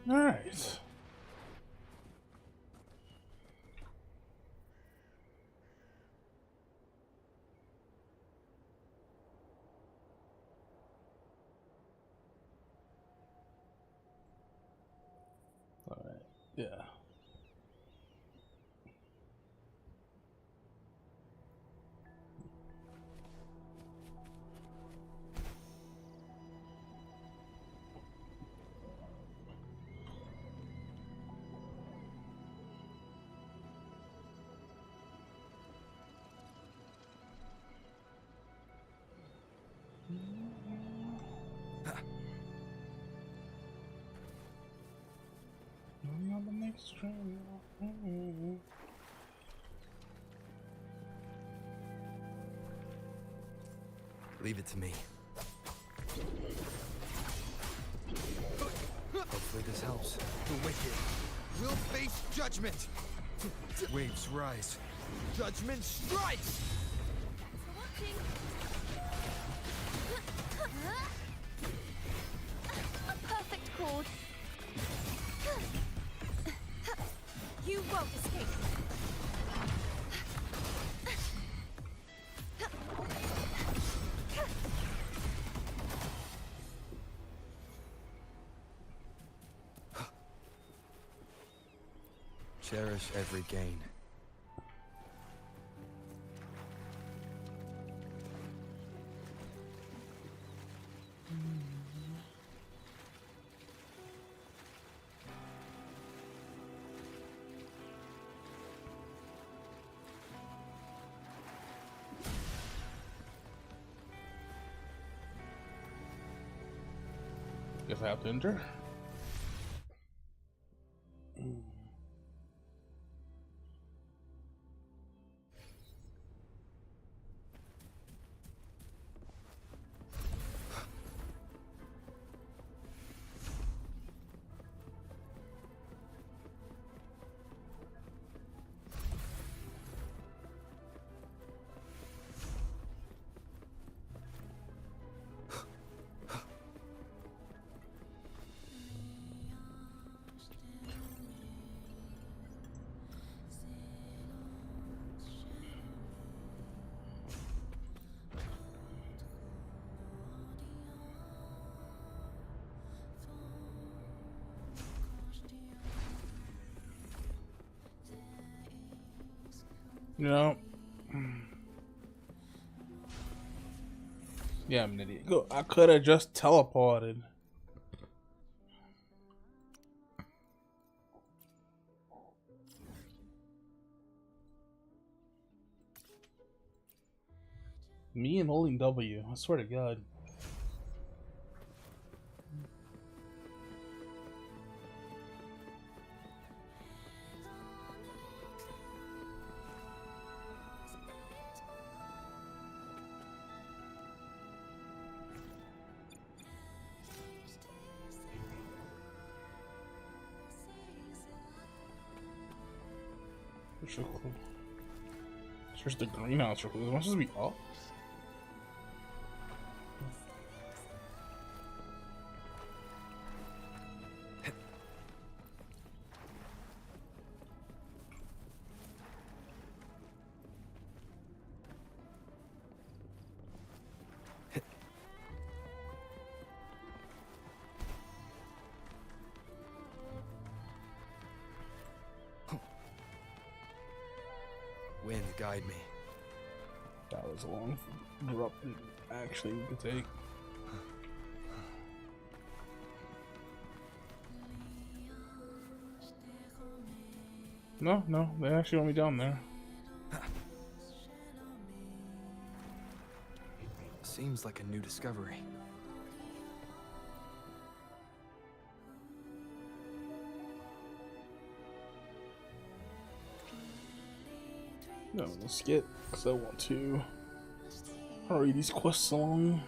Alright. Alright, yeah. On the next train. Leave it to me. Hopefully this helps. The wicked will face judgment. Waves rise. Judgment strikes. A perfect chord. You won't escape. Cherish every gain. Guess I have to enter. You know, yeah, I'm an idiot. Go. I could have just teleported. Me and holding W. I swear to God. There's the greenhouse. Is it supposed to be up? Wind, guide me. That was a long drop actually we could take. No, they actually want me down there. Seems like a new discovery. No, let's get, because I want to hurry these quests along.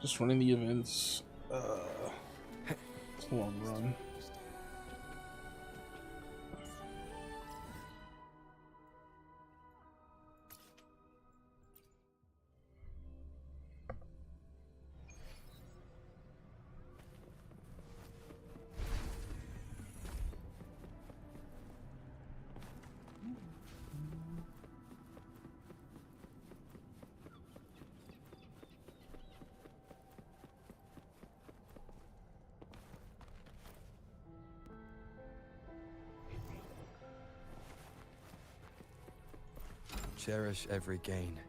Just running the events. It's a long run. Cherish every gain.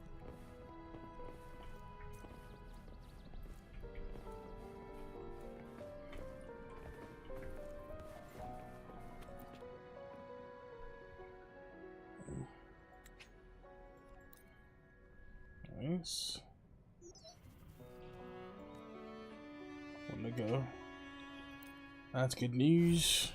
Nice. One to go. That's good news.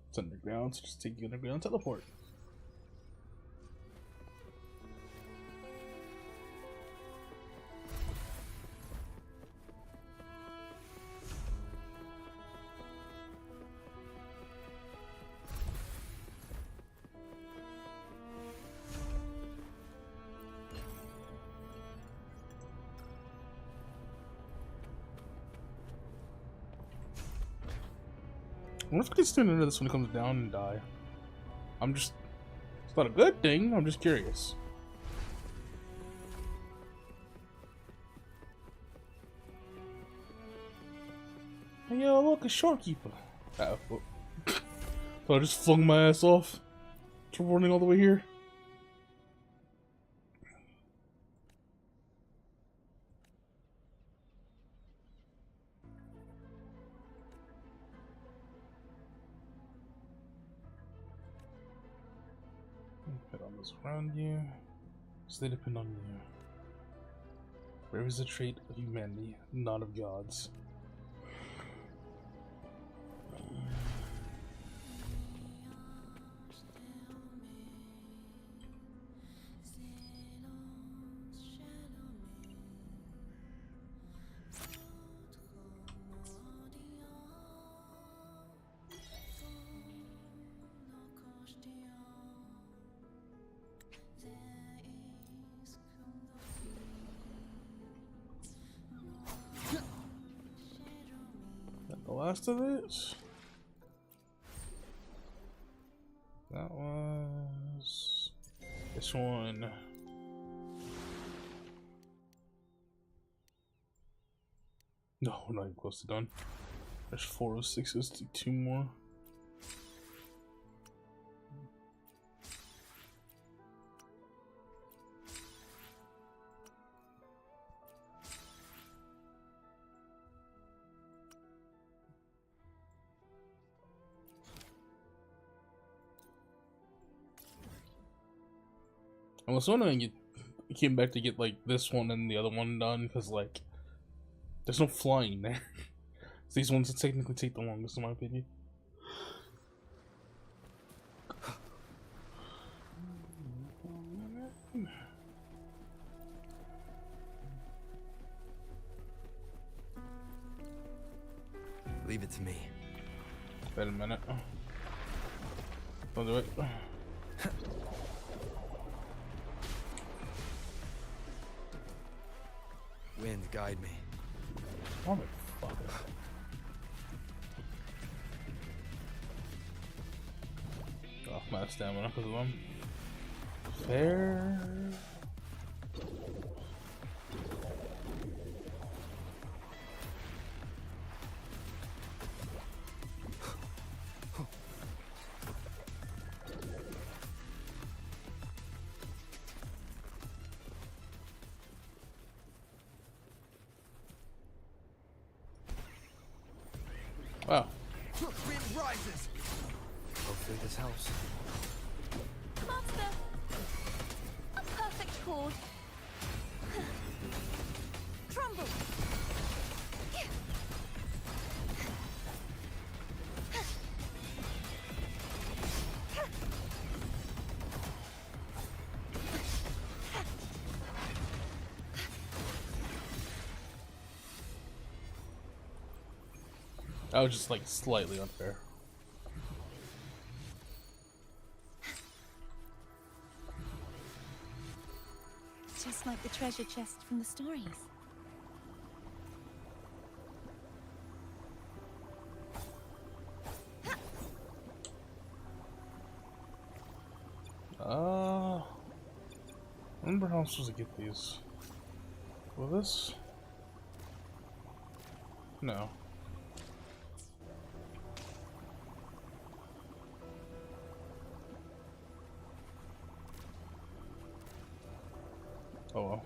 It's underground, so just take the underground teleport. I wonder if I can stand under this when it comes down and die. It's not a good thing, I'm just curious. Hey, yo, look, a shorekeeper. Oh, so I just flung my ass off to running all the way here. Put on those around you, so they depend on you. Brave is a trait of humanity, not of gods. The last of it. That was this one. No, we're not even close to done. There's 406. Let's do 2 more. I was wondering you came back to get like this one and the other one done because like there's no flying there. So these ones technically take the longest in my opinion. Leave it to me. Wait a minute. Don't do it. Wind, guide me. Oh my fuck. Off my stamina because of them. Fair. Wow. Wind rises. Hopefully this helps. Master! A perfect chord. Trumble! That was just like slightly unfair. Just like the treasure chest from the stories. am I supposed to get these? With this? No. Oh well.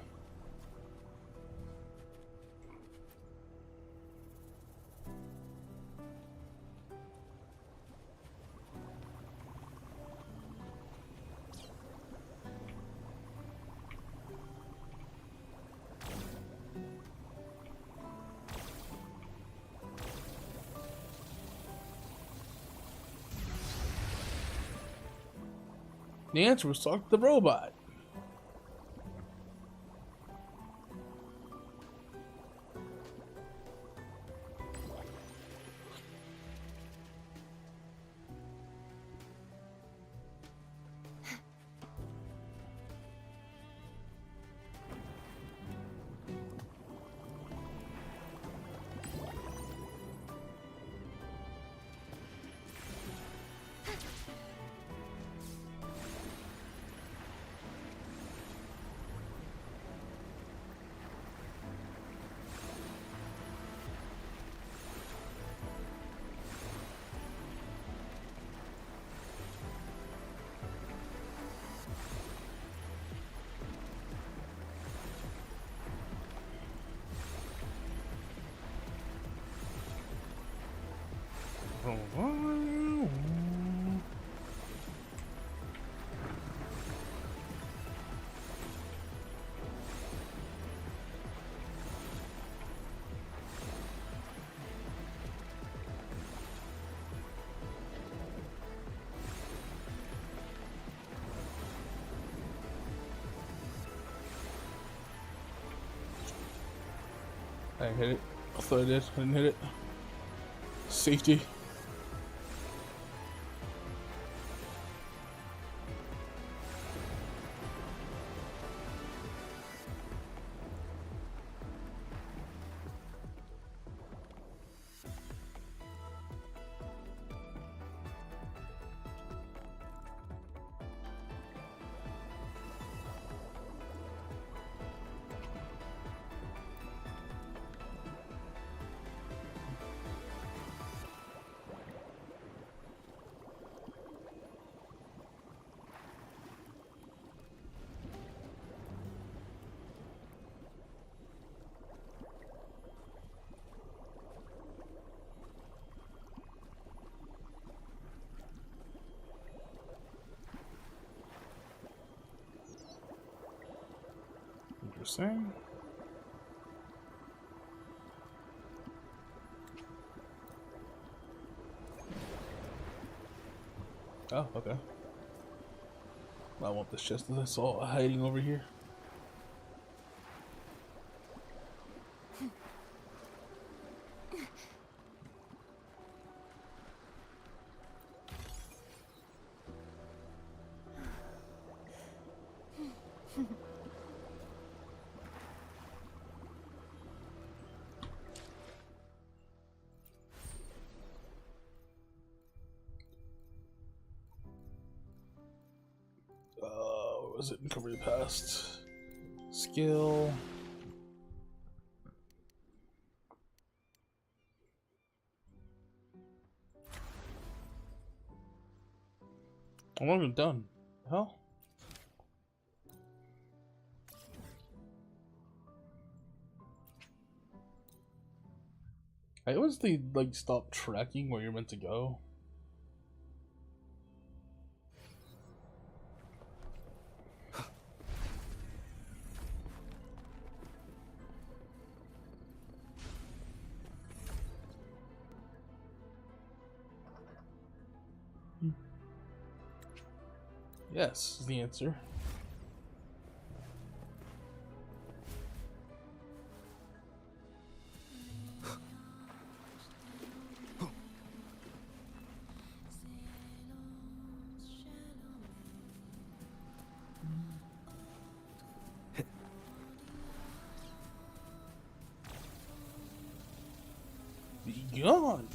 The answer was talk to the robot. I hit it. I thought I did. I didn't hit it. Safety. Interesting. Oh, okay. I want this chest that I saw hiding over here. What was it? Cover the past. Skill. I'm not even done. Hell? I always they like stop tracking where you're meant to go. Yes, is the answer. Be gone.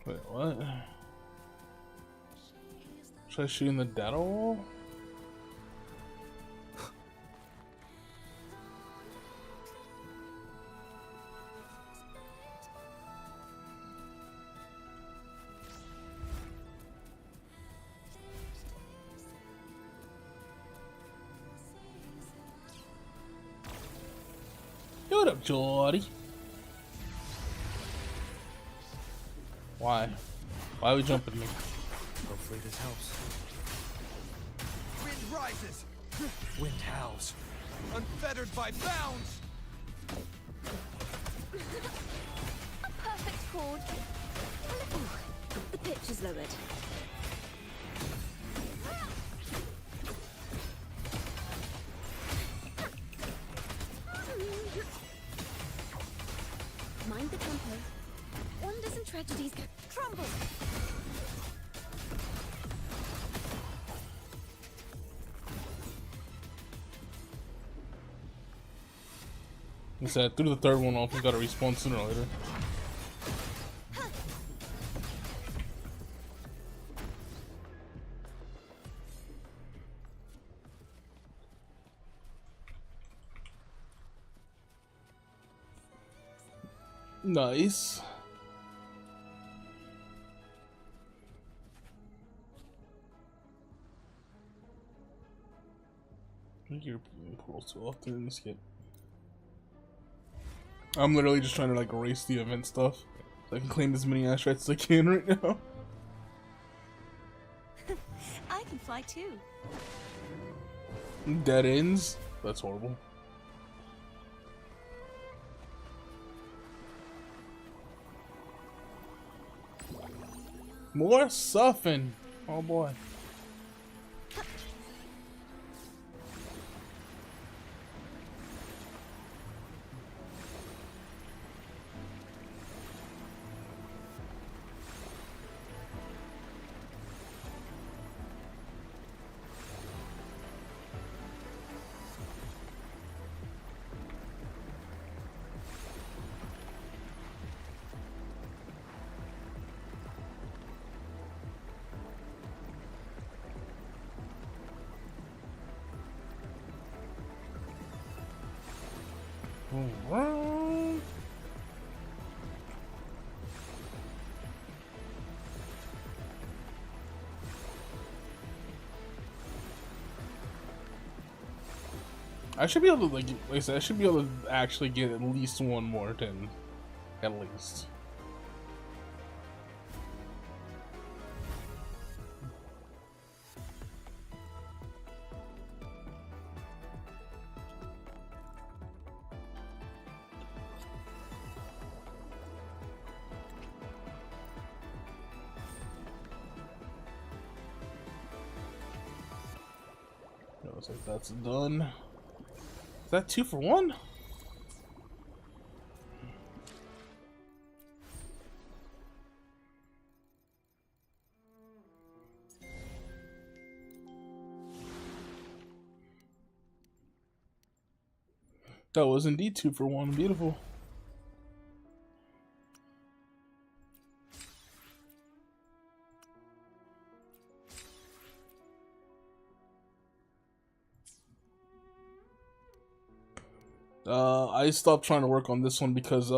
Wait, what? Should I shoot in the data wall? Yo, what up, Jordy? Why? Why are we jumping me? Hopefully this helps. Wind rises, Wind howls. unfettered by bounds. A perfect chord. The pitch is lowered. Mind the tempo. Wonders and tragedies go crumble. He said through the third one off, we gotta respawn sooner or later. Nice. I think you're playing portals too often in this game. I'm literally just trying to like erase the event stuff so I can claim as many ash rights as I can right now. I can fly too. Dead ends? That's horrible. More suffin. Oh boy. I should be able to like I said, I should be able to actually get at least one more 10. At least. Looks like that's done. Is that 2 for 1? That was indeed 2 for 1. Beautiful. I stopped trying to work on this one because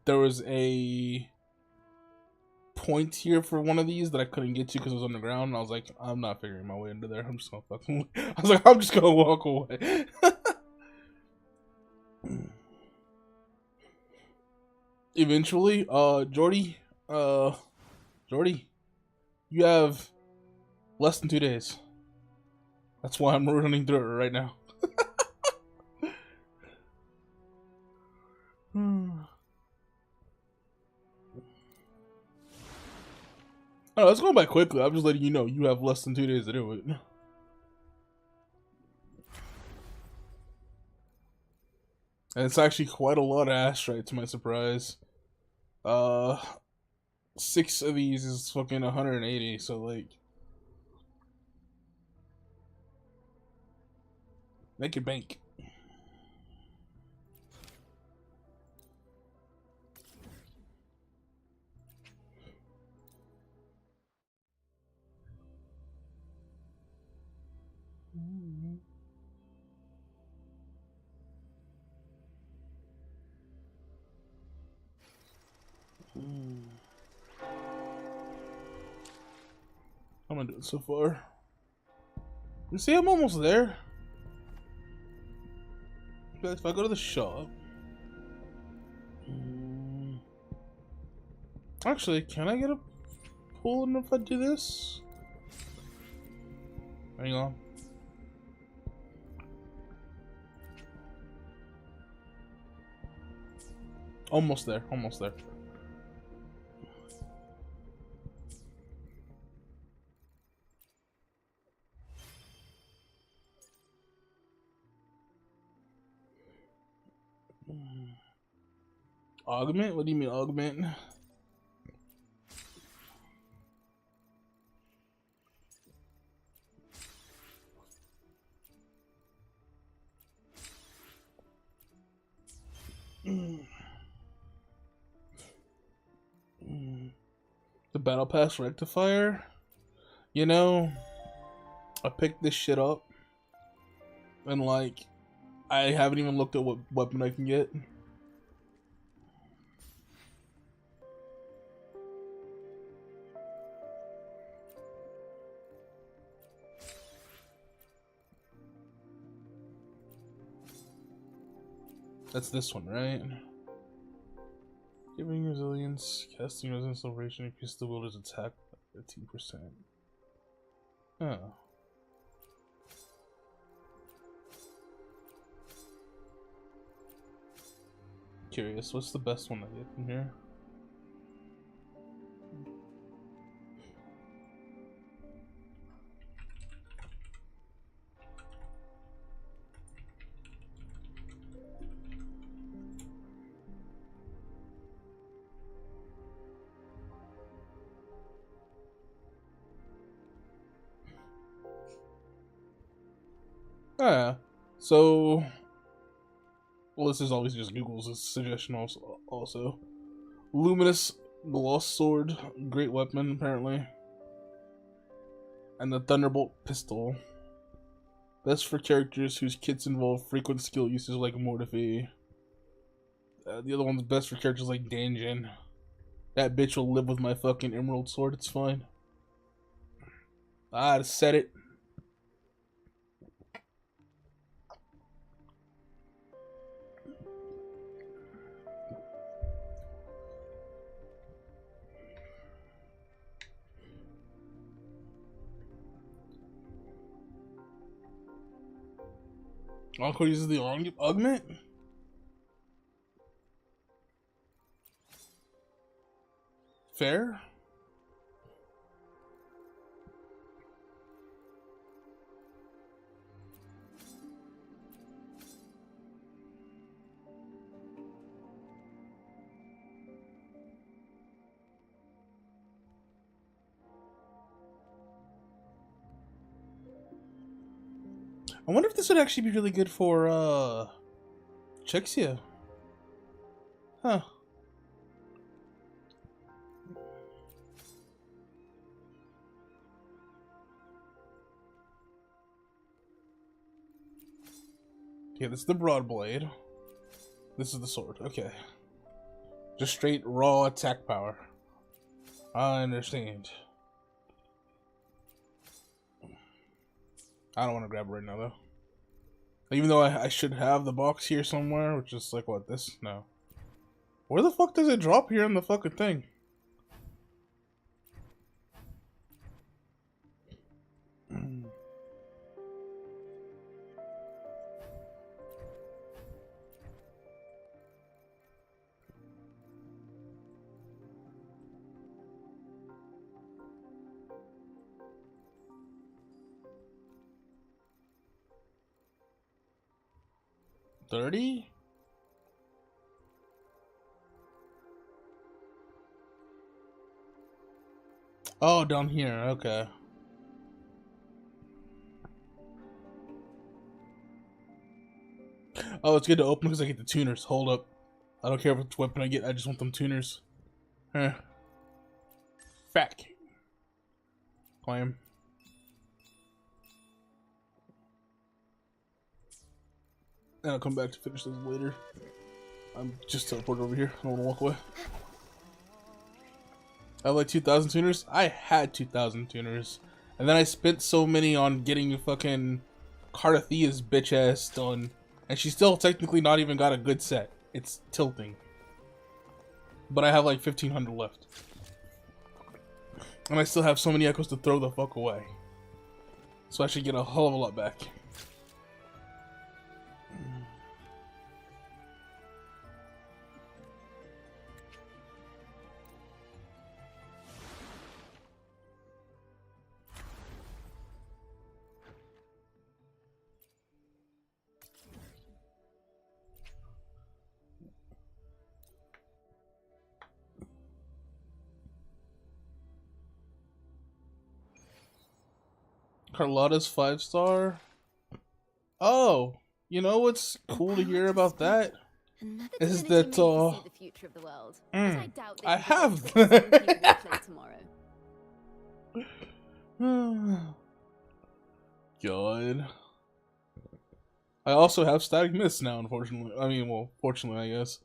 there was a point here for one of these that I couldn't get to because it was underground, and I was like, I'm not figuring my way into there. I'm just gonna fucking. I was like, I'm just gonna walk away. Eventually, Jordy, you have less than 2 days. That's why I'm running through it right now. Oh, it's going by quickly. I'm just letting you know you have less than 2 days to do it. And it's actually quite a lot of asteroid to my surprise. 6 of these is fucking 180, so like make it bank. I'm gonna do it so far. You see, I'm almost there. But if I go to the shop. Actually, can I get a pull in if I do this? Hang on. Almost there, almost there. Augment? What do you mean augment? The battle pass rectifier? You know, I picked this shit up and like I haven't even looked at what weapon I can get. That's this one, right? Giving resilience, casting resilience celebration, increase the wielder's attack by 15%. Oh. Curious, what's the best one I get from here? Yeah. So, well, this is always just Google's suggestion. Also, luminous gloss sword, great weapon apparently, and the thunderbolt pistol. Best for characters whose kits involve frequent skill uses like Mortifi. The other one's best for characters like Danjin. That bitch will live with my fucking emerald sword. It's fine. I said it. Encore uses the augment? Fair? I wonder if this would actually be really good for, Chexia. Huh. Okay, this is the broad blade. This is the sword. Okay. Just straight raw attack power. I understand. I don't want to grab it right now, though. Even though I should have the box here somewhere, which is like, what, this? No. Where the fuck does it drop here on the fucking thing? $30? Oh, down here. Okay. Oh, it's good to open because I get the tuners. Hold up. I don't care which weapon I get. I just want them tuners. Huh. Fact. Claim. And I'll come back to finish those later. I'm just teleported over here. I don't want to walk away. I have like 2,000 tuners. I had 2,000 tuners, and then I spent so many on getting fucking Carthathia's bitch ass done, and she still technically not even got a good set. It's tilting, but I have like 1,500 left, and I still have so many echoes to throw the fuck away. So I should get a hell of a lot back. Carlotta's 5-star. Oh, you know what's cool to hear about that? Another Is divinity that made to see the future of the world. But I doubt that I you could have. get some people will play tomorrow. God. I also have static miss now, unfortunately. I mean, well, fortunately, I guess.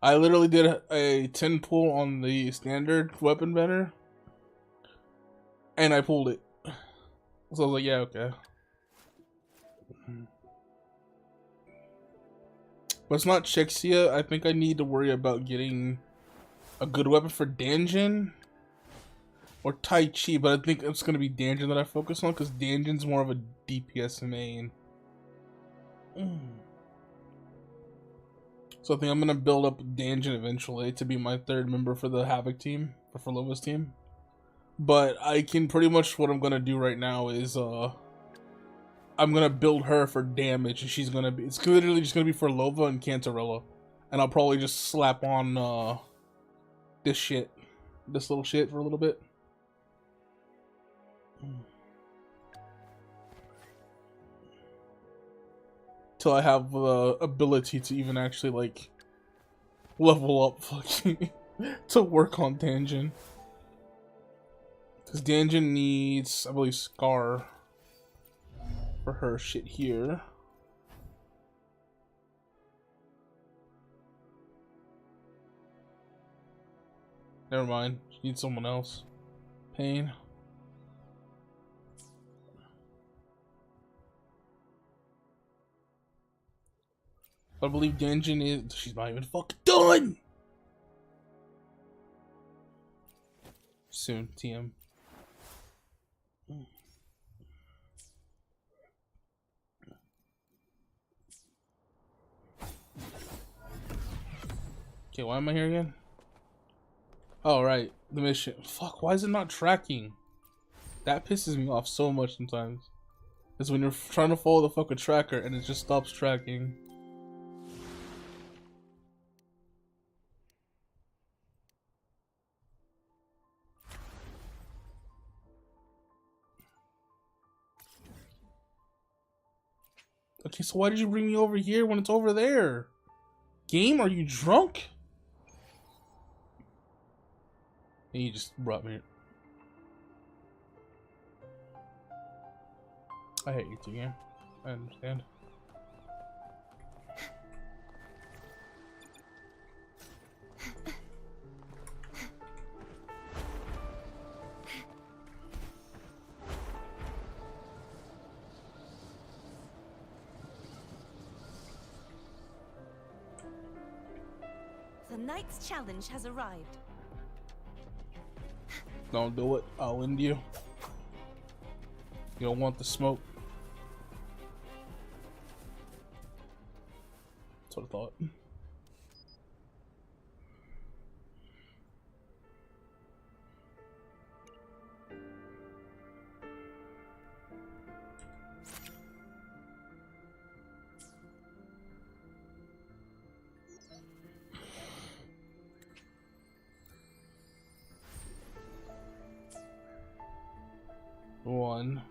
I literally did a 10 pull on the standard weapon banner, and I pulled it. So I was like, yeah, okay. But it's not Chexia. I think I need to worry about getting a good weapon for Danjin or Tai Chi, but I think it's going to be Danjin that I focus on, because Danjin's more of a DPS main. So I think I'm going to build up Danjin eventually to be my third member for the Havoc team, for phrolova's team. But I can pretty much, what I'm going to do right now is, I'm going to build her for damage, and she's going to be, it's literally just going to be phrolova and Cantarella. And I'll probably just slap on, this little shit for a little bit. Till I have the ability to even actually, like, level up fucking to work on Danjin. Because Danjin needs, I believe, Scar for her shit here. Never mind. She needs someone else. Pain. I believe Danjin is... She's not even fucking done! Soon, TM. Okay, why am I here again? Oh, right. The mission. Fuck, why is it not tracking? That pisses me off so much sometimes. It's when you're trying to follow the fucking tracker and it just stops tracking. Okay, so why did you bring me over here when it's over there? Game, are you drunk? And you just brought me. I hate you too, game. I understand. The knight's challenge has arrived. Don't do it. I'll end you. You don't want the smoke. That's what I thought. One.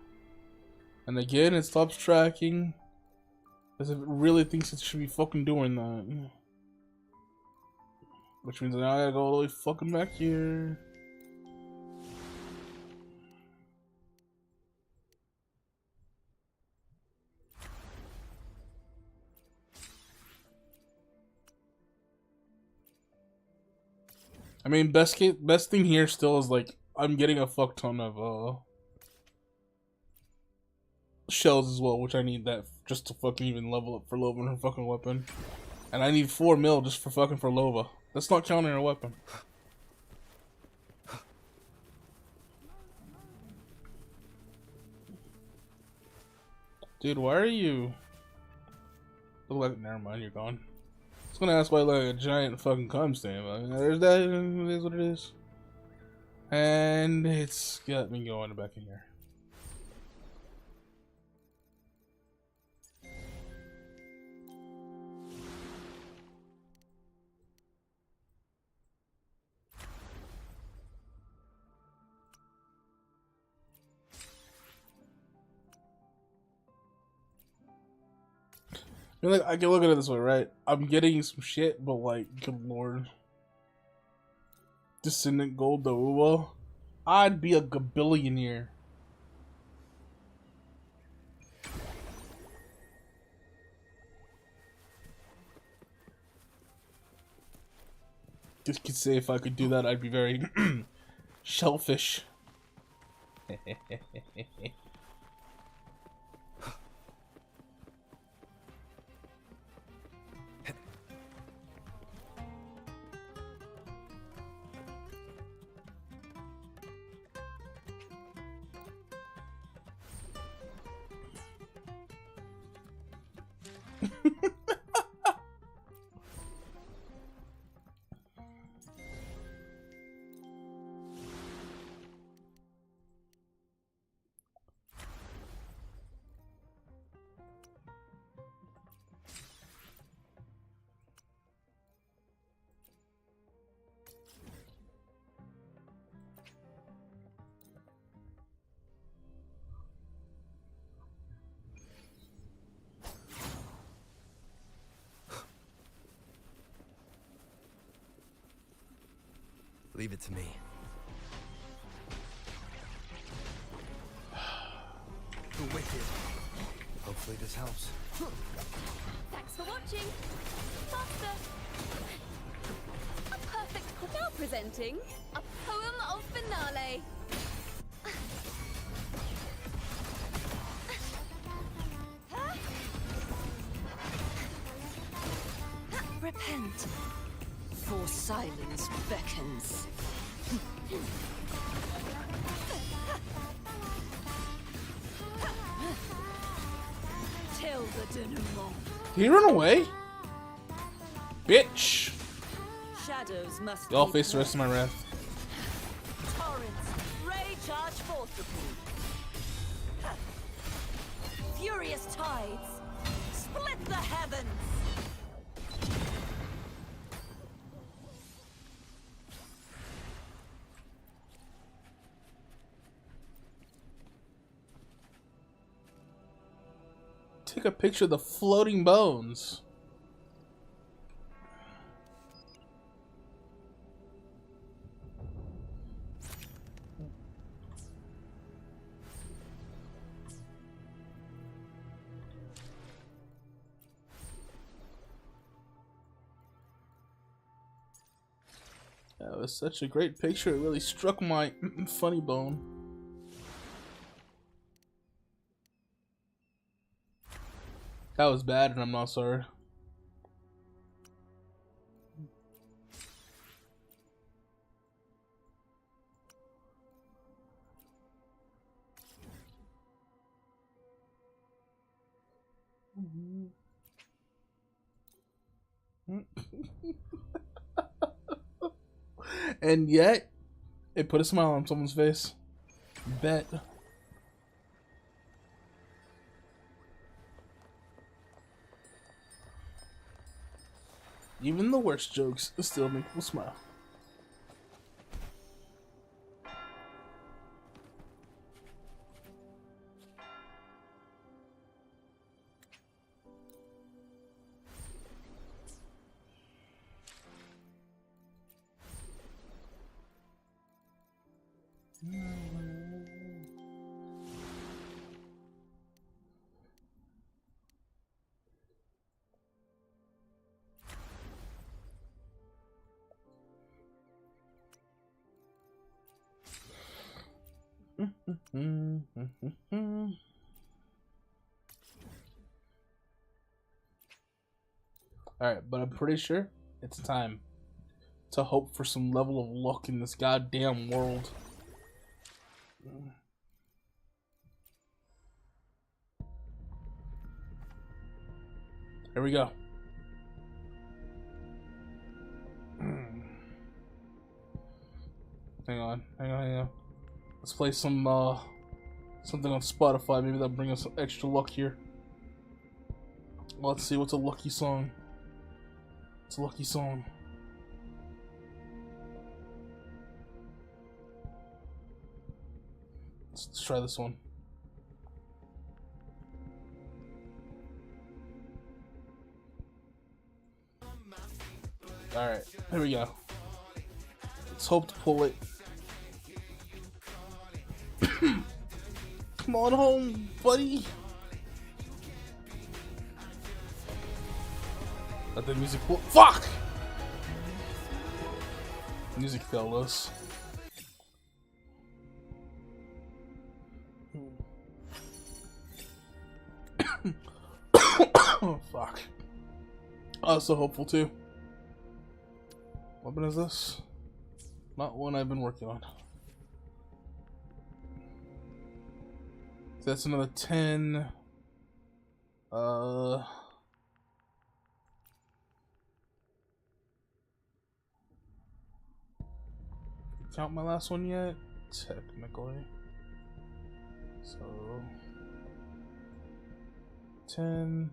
And again, it stops tracking. As if it really thinks it should be fucking doing that. Which means now I gotta go all the way fucking back here. I mean, best thing here still is like I'm getting a fuck ton of shells as well, which I need that just to fucking even level up phrolova in her fucking weapon, and I need 4 mil just for fucking phrolova. That's not counting her weapon. Dude, why are you? Look like, never mind, you're gone. I was gonna ask why like a giant fucking cum stamp. I mean, there's that. It is what it is. And it's got me going back in here. I mean, like, I can look at it this way, right? I'm getting some shit, but like, good lord. Descendant gold Daruwa, I'd be a gabillionaire. Just could say if I could do that, I'd be very shellfish. Leave it to me. The wicked. Hopefully this helps. Thanks for watching. Faster. A perfect. Now presenting a poem of finale. Repent, for silence beckons. Till the denouement. Did he run away? Bitch! Shadows must Y'all be face the rest of my wrath. torrents, ray charge forth the pool. Furious tides, split the heavens. Take a picture of the floating bones. That was such a great picture. It really struck my funny bone. That was bad, and I'm not sorry. And yet, it put a smile on someone's face. Bet. Even the worst jokes still make people smile. Alright, but I'm pretty sure it's time to hope for some level of luck in this goddamn world. Here we go. Hang on. Let's play some something on Spotify. Maybe that'll bring us some extra luck here. Let's see, what's a lucky song? It's a lucky song. Let's try this one. Alright, here we go. Let's hope to pull it. Come on home, buddy. Let the music pull. Fuck! Music failed us. Oh, fuck. I was so hopeful too. What weapon is this? Not one I've been working on. So that's another 10. Count my last one yet? Technically. So 10,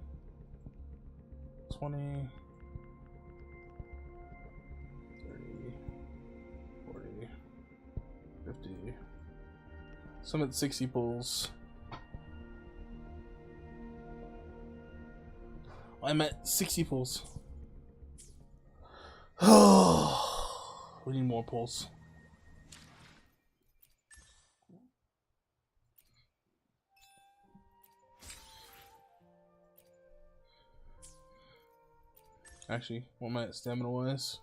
20, 30, 40, 50. Some at 60 pulls. I'm at 60 pulls. We need more pulls. Actually, what am I at stamina wise?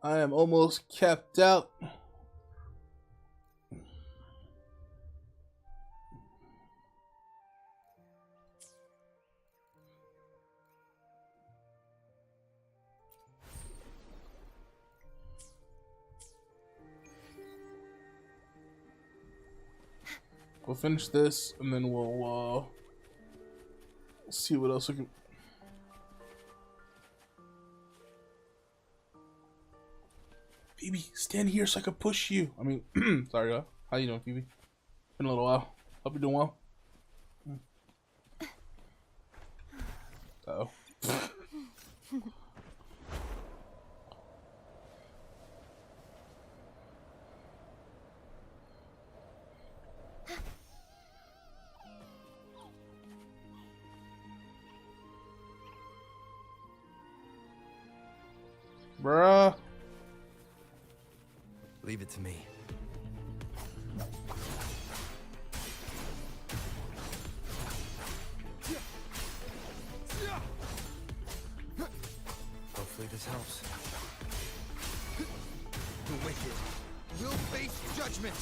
I am almost capped out. We'll finish this and then we'll see what else we can. Phoebe, stand here so I can push you. I mean, sorry, how you doing, Phoebe? Been a little while. Hope you're doing well. Uh-oh. Bruh. Leave it to me. Hopefully this helps. The wicked will face judgment.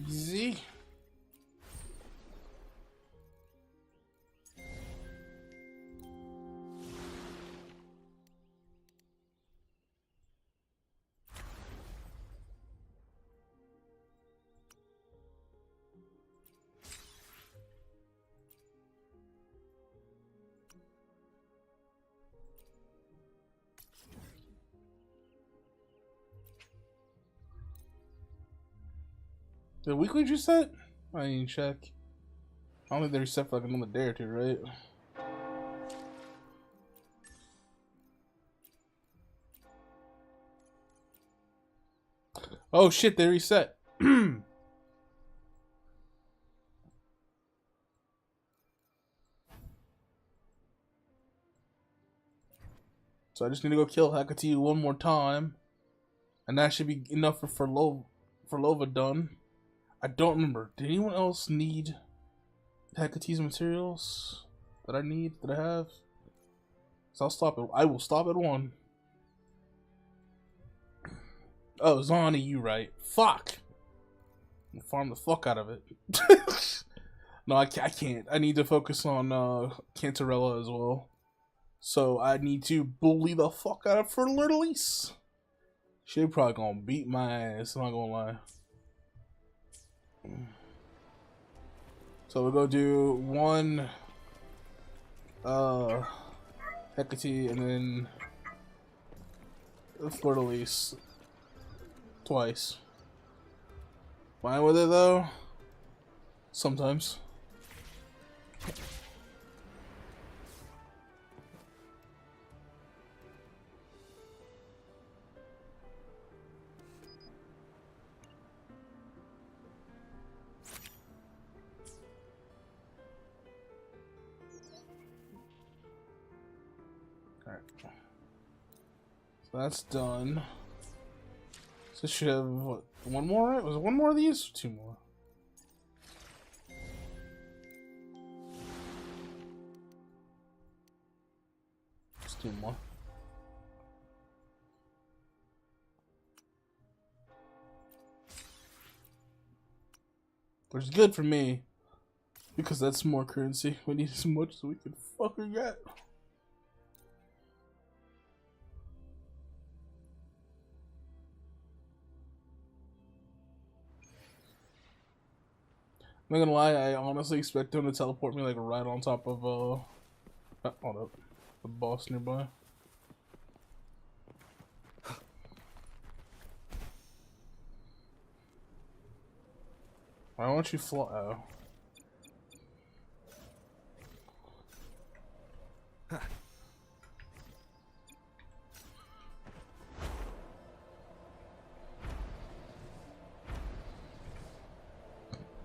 Easy. The weekly reset? I didn't check. I don't think they reset for like another day or two, right? Oh shit, they reset. So I just need to go kill Hecate one more time. And that should be enough for phrolova done. I don't remember. Did anyone else need Hecate's materials that I need, that I have? So I'll stop it. I will stop at 1. Oh, Zani, you right. Fuck! I'll farm the fuck out of it. No, I can't. I need to focus on Cantarella as well. So I need to bully the fuck out of Fleur-de-Lis. She probably gonna beat my ass, I'm not gonna lie. So we're gonna do 1 Hecate and then Fleur-de-Lis twice. Fine with it though? Sometimes. Alright. So that's done. So I should have, what, 1 more, right? Was it 1 more of these? Or 2 more? Just 2 more. Which is good for me, because that's more currency. We need as much as we can fucking get. I'm not gonna lie, I honestly expect him to teleport me like right on top of hold up, the boss nearby. Why don't you fly? Oh.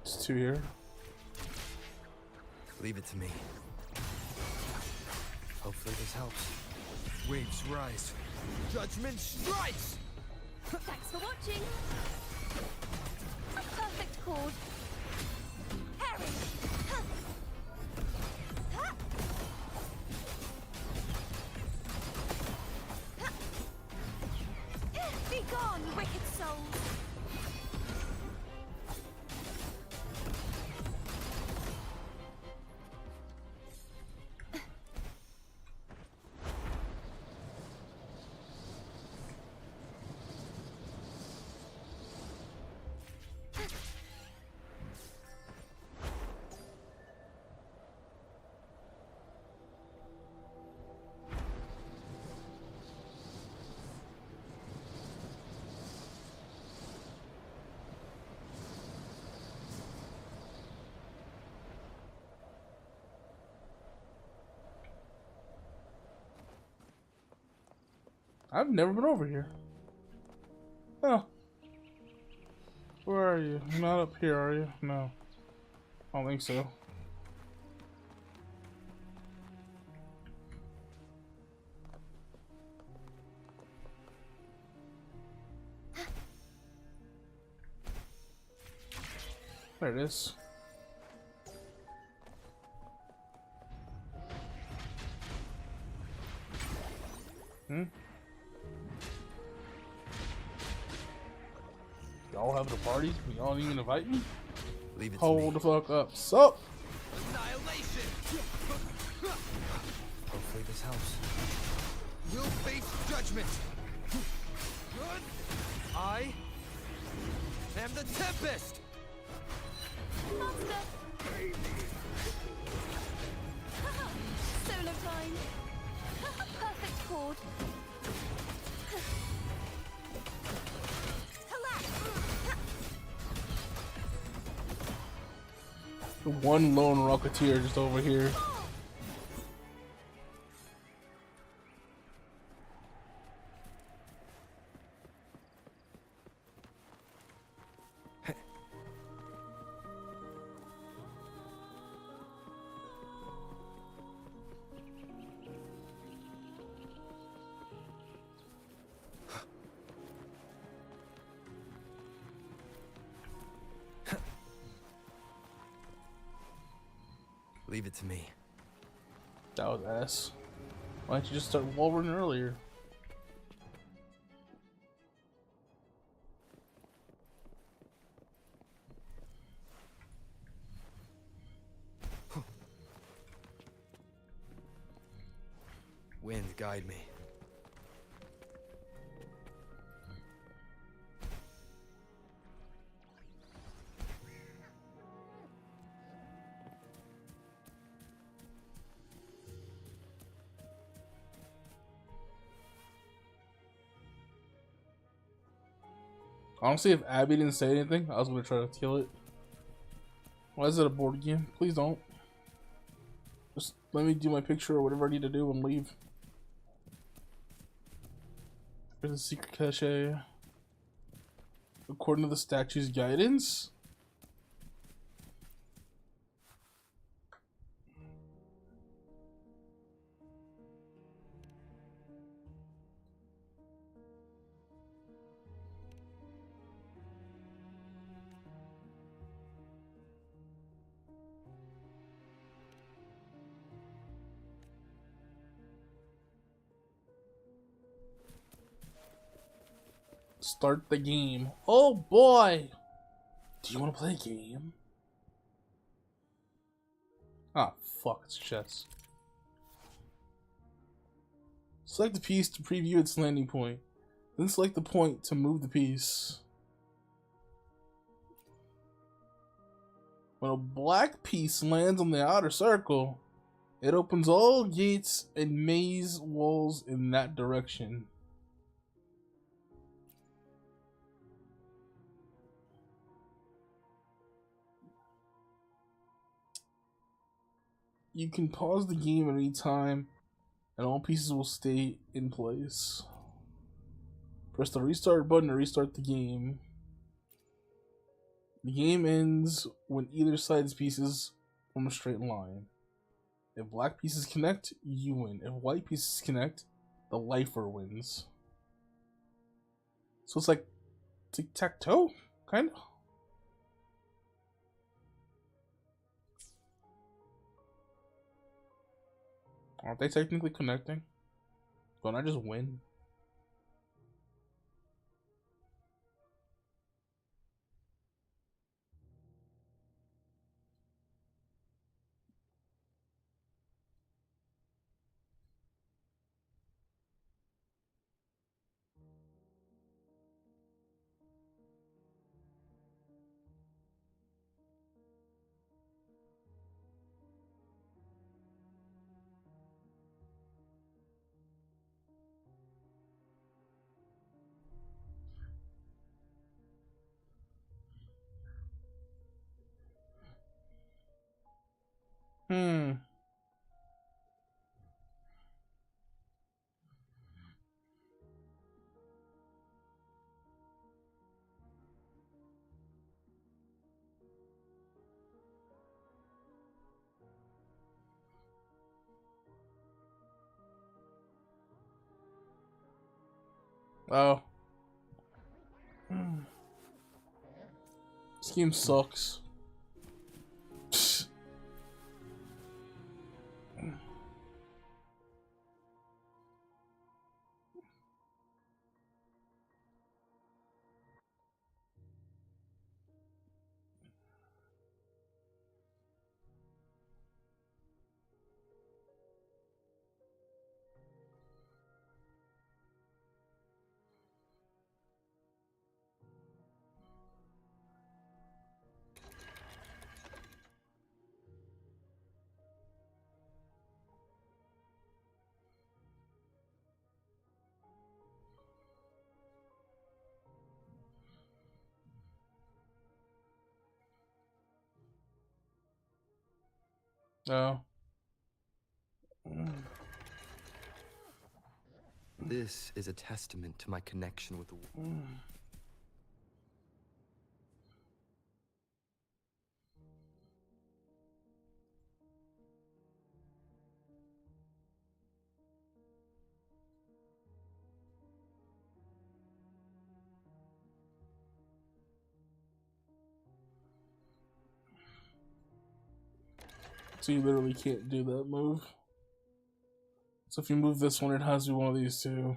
It's 2 here. Leave it to me. Hopefully this helps. Waves rise. Judgment strikes! Thanks for watching. A perfect chord. Harry! Be gone, wicked souls! I've never been over here. Oh. Where are you? You're not up here, are you? No. I don't think so. There it is. Y'all having a party? Y'all didn't even invite me? Leave it to Hold me. the fuck up. Sup? Annihilation! Hopefully this helps. You'll face judgment! I am the Tempest! Master. Solo time. A perfect chord. One lone Rocketeer just over here. Leave it to me. That was ass. Why didn't you just start wall running earlier? Wind, guide me. Honestly, if Abby didn't say anything, I was gonna try to kill it. Why is it a board game? Please don't. Just let me do my picture or whatever I need to do and leave. There's a secret cache. According to the statue's guidance? Start the game. Oh boy! Do you want to play a game? Ah, fuck, it's chess. Select the piece to preview its landing point. Then select the point to move the piece. When a black piece lands on the outer circle, it opens all gates and maze walls in that direction. You can pause the game at any time, and all pieces will stay in place. Press the restart button to restart the game. The game ends when either side's pieces form a straight line. If black pieces connect, you win. If white pieces connect, the lifer wins. So it's like tic-tac-toe, kind of. Aren't they technically connecting? Don't I just win? Hmm. Oh. This game sucks. Oh. This is a testament to my connection with the world. So you literally can't do that move. So if you move this one, it has to be one of these two.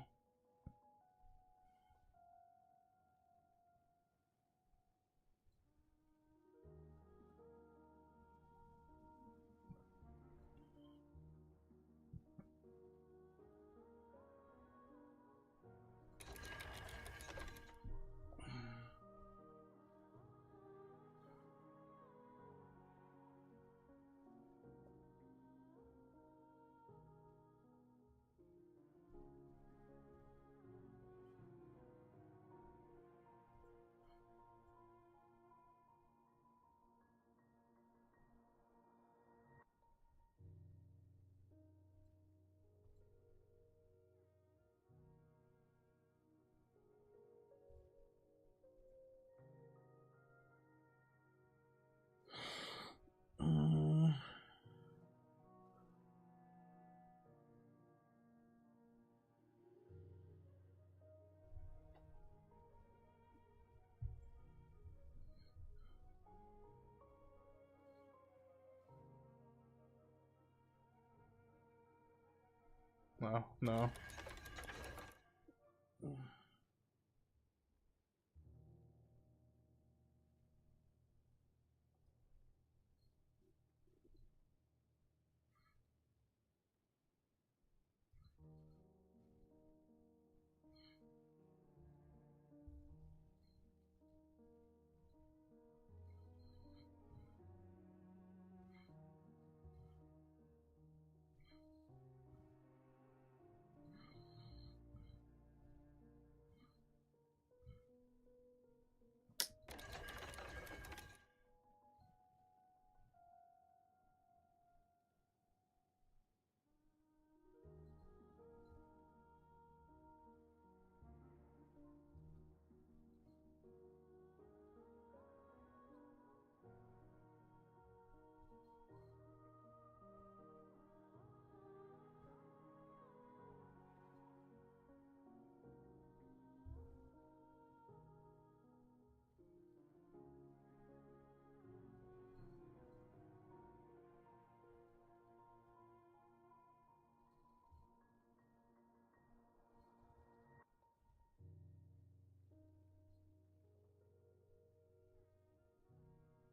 No, no.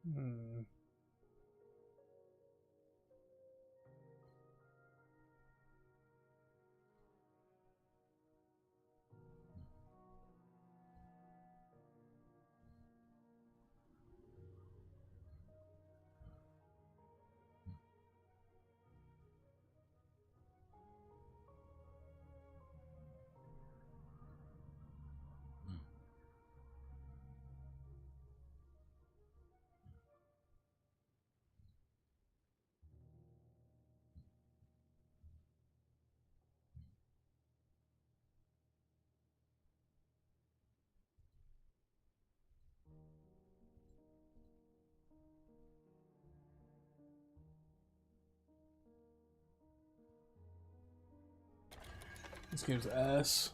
Hmm. This game's ass.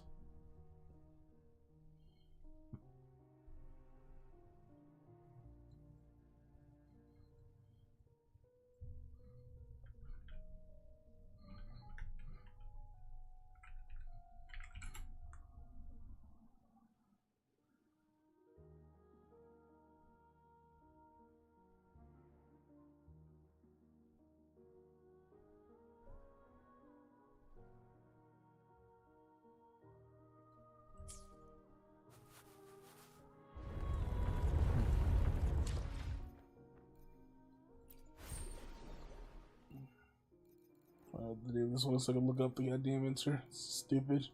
Dude, this one so I can look up the goddamn answer. It's stupid.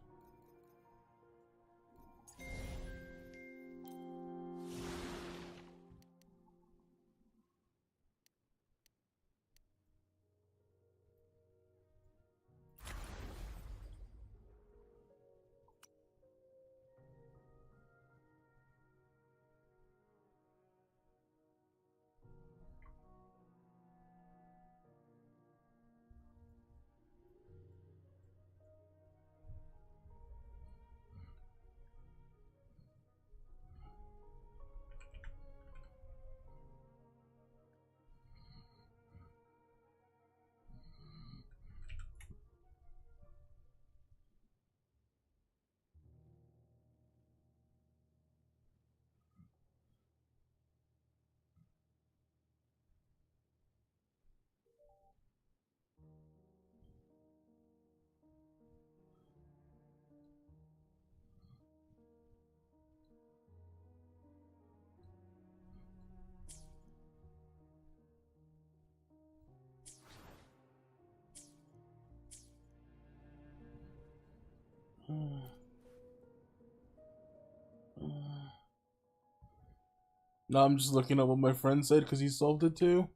No, I'm just looking at what my friend said because he solved it too.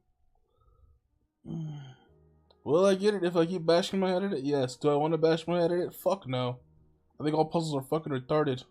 Will I get it if I keep bashing my head at it? Yes. Do I want to bash my head at it? Fuck no. I think all puzzles are fucking retarded.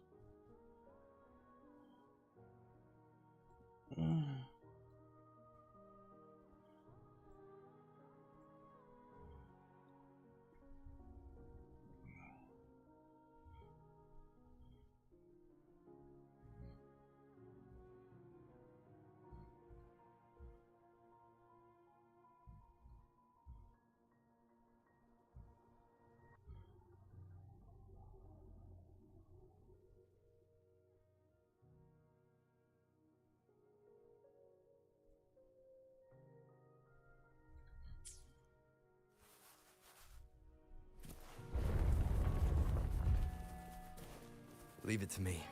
Leave it to me.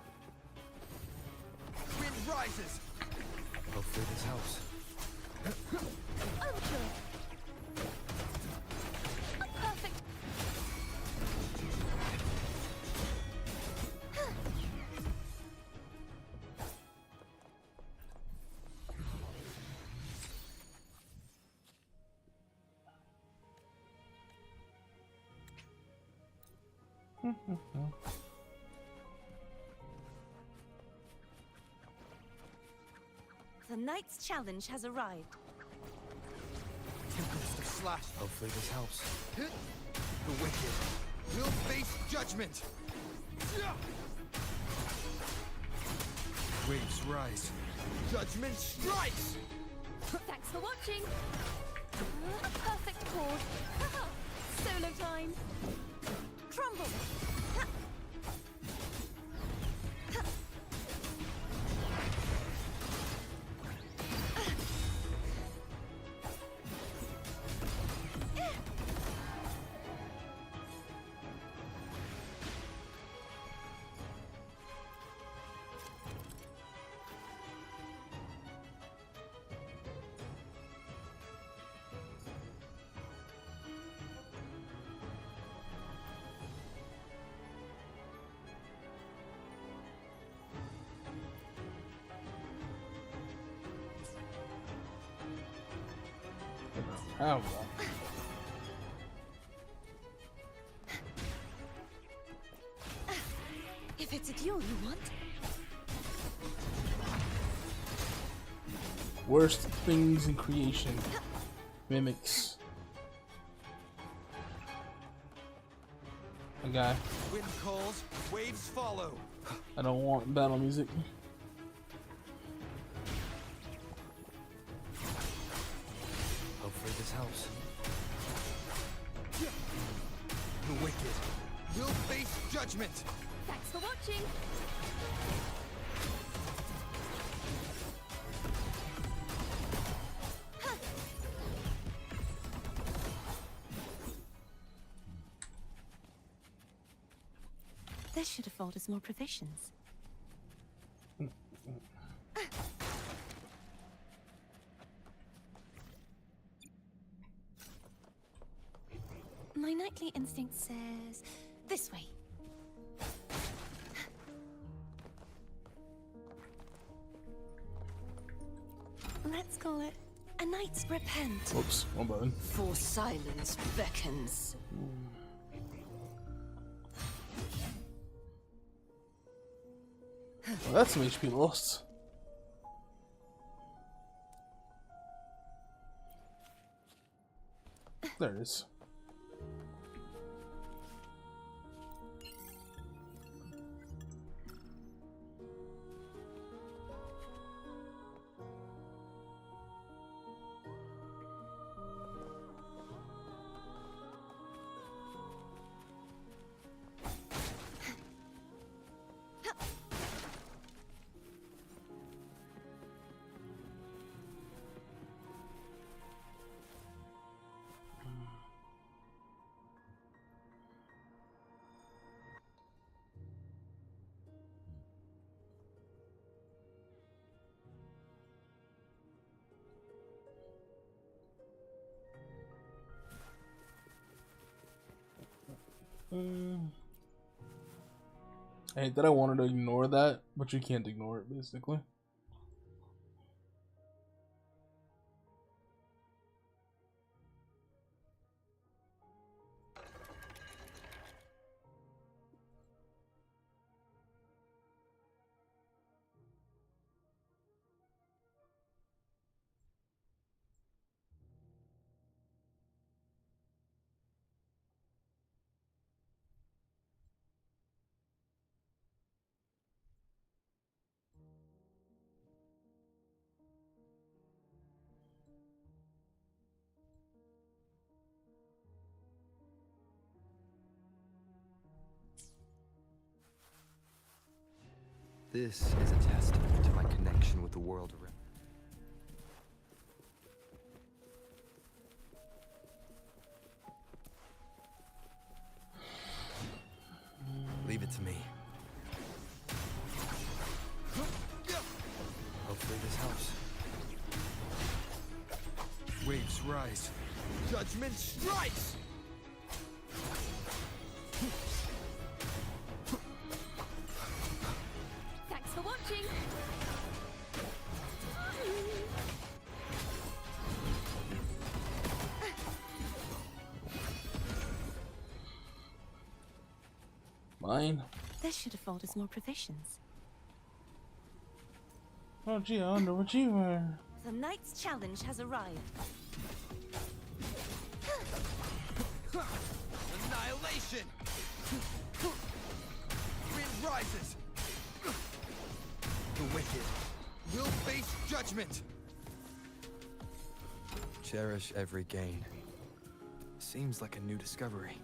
Wind rises! Hopefully this helps. Overture. Perfect. The knight's challenge has arrived. Tempest of slash. Hopefully this helps. The wicked will face judgment. Waves rise. Judgment strikes! Thanks for watching. A perfect chord. Solo time. Crumble! How? If it's a duel you want. Worst things in creation. Mimics. A guy. Wind calls, waves follow. I don't want battle music. Hopefully this helps. The wicked will face judgment. Thanks for watching. This should afford us more provisions. My knightly instinct says this way. Let's call it a knight's repent. Oops, one button. For silence beckons. Well, that's some HP lost. There it is. I hate that I wanted to ignore that, but you can't ignore it, basically. This is a testament to my connection with the world around. Leave it to me. Hopefully this helps. Waves rise. Judgment strikes! Thanks for watching. Mine? This should afford us more provisions. Oh gee, I wonder what you were. The knight's challenge has arrived. Annihilation! Wind rises! The wicked will face judgment! Cherish every gain. Seems like a new discovery.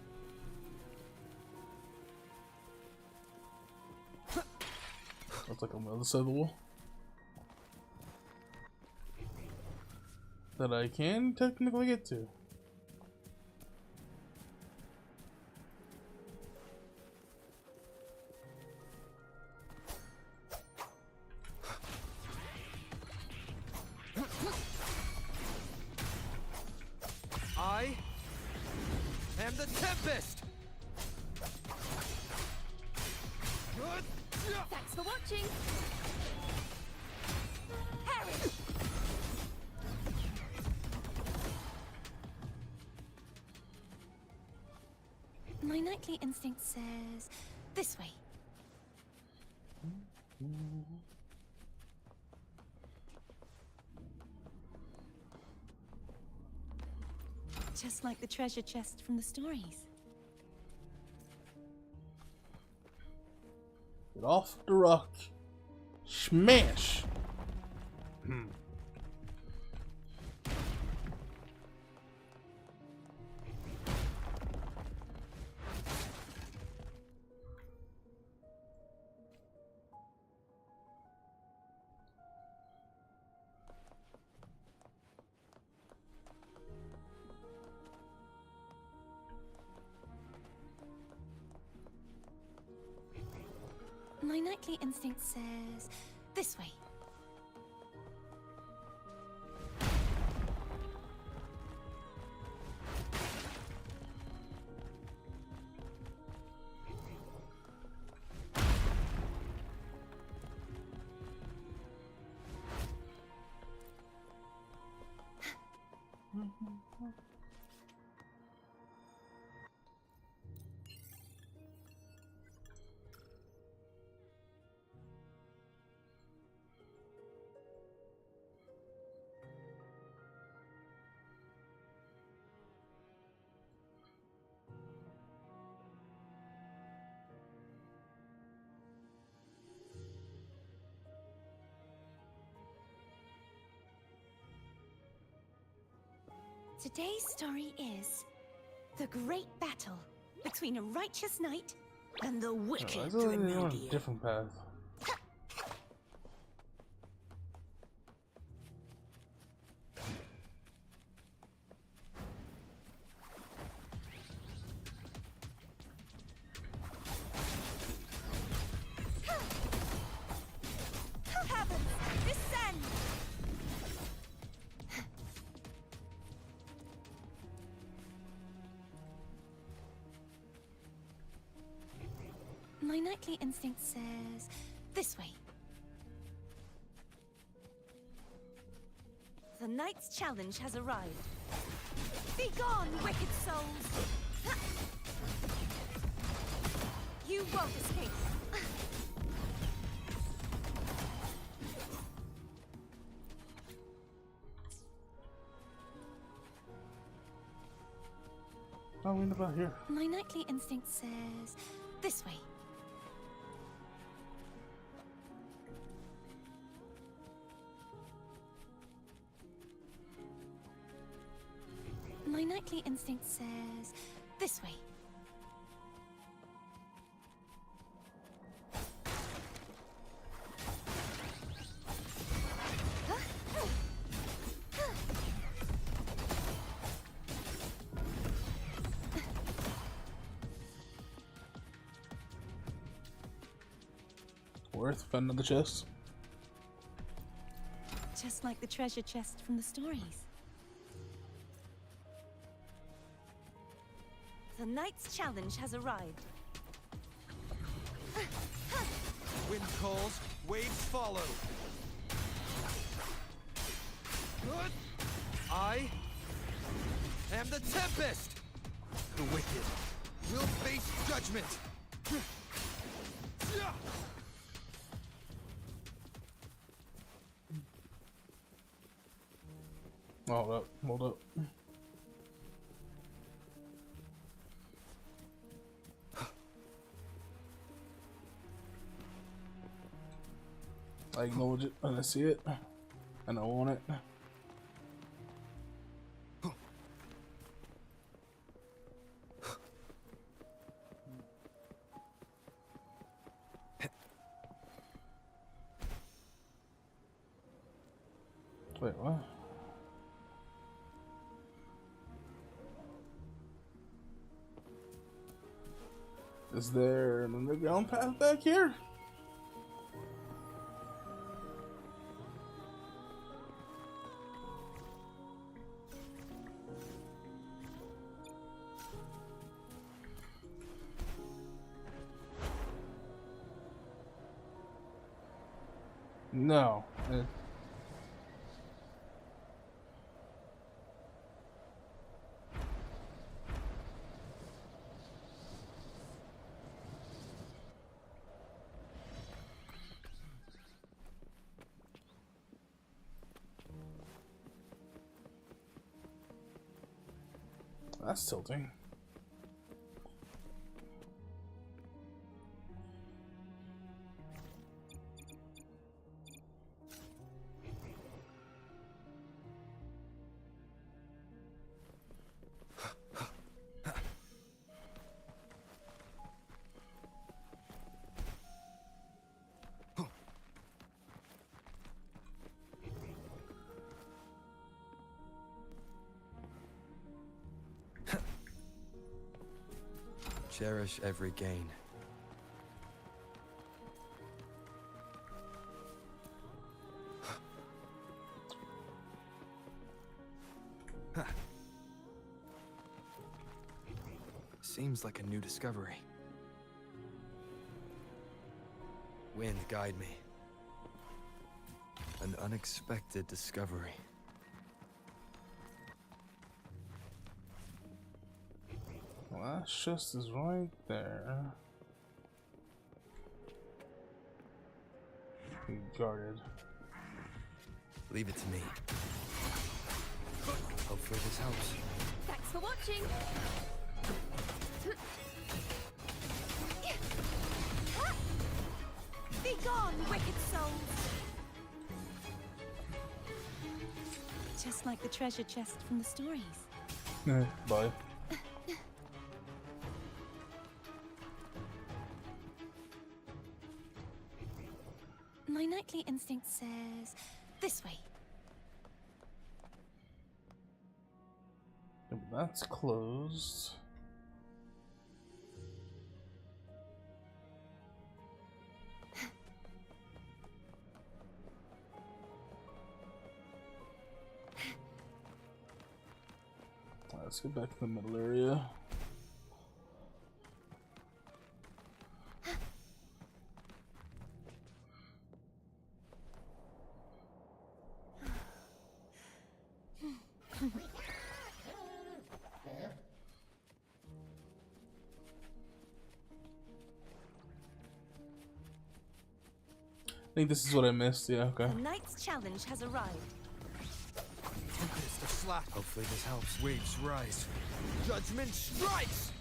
Looks like I'm on the other side of the wall. That I can technically get to. I am the Tempest! Thanks for watching. Perish! My knightly instinct says this way. Just like the treasure chest from the stories. Get off the rock. Smash! My knightly instinct says this way. Today's story is the great battle between a righteous knight and the Oh, wicked I thought we were on a Remedial. different path. Heavens, descend! My nightly instinct says this way. The night's challenge has arrived. Be gone, wicked souls! You won't escape. Oh, we about here. My nightly instinct says this way. My nightly instinct says this way. Worth fun of the chest. Just like the treasure chest from the stories. The night's challenge has arrived. Wind calls, waves follow. I am the Tempest! The wicked will face judgment! Hold up, hold up. I acknowledge it and I see it and I want it. Wait, what? Is there an underground path back here? No. That's tilting. Cherish every gain. Seems like a new discovery. Wind, guide me. An unexpected discovery. That chest is right there. Be guarded. Leave it to me. Hopefully this helps. Thanks for watching. Be gone, wicked souls! Just like the treasure chest from the stories. Bye. My nightly instinct says this way. Yeah, but that's closed. Let's get back to the middle area. think this is what I missed. Yeah, okay. The knight's challenge has arrived. Tempest of slash. Hopefully this helps. Waves rise. Judgment strikes!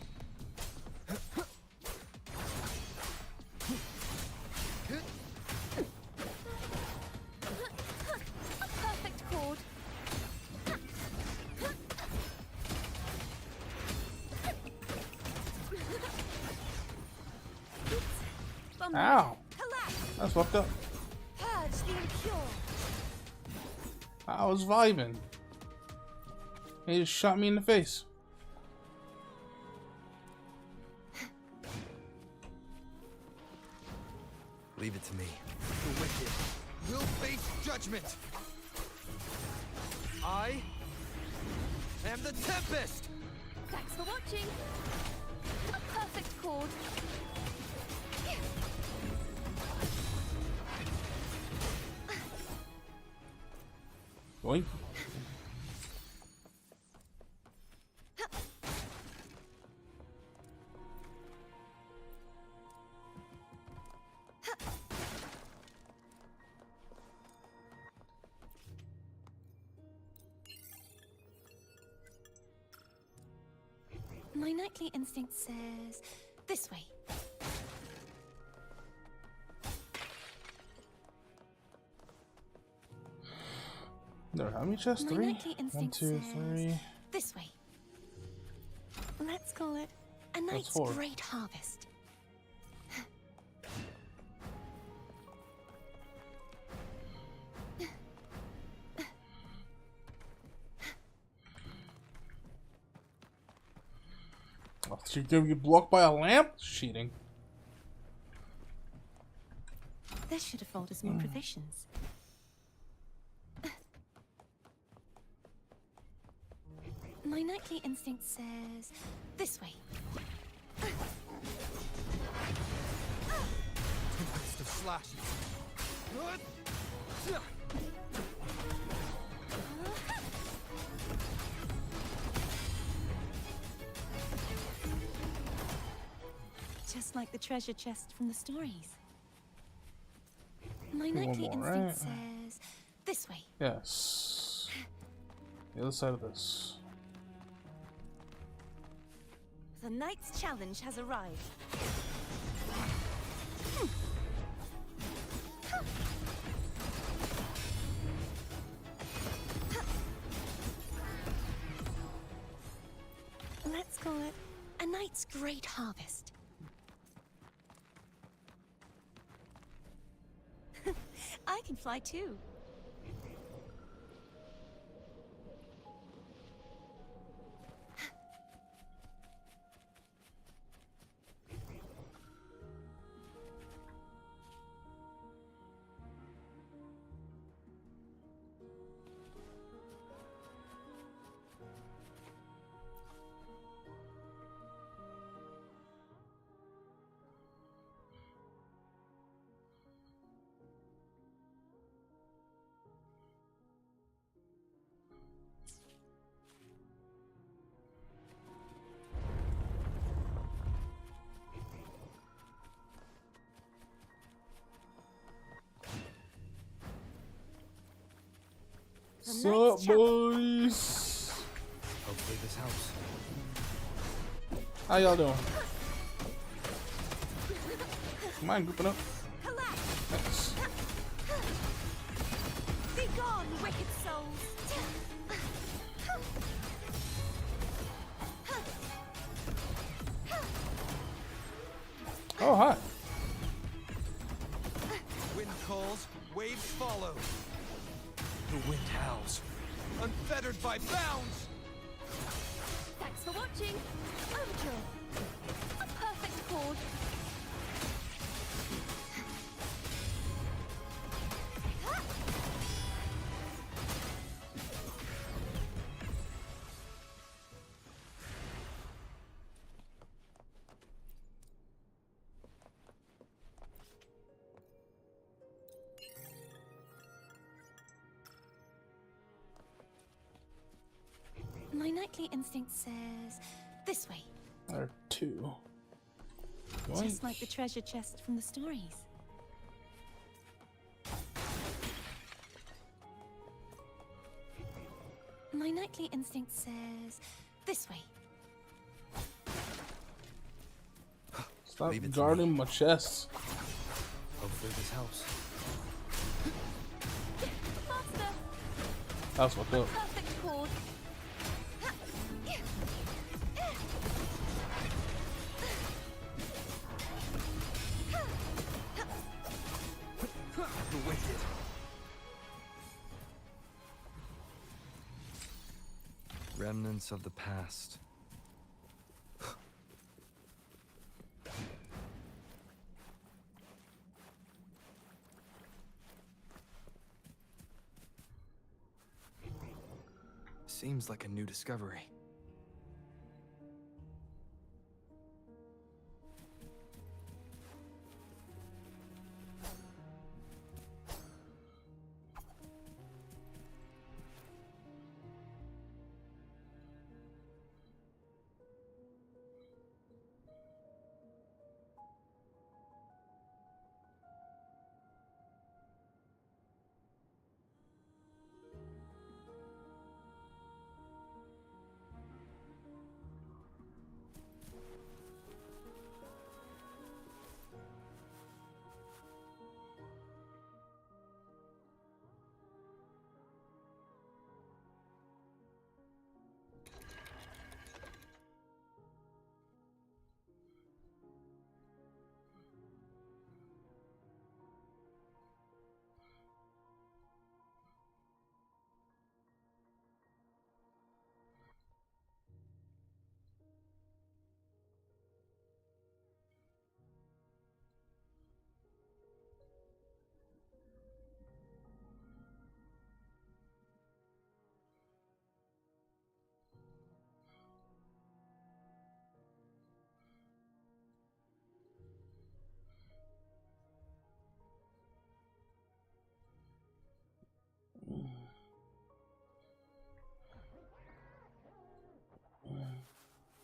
A perfect chord. Bummed. Ow! Collapse! That's fucked up. Purge the impure. I was vibing. He just shot me in the face. Leave it to me. The wicked will face judgment. I am the Tempest! Thanks for watching. A perfect chord. Boink. My knightly instinct says this way. There, how many chests? My 3? knightly 1, instinct 2, says 3. this way. Let's call it a That's knight's 4. great harvest. Oh, she's gonna get blocked by a lamp? Cheating. This should afford us more provisions. My knightly instinct says this way. Tempest of slashes. Just like the treasure chest from the stories. My One knightly more, instinct right? says this way. Yes. The other side of this. The knight's challenge has arrived. Let's call it a knight's great harvest. I can fly too. Sup, boys? Hopefully this helps. How y'all doing? Mind grouping up? Thanks. Be gone, wicked souls! Oh, hi. Wind calls, waves follow. The wind howls, unfettered by bounds. Thanks for watching. Overkill. A perfect chord. My knightly instinct says this way. There are 2. Just like the treasure chest from the stories. My nightly instinct says this way. Stop Leave it to guarding my chest. Hopefully this helps. Faster. That's fucked up. Perfect chord. The wicked. Remnants of the past. Seems like a new discovery.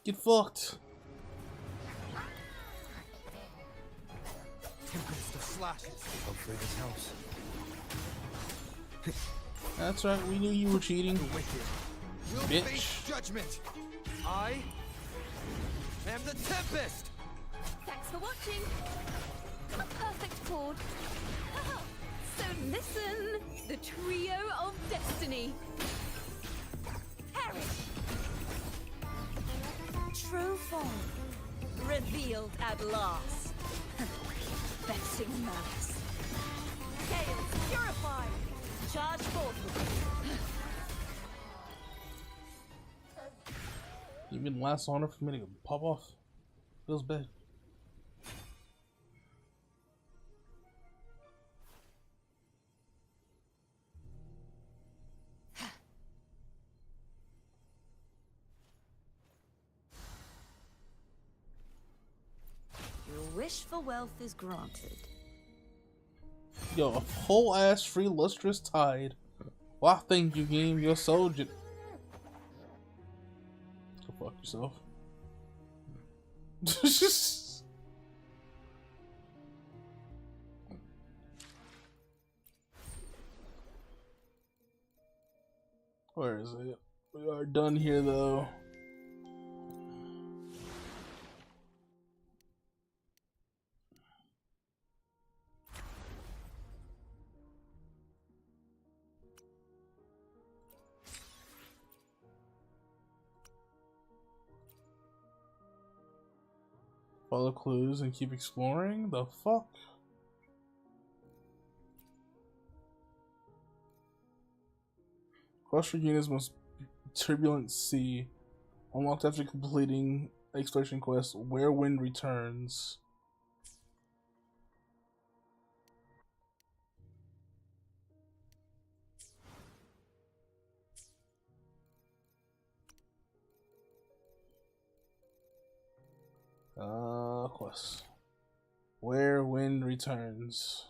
Get fucked. Tempest of slashes. Hopefully this helps. That's right, we knew you were cheating. The wicked will Bitch. face judgment. I am the Tempest. Thanks for watching. A perfect chord. So listen, the trio of destiny. Perish. True form revealed at last. Vexing malice. Chaos purified. Charge forth. You mean last honor for me to pop off? Feels bad. Your wish for wealth is granted. Yo, a whole ass free lustrous tide. Well, I think you game your soldier. Go fuck yourself. Where is it? We are done here though. Follow clues and keep exploring? The fuck? Cross your units most turbulent sea. Unlocked after completing exploration quest Where Wind Returns. Quest. Where Wind Returns.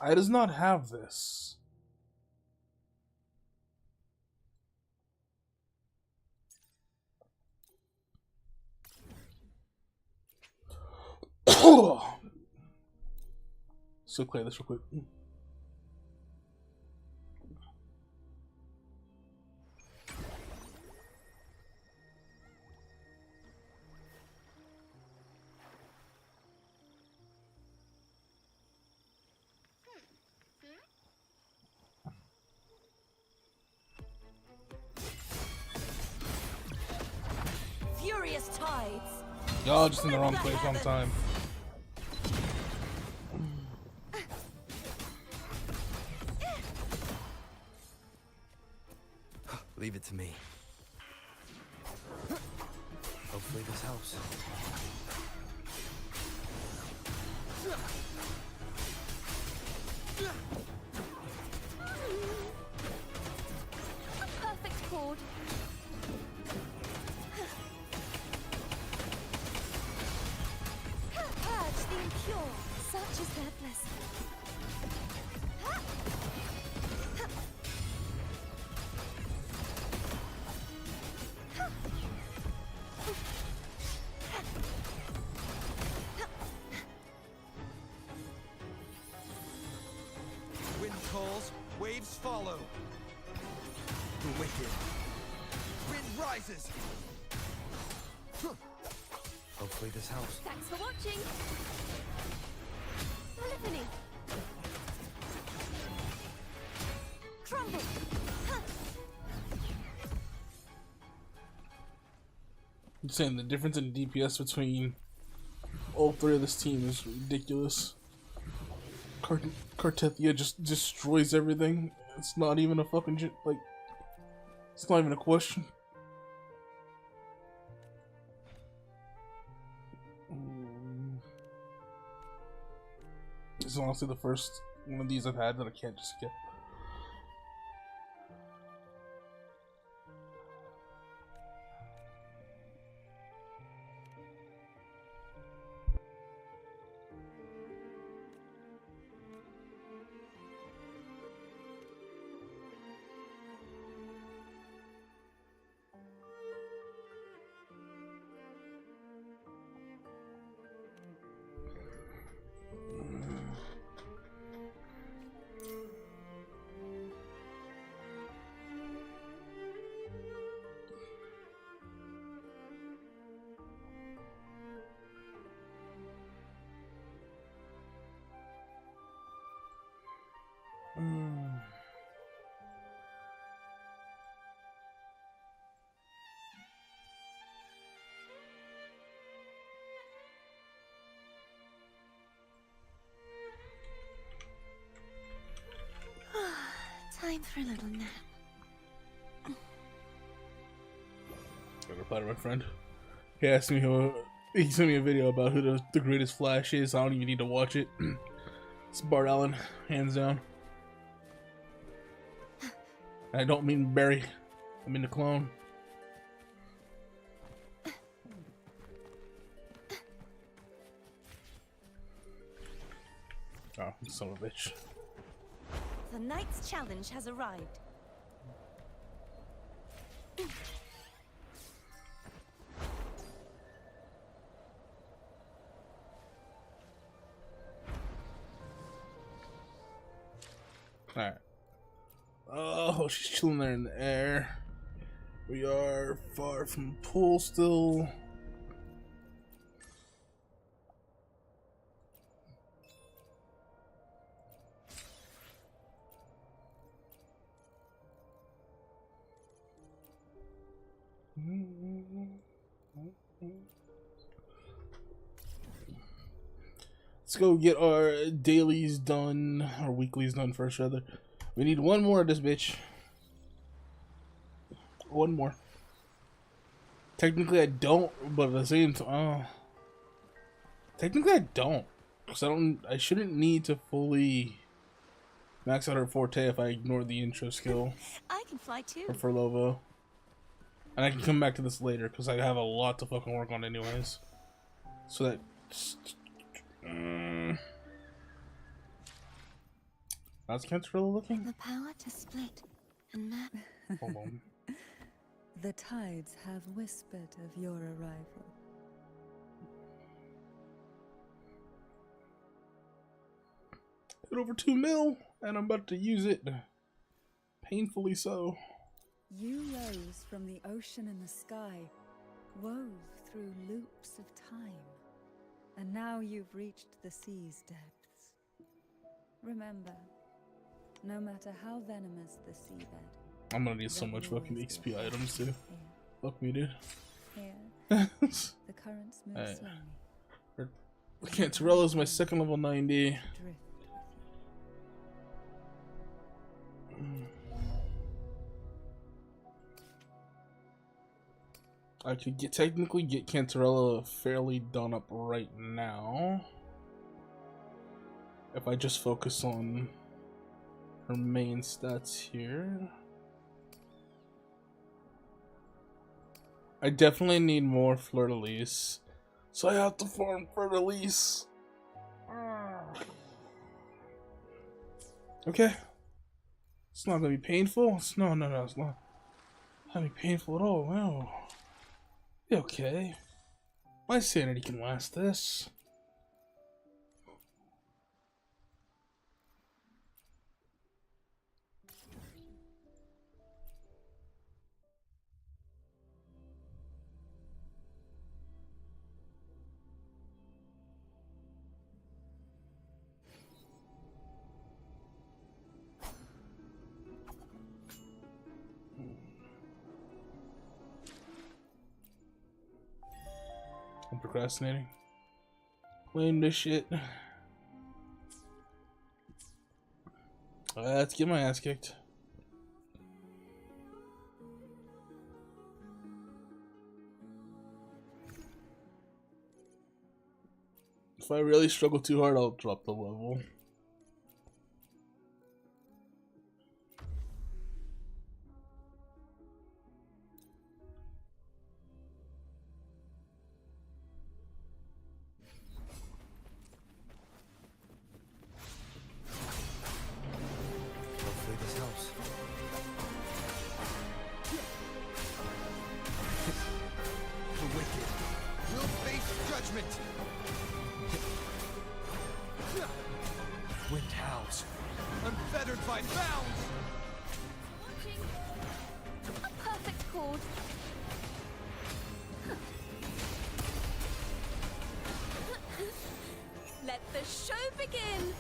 I does not have this. So clear this real quick. Furious tides. Y'all just in the wrong place, wrong time. Leave it to me. Hopefully this helps. A perfect chord. Purge the impure. Such is their blessing. Wind calls, waves follow. The wicked. Wind rises. Hopefully this helps. Thanks for watching. Polyphony. Crumble. I'm saying the difference in DPS between all three of this team is ridiculous. Cartethia just destroys everything. It's not even a fucking like. It's not even a question. This is honestly the first one of these I've had that I can't just skip. Time for a little nap. I replied to my friend. He asked me he sent me a video about who the greatest Flash is. I don't even need to watch it. It's Bart Allen, hands down. And I don't mean Barry. I mean the clone. Oh, son of a bitch. The night's challenge has arrived. Alright. Oh, she's chilling there in the air. We are far from the pool still. Let's go get our dailies done, or weeklies done first, rather. We need one more of this bitch. One more. Technically, I don't, but at the same time, technically, I don't, because I shouldn't need to fully max out her forte if I ignore the intro skill I can fly too. for phrolova. And I can come back to this later because I have a lot to fucking work on anyways. So that How's Cantarella looking? The power to split and map. Hold on. The tides have whispered of your arrival. Hit over 2 mil, and I'm about to use it. Painfully so. You rose from the ocean and the sky, wove through loops of time, and now you've reached the sea's depths. Remember, no matter how venomous the seabed, I'm gonna need so much fucking XP items too. Fuck me, dude. here, the currents move Alright. slowly. Cantarella's my second level 90. Drift with you. I could technically get Cantarella fairly done up right now if I just focus on her main stats here. I definitely need more fleur-de-lis, so I have to farm fleur-de-lis. Okay, it's not gonna be painful. No, it's not gonna be painful at all. No. Okay, my sanity can last this. I'm procrastinating. Blame this shit. Let's get my ass kicked. If I really struggle too hard, I'll drop the level. Hopefully this helps. The wicked will face judgment. Wind howls, unfettered by bounds. Watching. A perfect chord. Let the show begin.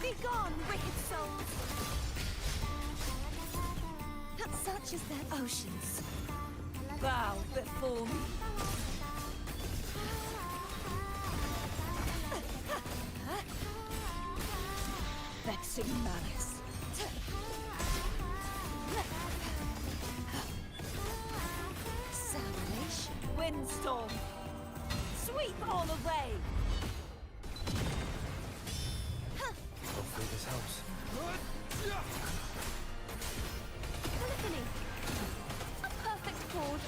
Be gone, wicked souls! Such as their oceans. Bow before me. Vexing malice. Salvation. Windstorm. Sweep all away. Hopefully this helps. Polyphony. A perfect chord.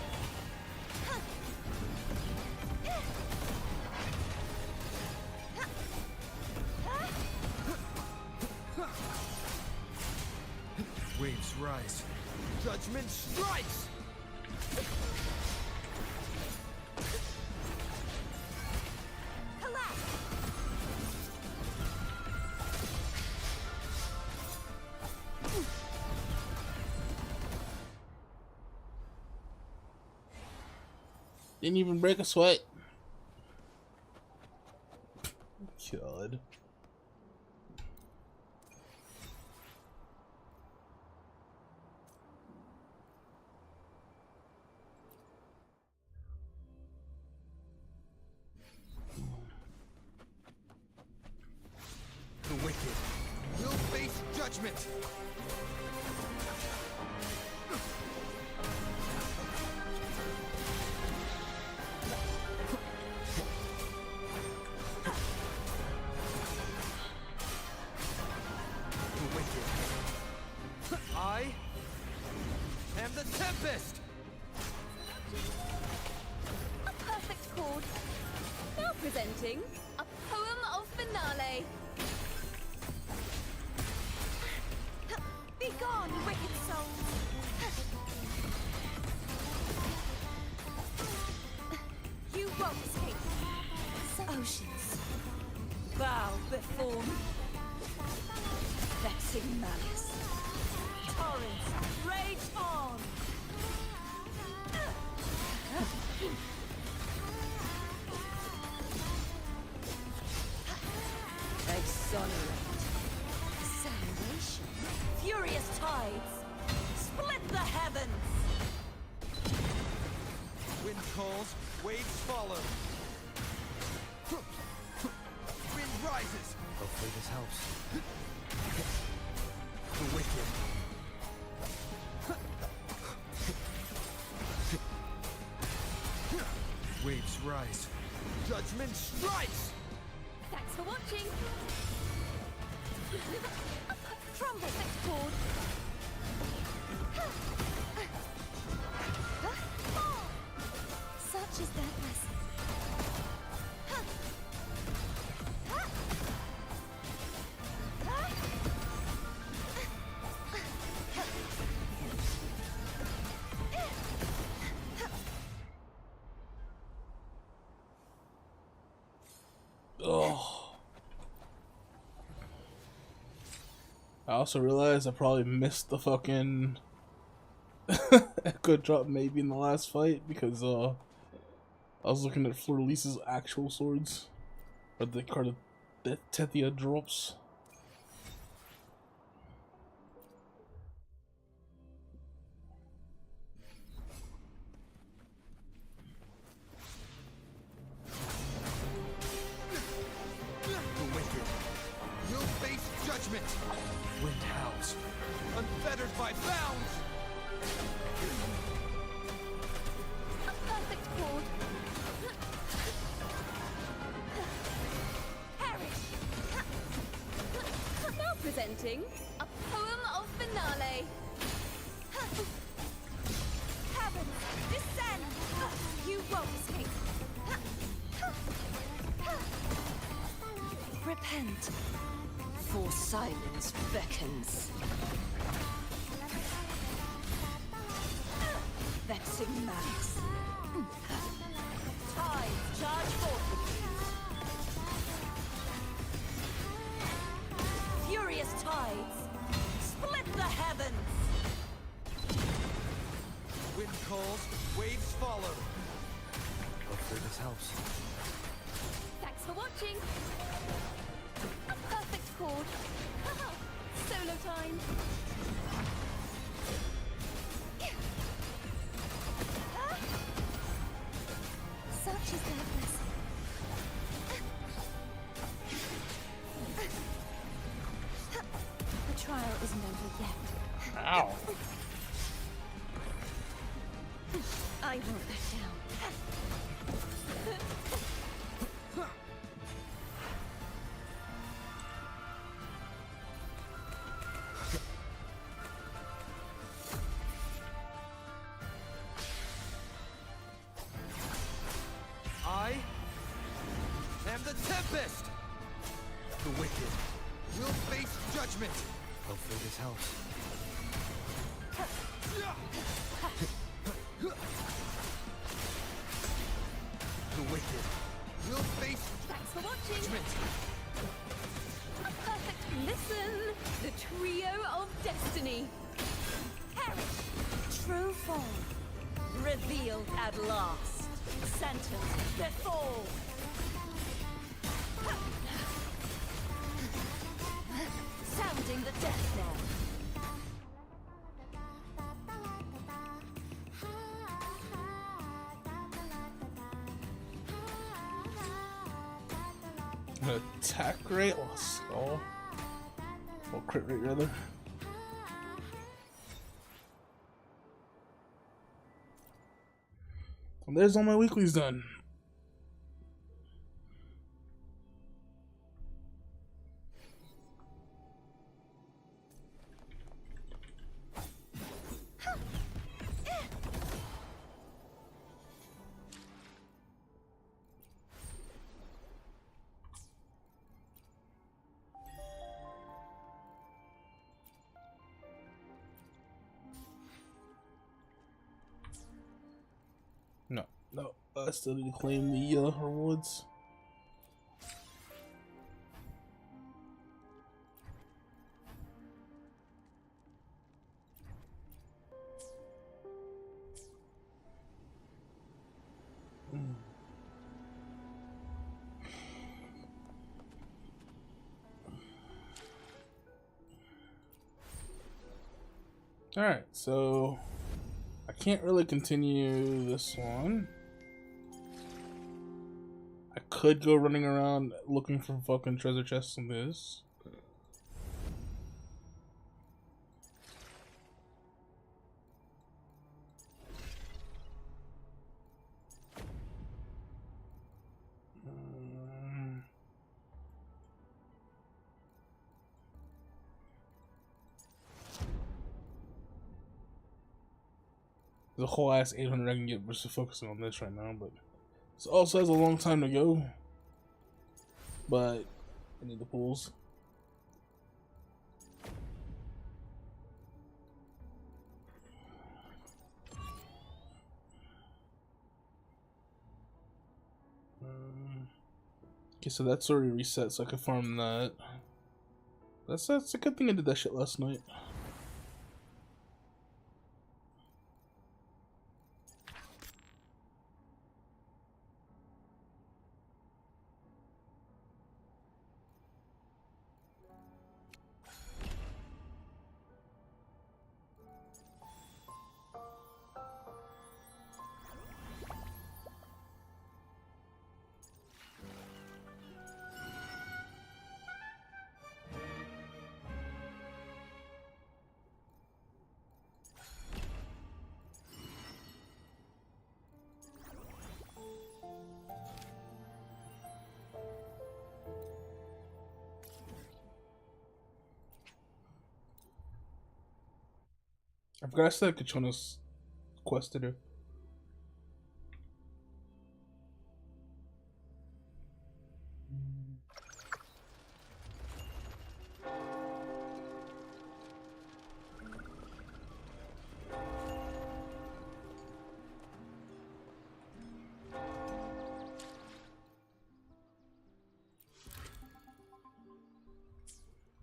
Waves rise. Judgment strikes. Didn't even break a sweat. God. The wicked will face judgment. The wicked. I am the tempest. presenting a poem of finale. Be gone, wicked souls! You won't escape. Oceans, bow before me. Vexing malice. Torrents, rage on! Exonerate. Salvation. Furious tides. Split the heavens. Wind calls, waves follow. Wind rises. Hopefully this helps. The wicked. Waves rise. Judgment strikes. Thanks for watching. Crumble next board. Such is their blessing. Oh. I also realized I probably missed the fucking echo drop maybe in the last fight because I was looking at Fleur-Elise's actual swords, or the card that Tethia drops. The wicked. You'll face judgment. Wind howls. Unfettered by bounds. A perfect chord. Perish! Now presenting a poem of finale. Heaven, descend! You won't escape. Repent, for silence beckons. Vexing malice. Tides charge forth with you. Furious tides, split the heavens. Wind calls, waves follow. Hopefully this helps. Thanks for watching. A perfect chord. Solo time. Such is their blessing. The trial isn't over yet. Ow. I won't back down. I am the Tempest. The wicked will face judgment. Hopefully this helps. The wicked will face Thanks for watching. judgment. A perfect listen. The trio of destiny. Perish! True form. Revealed at last. Sentence before. Sounding the death knell. Attack rate, let's go. Or crit rate rather. And there's all my weeklies done. No, I still need to claim the rewards. Alright, so I can't really continue this one. I could go running around looking for fucking treasure chests in this. There's a whole ass 800 I can get versus focusing on this right now, but this also has a long time to go. But I need the pools. Okay, so that's already reset, so I can farm that. That's a good thing I did that shit last night. I forgot I still have Kachona's quest to do.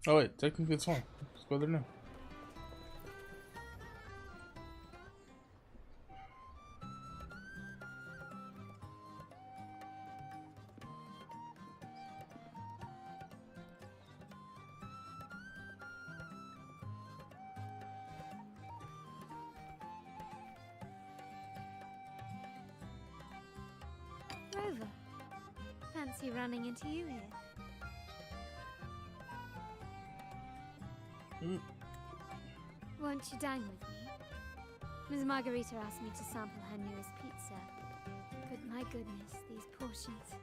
Oh wait, technically it's fine. Let's go there now. Rover, fancy running into you here. Won't you dine with me? Ms. Margarita asked me to sample her newest pizza. But my goodness, these portions.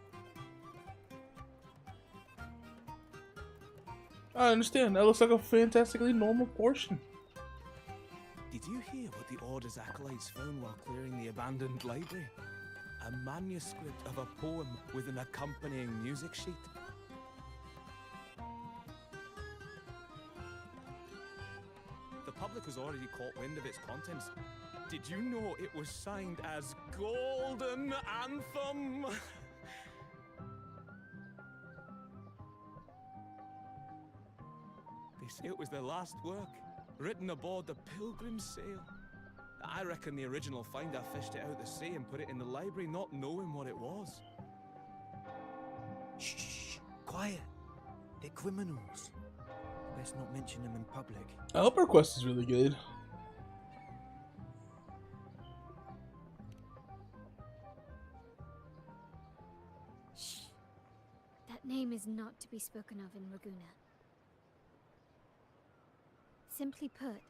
I understand. That looks like a fantastically normal portion. Did you hear what the Order's acolytes found while clearing the abandoned library? A manuscript of a poem with an accompanying music sheet. The public has already caught wind of its contents. Did you know it was signed as Golden Anthem? They say it was their last work, written aboard the Pilgrim's Sail. I reckon the original finder fished it out the sea and put it in the library, not knowing what it was. Shh, quiet. They're criminals. Best not mention them in public. I hope our quest is really good. Shh. That name is not to be spoken of in Raguna. Simply put,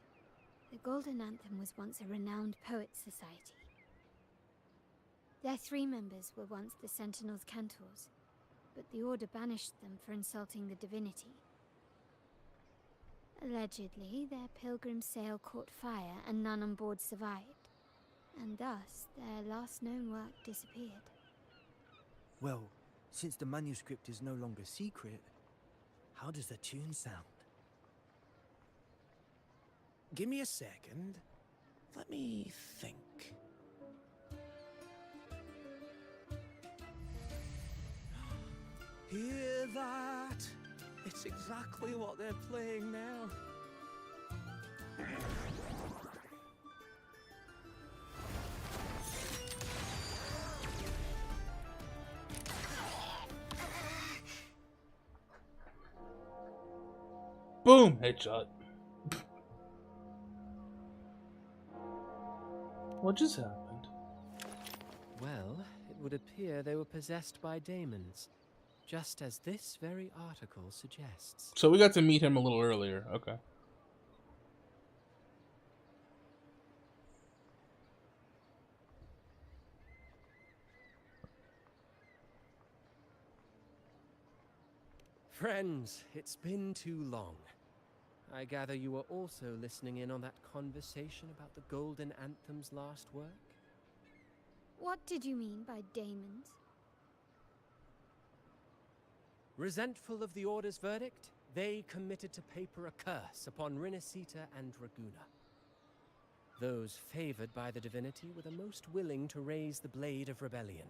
the Golden Anthem was once a renowned poets' society. Their 3 members were once the Sentinel's cantors, but the Order banished them for insulting the divinity. Allegedly, their pilgrim sail caught fire and none on board survived, and thus their last known work disappeared. Well, since the manuscript is no longer secret, how does the tune sound? Give me a second. Let me think. Hear that? It's exactly what they're playing now. Boom! Headshot. What just happened? Well, it would appear they were possessed by daemons, just as this very article suggests. So we got to meet him a little earlier. Okay. Friends, it's been too long. I gather you were also listening in on that conversation about the Golden Anthem's last work? What did you mean by daemons? Resentful of the Order's verdict, they committed to paper a curse upon Rinasita and Raguna. Those favored by the divinity were the most willing to raise the blade of rebellion,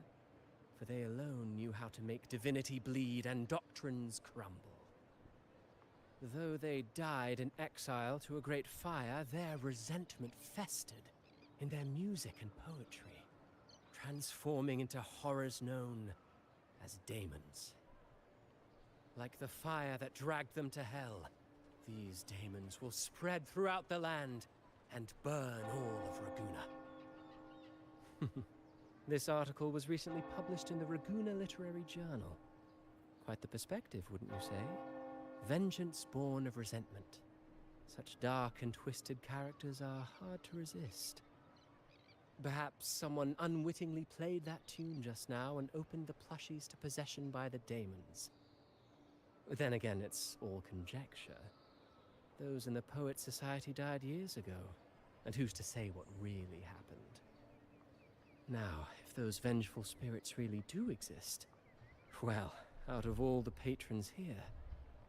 for they alone knew how to make divinity bleed and doctrines crumble. Though they died in exile to a great fire, their resentment festered in their music and poetry, transforming into horrors known as daemons. Like the fire that dragged them to hell, these daemons will spread throughout the land and burn all of Raguna. This article was recently published in the Raguna Literary Journal. Quite the perspective, wouldn't you say? Vengeance born of resentment. Such dark and twisted characters are hard to resist. Perhaps someone unwittingly played that tune just now and opened the plushies to possession by the daemons. Then again, it's all conjecture. Those in the Poets Society died years ago, and who's to say what really happened? Now, if those vengeful spirits really do exist, well, out of all the patrons here,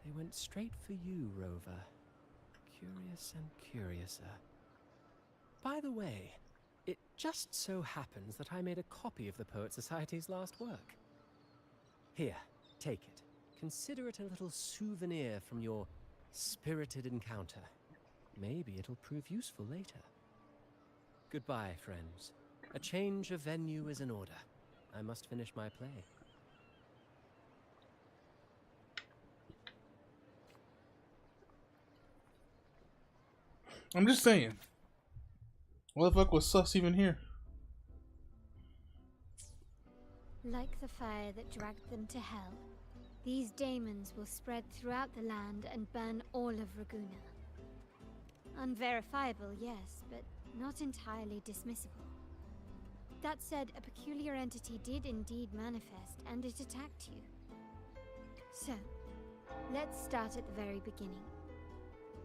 they went straight for you, Rover. Curious and curiouser. By the way, it just so happens that I made a copy of the Poet Society's last work. Here, take it. Consider it a little souvenir from your spirited encounter. Maybe it'll prove useful later. Goodbye, friends. A change of venue is in order. I must finish my play. I'm just saying. What the fuck was Sus even here? Like the fire that dragged them to hell, these daemons will spread throughout the land and burn all of Raguna. Unverifiable, yes, but not entirely dismissible. That said, a peculiar entity did indeed manifest, and it attacked you. So, let's start at the very beginning.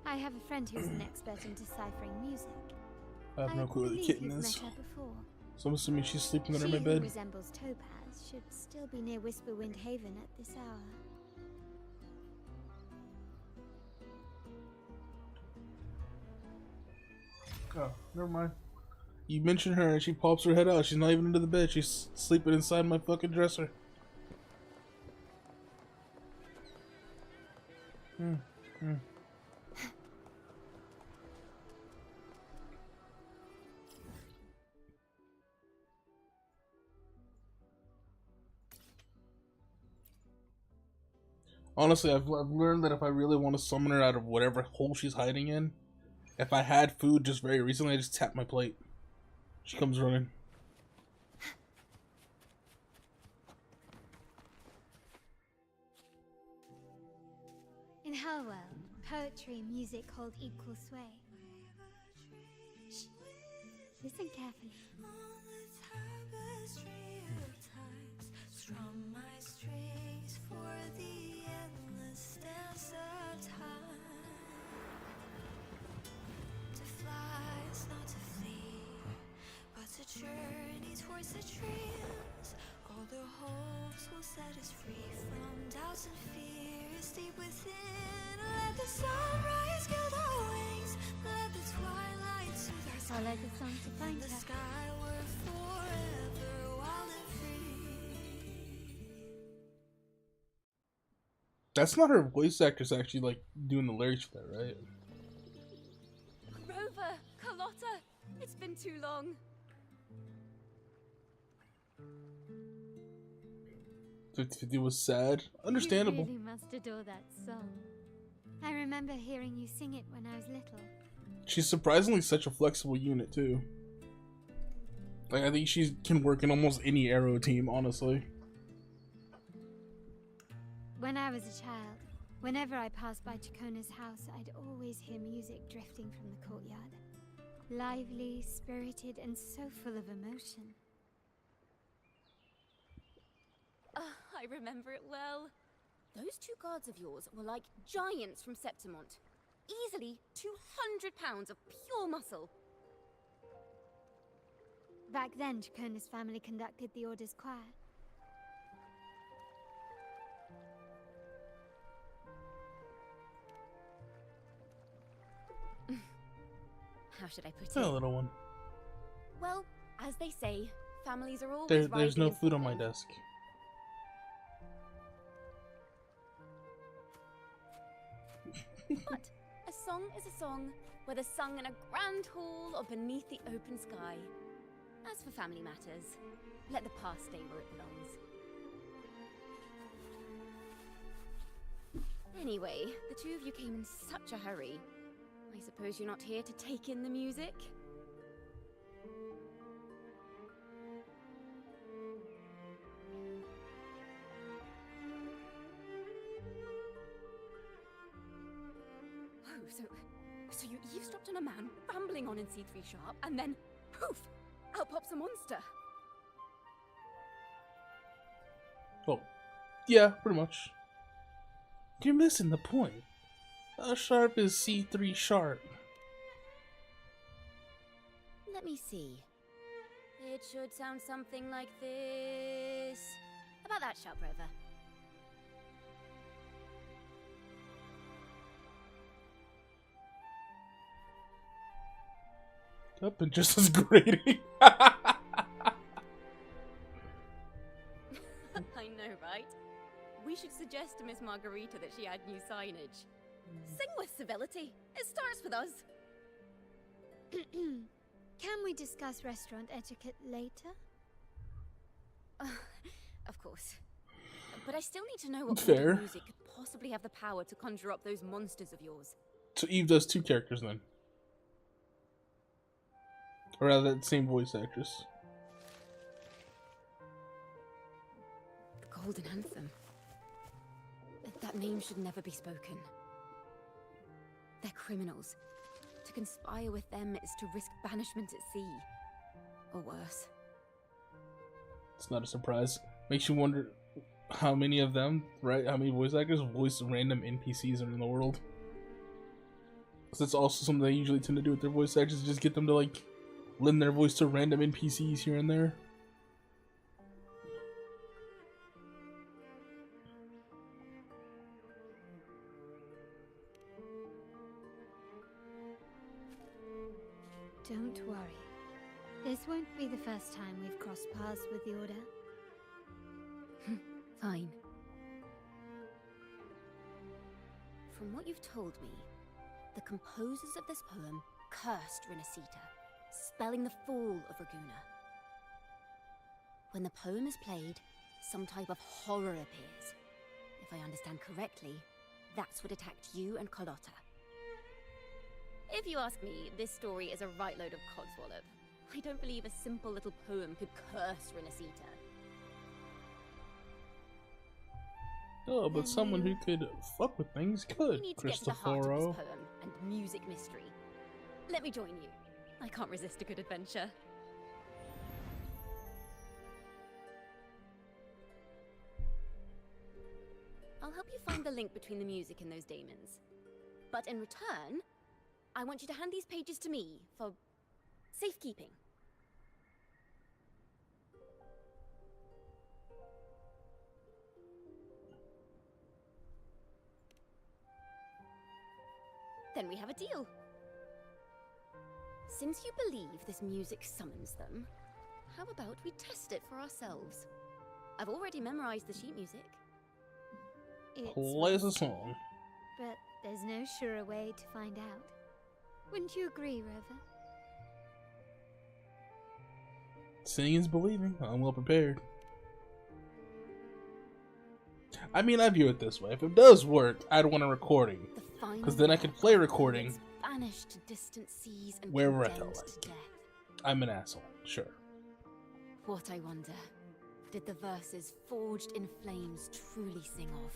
I have a friend who's an expert in deciphering music. I have no clue who the kitten is. Met her before. So I'm assuming she's sleeping under She my who bed. resembles Topaz should still be near Whisperwind Haven at this hour. Oh, never mind. You mention her and she pops her head out. She's not even under the bed. She's sleeping inside my fucking dresser. Honestly, I've learned that if I really want to summon her out of whatever hole she's hiding in, if I had food just very recently, I just tap my plate. She comes running. In Hellwell, poetry and music hold equal sway. Shh. Listen carefully. Strum my strings for the endless dance of time. To fly is not to flee, but to journey towards the dreams. All the hopes will set us free from doubts and fears deep within. Let the sunrise gild our wings, let the twilight soothe our skin. Follow the song to find The her. sky were forever wild and free. That's not her voice actress actually like doing the lyrics for that, right? Rover, Carlotta, it's been too long. It was sad. Understandable. You really must adore that song. I remember hearing you sing it when I was little. She's surprisingly such a flexible unit too. Like I think she can work in almost any Arrow team, honestly. When I was a child, whenever I passed by Chacona's house, I'd always hear music drifting from the courtyard. Lively, spirited, and so full of emotion. I remember it well. Those two guards of yours were like giants from Septimont. Easily 200 pounds of pure muscle. Back then, Chacona's family conducted the Order's choir. How should I put it? A little one. Well, as they say, families are always There's no vitally food on my important. desk. But a song is a song, whether sung in a grand hall or beneath the open sky. As for family matters, let the past stay where it belongs. Anyway, the two of you came in such a hurry. I suppose you're not here to take in the music? So you eavesdropped on a man rambling on in C3 Sharp, and then, poof, out pops a monster. Oh, yeah, pretty much. You're missing the point. How sharp is C3 Sharp? Let me see. It should sound something like this. About that, Sharp Rover. Up and just as grating. I know, right? We should suggest to Miss Margarita that she add new signage. Sing with civility. It starts with us. Can we discuss restaurant etiquette later? Of course. But I still need to know what Fair. kind of music could possibly have the power to conjure up those monsters of yours. So Eve does two characters then. Or rather, that same voice actress. The Golden Anthem. That name should never be spoken. They're criminals. To conspire with them is to risk banishment at sea. Or worse. It's not a surprise. Makes you wonder how many of them, right? How many voice actors voice random NPCs in the world. Because that's also something they usually tend to do with their voice actors, just get them to like lend their voice to random NPCs here and there. Don't worry. This won't be the first time we've crossed paths with the Order. Fine. From what you've told me, the composers of this poem cursed Renacita, spelling the fall of Raguna. When the poem is played, some type of horror appears. If I understand correctly, that's what attacked you and Carlotta. If you ask me, this story is a right load of codswallop. I don't believe a simple little poem could curse Renacita. Oh, but someone who could fuck with things could, We need to get to the heart of Christopher. this poem and music mystery. Let me join you. I can't resist a good adventure. I'll help you find the link between the music and those daemons. But in return, I want you to hand these pages to me for safekeeping. Then we have a deal. Since you believe this music summons them, how about we test it for ourselves? I've already memorized the sheet music. It's Play us a song. but there's no surer way to find out. Wouldn't you agree, Rover? Seeing is believing. I'm well prepared. I mean, I view it this way. If it does work, I'd want a recording. Because then I could play recording Banished to distant seas and wherever I condemned felt to like. death. I'm an asshole, sure. What, I wonder, did the verses forged in flames truly sing of?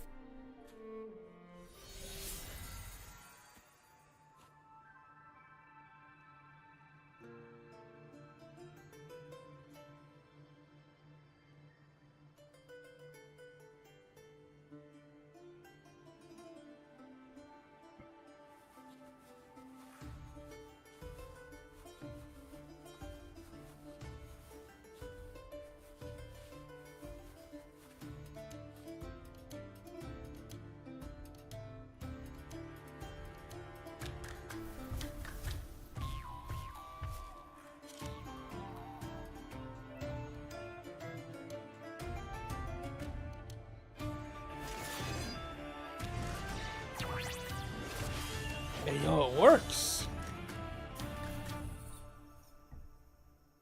Hey, yo, it works!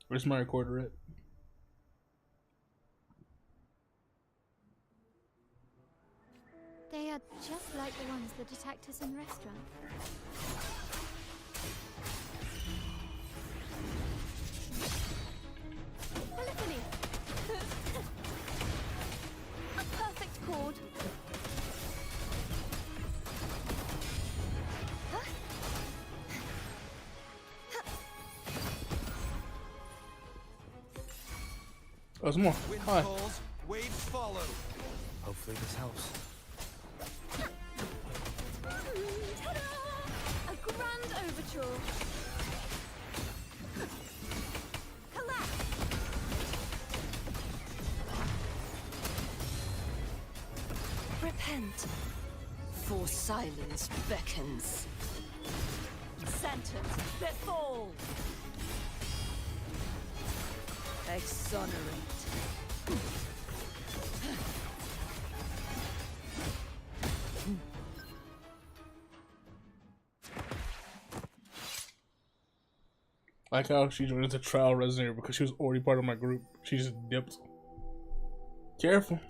Where's my recorder at? They are just like the ones that attacked us in the restaurant. Polyphony! A perfect chord. Oh, there's more. Wind Hi. calls, waves follow. Hopefully this helps. Ta-da! A grand overture. Collapse! Repent, for silence beckons. Sentence befall. Exonerate. I like how she joined as a trial resonator because she was already part of my group. She just dipped. Careful.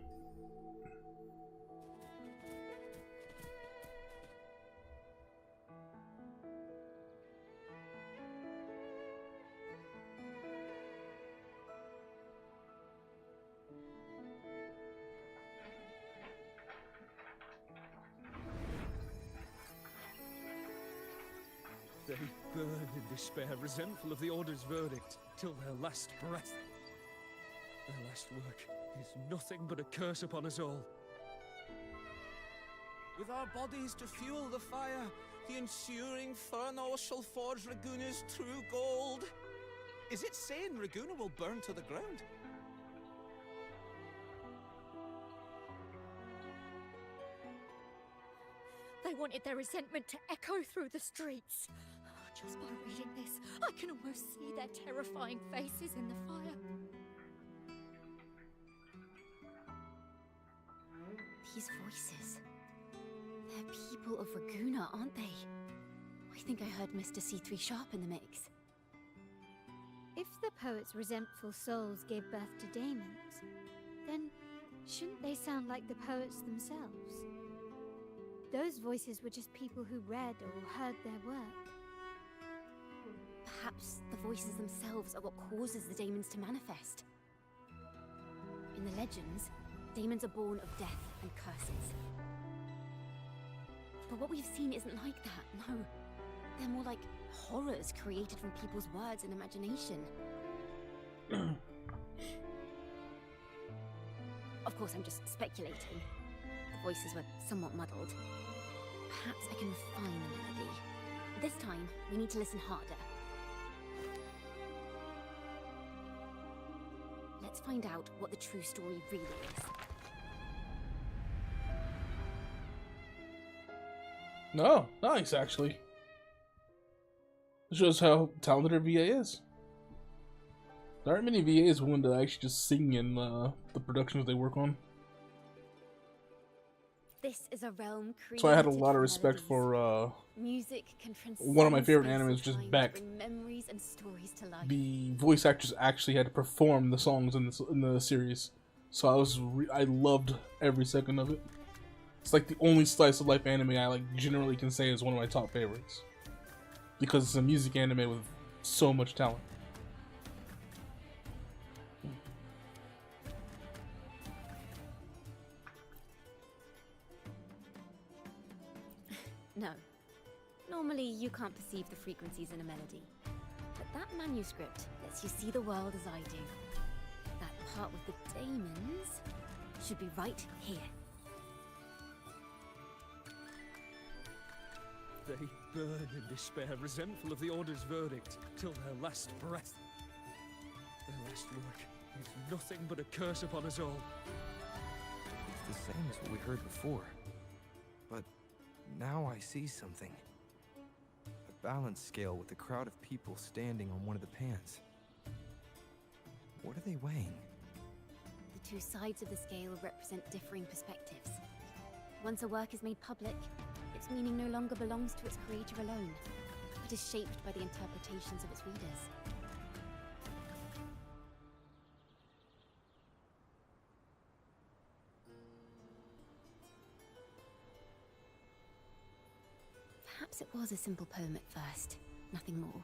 They burn in despair, resentful of the Order's verdict, till their last breath. Their last work is nothing but a curse upon us all. With our bodies to fuel the fire, the ensuing furnace shall forge Raguna's true gold. Is it saying Raguna will burn to the ground? They wanted their resentment to echo through the streets. Just by reading this, I can almost see their terrifying faces in the fire. These voices. They're people of Raguna, aren't they? I think I heard Mr. C3 Sharp in the mix. If the poet's resentful souls gave birth to daemons, then shouldn't they sound like the poets themselves? Those voices were just people who read or heard their work. Perhaps the voices themselves are what causes the daemons to manifest. In the legends, daemons are born of death and curses. But what we've seen isn't like that, no. They're more like horrors created from people's words and imagination. Of course, I'm just speculating. The voices were somewhat muddled. Perhaps I can refine the melody. This time, we need to listen harder. Let's find out what the true story really is. No, nice actually. It shows how talented our VA is. There aren't many VAs willing to actually just sing in the productions they work on. This is a realm created So I had a lot of for respect melodies. for Music can one of my transcend favorite space and animes just time, back. bring memories and stories to life. The voice actors actually had to perform the songs in the series, so I loved every second of it. It's like the only slice of life anime I like generally can say is one of my top favorites, because it's a music anime with so much talent. No. Normally, you can't perceive the frequencies in a melody. But that manuscript lets you see the world as I do. That part with the daemons should be right here. They burn in despair, resentful of the Order's verdict, till their last breath. Their last work is nothing but a curse upon us all. It's the same as what we heard before. But now I see something. A balance scale with a crowd of people standing on one of the pans. What are they weighing? The two sides of the scale represent differing perspectives. Once a work is made public, its meaning no longer belongs to its creator alone, but is shaped by the interpretations of its readers. Perhaps it was a simple poem at first, nothing more.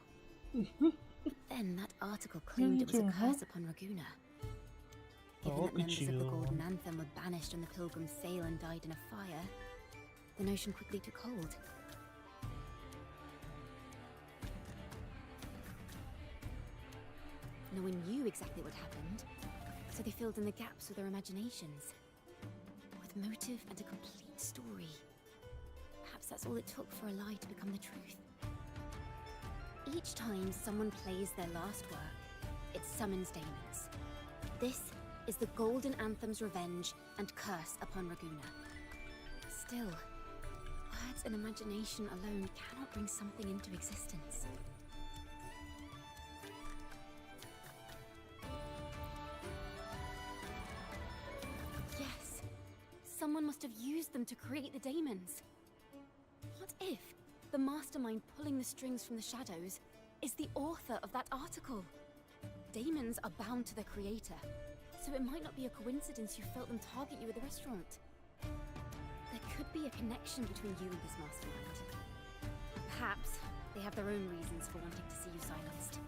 But then that article claimed it was a curse upon Raguna. Given that members of the Golden Anthem were banished on the Pilgrim's sail and died in a fire, the notion quickly took hold. No one knew exactly what happened, so they filled in the gaps with their imaginations. With motive and a complete story. Perhaps that's all it took for a lie to become the truth. Each time someone plays their last work, it summons daemons. This is the Golden Anthem's revenge and curse upon Raguna. Still, words and imagination alone cannot bring something into existence. Yes, someone must have used them to create the daemons. What if the mastermind pulling the strings from the shadows is the author of that article? Daemons are bound to their creator, so it might not be a coincidence you felt them target you at the restaurant. There could be a connection between you and this mastermind. Perhaps they have their own reasons for wanting to see you silenced.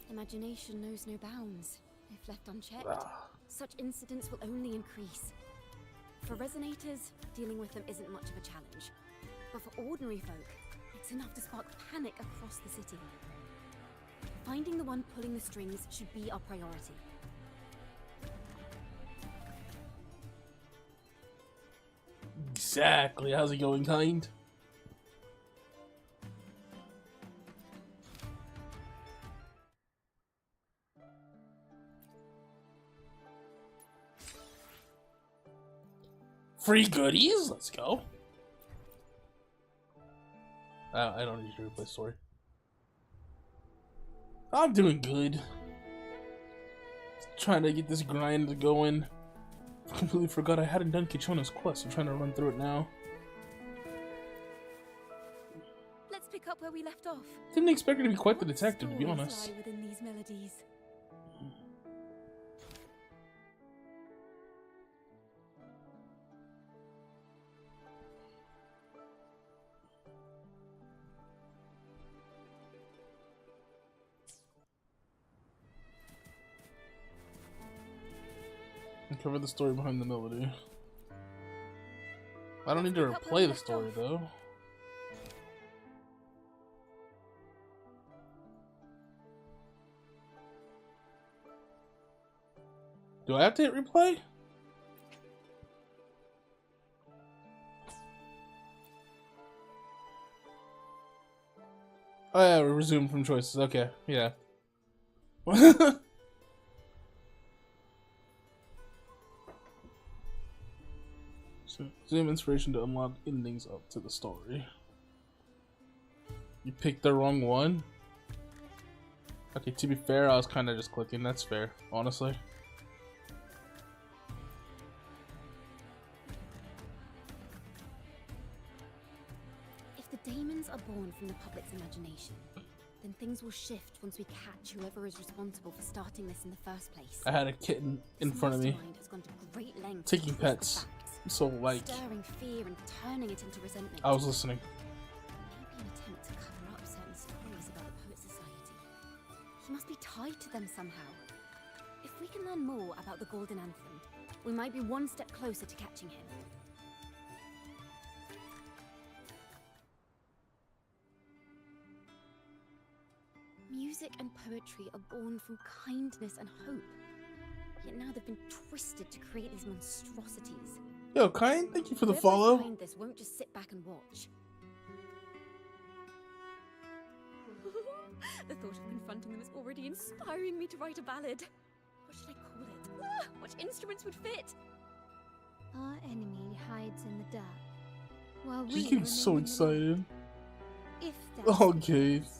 Imagination knows no bounds. If left unchecked, such incidents will only increase. For resonators, dealing with them isn't much of a challenge. But for ordinary folk, it's enough to spark panic across the city. Finding the one pulling the strings should be our priority. Exactly. How's it going, kind? Free goodies? Let's go. I don't need to replay story. I'm doing good. Trying to get this grind going. I completely forgot I hadn't done Kichona's quest. I'm trying to run through it now. Let's pick up where we left off. Didn't expect her to be quite the detective, to be What honest. stories lie within these melodies? Cover the story behind the melody. I don't need to replay the story though. Do I have to hit replay? Oh yeah, we resumed from choices. Okay, yeah. So, zoom inspiration to unlock endings up to the story. You picked the wrong one? Okay, to be fair, I was kind of just clicking. That's fair, honestly. If the daemons are born from the public's imagination, then things will shift once we catch whoever is responsible for starting this in the first place. I had a kitten in front of me, Has gone to great lengths taking to twist the pets. facts, So, like, stirring fear and turning it into resentment. I was listening. Maybe an attempt to cover up certain stories about the Poet Society. He must be tied to them somehow. If we can learn more about the Golden Anthem, we might be one step closer to catching him. Music and poetry are born from kindness and hope. Yet now they've been twisted to create these monstrosities. Yo, Kine, thank you for the Whoever's follow. behind this won't just sit back and watch. The thought of confronting them is already inspiring me to write a ballad. What should I call it? What instruments would fit? Our enemy hides in the dark, while we She remain seems so in the excited. light. If that's Okay. the case,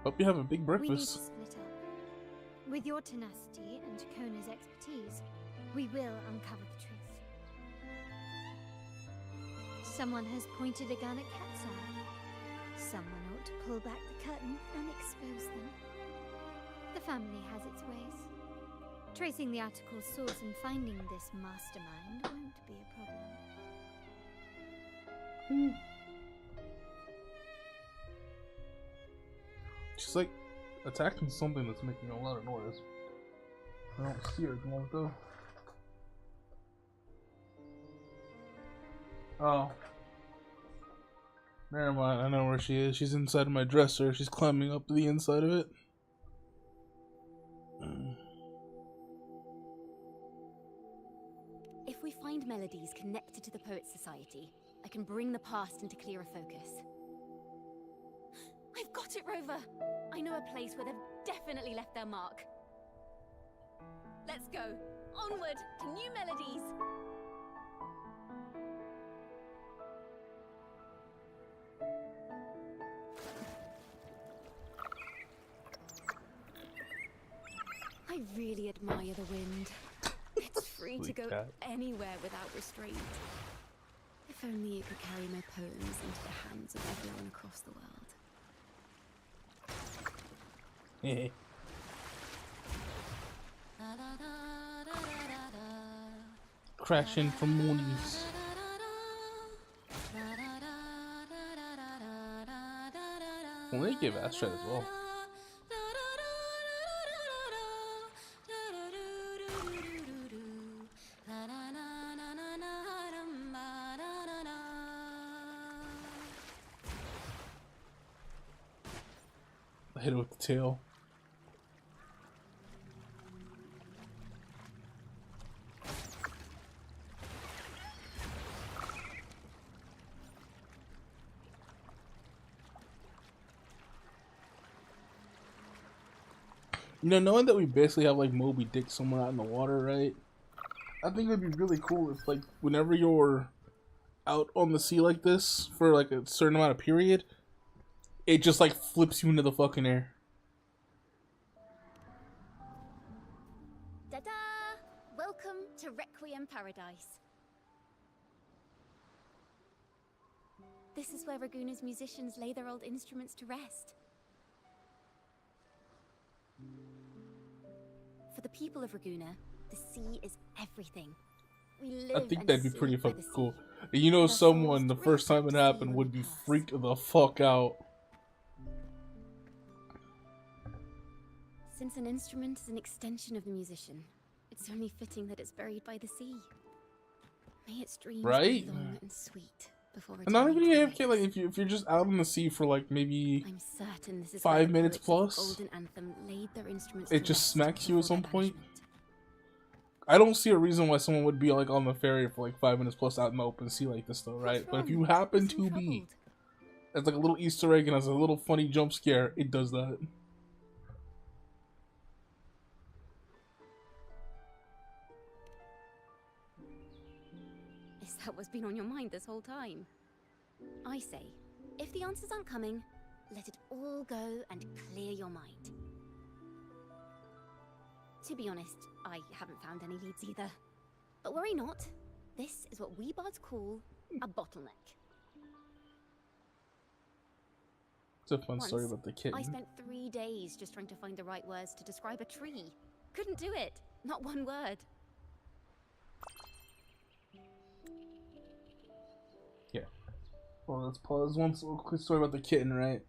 Hope you have a big we need to breakfast. split up. With your tenacity and Kona's expertise, we will uncover the truth. Someone has pointed a gun at Cat's Eye. Someone ought to pull back the curtain and expose them. The family has its ways. Tracing the article's source and finding this mastermind won't be a problem. She's like attacking something that's making a lot of noise. I don't see her at the moment though. Oh. Never mind, I know where she is. She's inside of my dresser. She's climbing up the inside of it. If we find melodies connected to the Poet Society, I can bring the past into clearer focus. I've got it, Rover! I know a place where they've definitely left their mark. Let's go! Onward to new melodies! I really admire the wind. It's free to go anywhere without restraint. If only it could carry my poems into the hands of everyone across the world. Crashing from Moonies. Well, they give Astrid as well. I hit it with the tail. You know, knowing that we basically have like Moby Dick somewhere out in the water, right? I think it'd be really cool if, like, whenever you're out on the sea like this for like a certain amount of period, it just like flips you into the fucking air. Ta-da! Welcome to Requiem Paradise. This is where Raguna's musicians lay their old instruments to rest. For the people of Raguna, the sea is everything. We live I think and that'd be sleep pretty by the fucking sea. cool. You know, Their someone the souls first time it drift out to sea happened when would they be pass. freaked the fuck out. Since an instrument is an extension of the musician, it's only fitting that it's buried by the sea. May its dreams Right? be long and sweet before And not even returning to AFK, like if you're just out on the sea for like maybe I'm certain this is 5 where the minutes poets of the plus, Golden Anthem laid their instruments it to just rest smacks you at before some their point. banishment. I don't see a reason why someone would be like on the ferry for like 5 minutes plus out in the open sea like this though, right? But if you happen to be, as like a little Easter egg and as a little funny jump scare, it does that. Is that what's been on your mind this whole time? I say, if the answers aren't coming, let it all go and clear your mind. To be honest, I haven't found any leads either. But worry not. This is what we bards call a bottleneck. It's a fun story about the kitten. I spent 3 days just trying to find the right words to describe a tree. Couldn't do it. Not one word. Yeah. Well, let's pause one quick story about the kitten, right?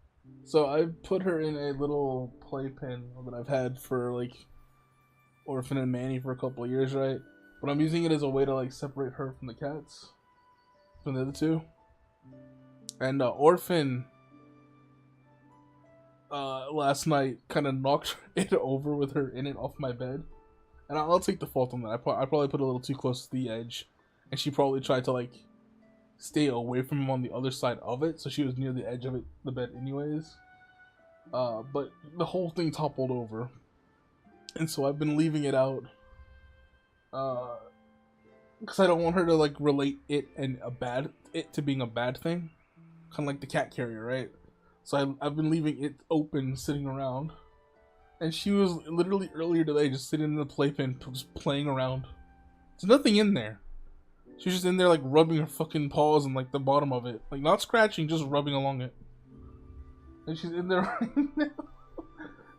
So I put her in a little playpen that I've had for like Orphan and Manny for a couple of years, right? But I'm using it as a way to like separate her from the cats, from the other two. And Orphan last night kind of knocked it over with her in it off my bed, and I'll take the fault on that. I probably put it a little too close to the edge, and she probably tried to like stay away from him on the other side of it, so she was near the edge of the bed anyways. But the whole thing toppled over, and so I've been leaving it out because I don't want her to like relate it to being a bad thing, kind of like the cat carrier, right? So I've been leaving it open, sitting around, and she was literally earlier today just sitting in the playpen, just playing around. There's nothing in there. She was just in there like rubbing her fucking paws and like the bottom of it, like not scratching, just rubbing along it. And she's in there right now,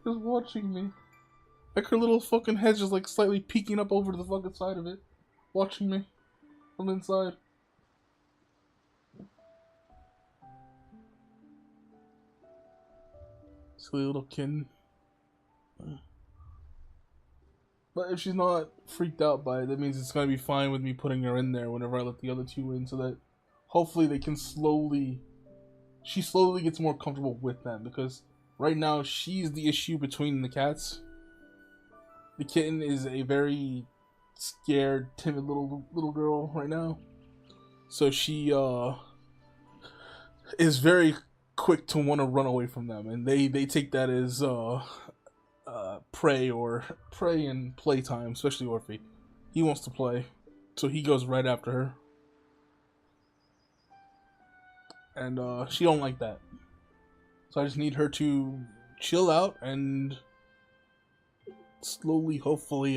just watching me. Like her little fucking head's just like slightly peeking up over the fucking side of it, watching me from inside. Silly little kitten. But if she's not freaked out by it, that means it's gonna be fine with me putting her in there whenever I let the other two in, so that hopefully they can she slowly gets more comfortable with them, because right now she's the issue between the cats. The kitten is a very scared, timid little girl right now, so she is very quick to want to run away from them, and they take that as prey and playtime, especially Orphe. He wants to play, so he goes right after her, and she don't like that. So I just need her to chill out and slowly, hopefully,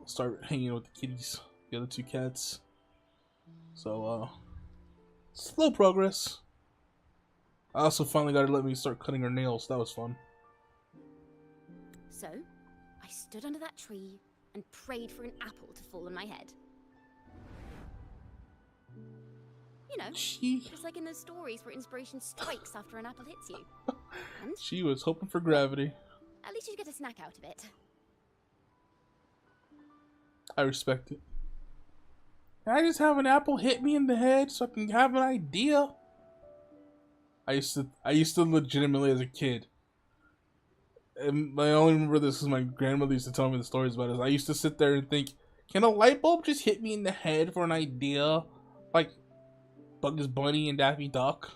start hanging with the kitties, the other two cats. So slow progress. I also finally got her to let me start cutting her nails. That was fun. So, I stood under that tree and prayed for an apple to fall on my head. You know, just like in those stories where inspiration strikes after an apple hits you. And she was hoping for gravity. at least you get a snack out of it. I respect it. Can I just have an apple hit me in the head so I can have an idea? I used to legitimately, as a kid, and I only remember this because my grandmother used to tell me the stories about it. I used to sit there and think, can a light bulb just hit me in the head for an idea? Like Bugs Bunny and Daffy Duck?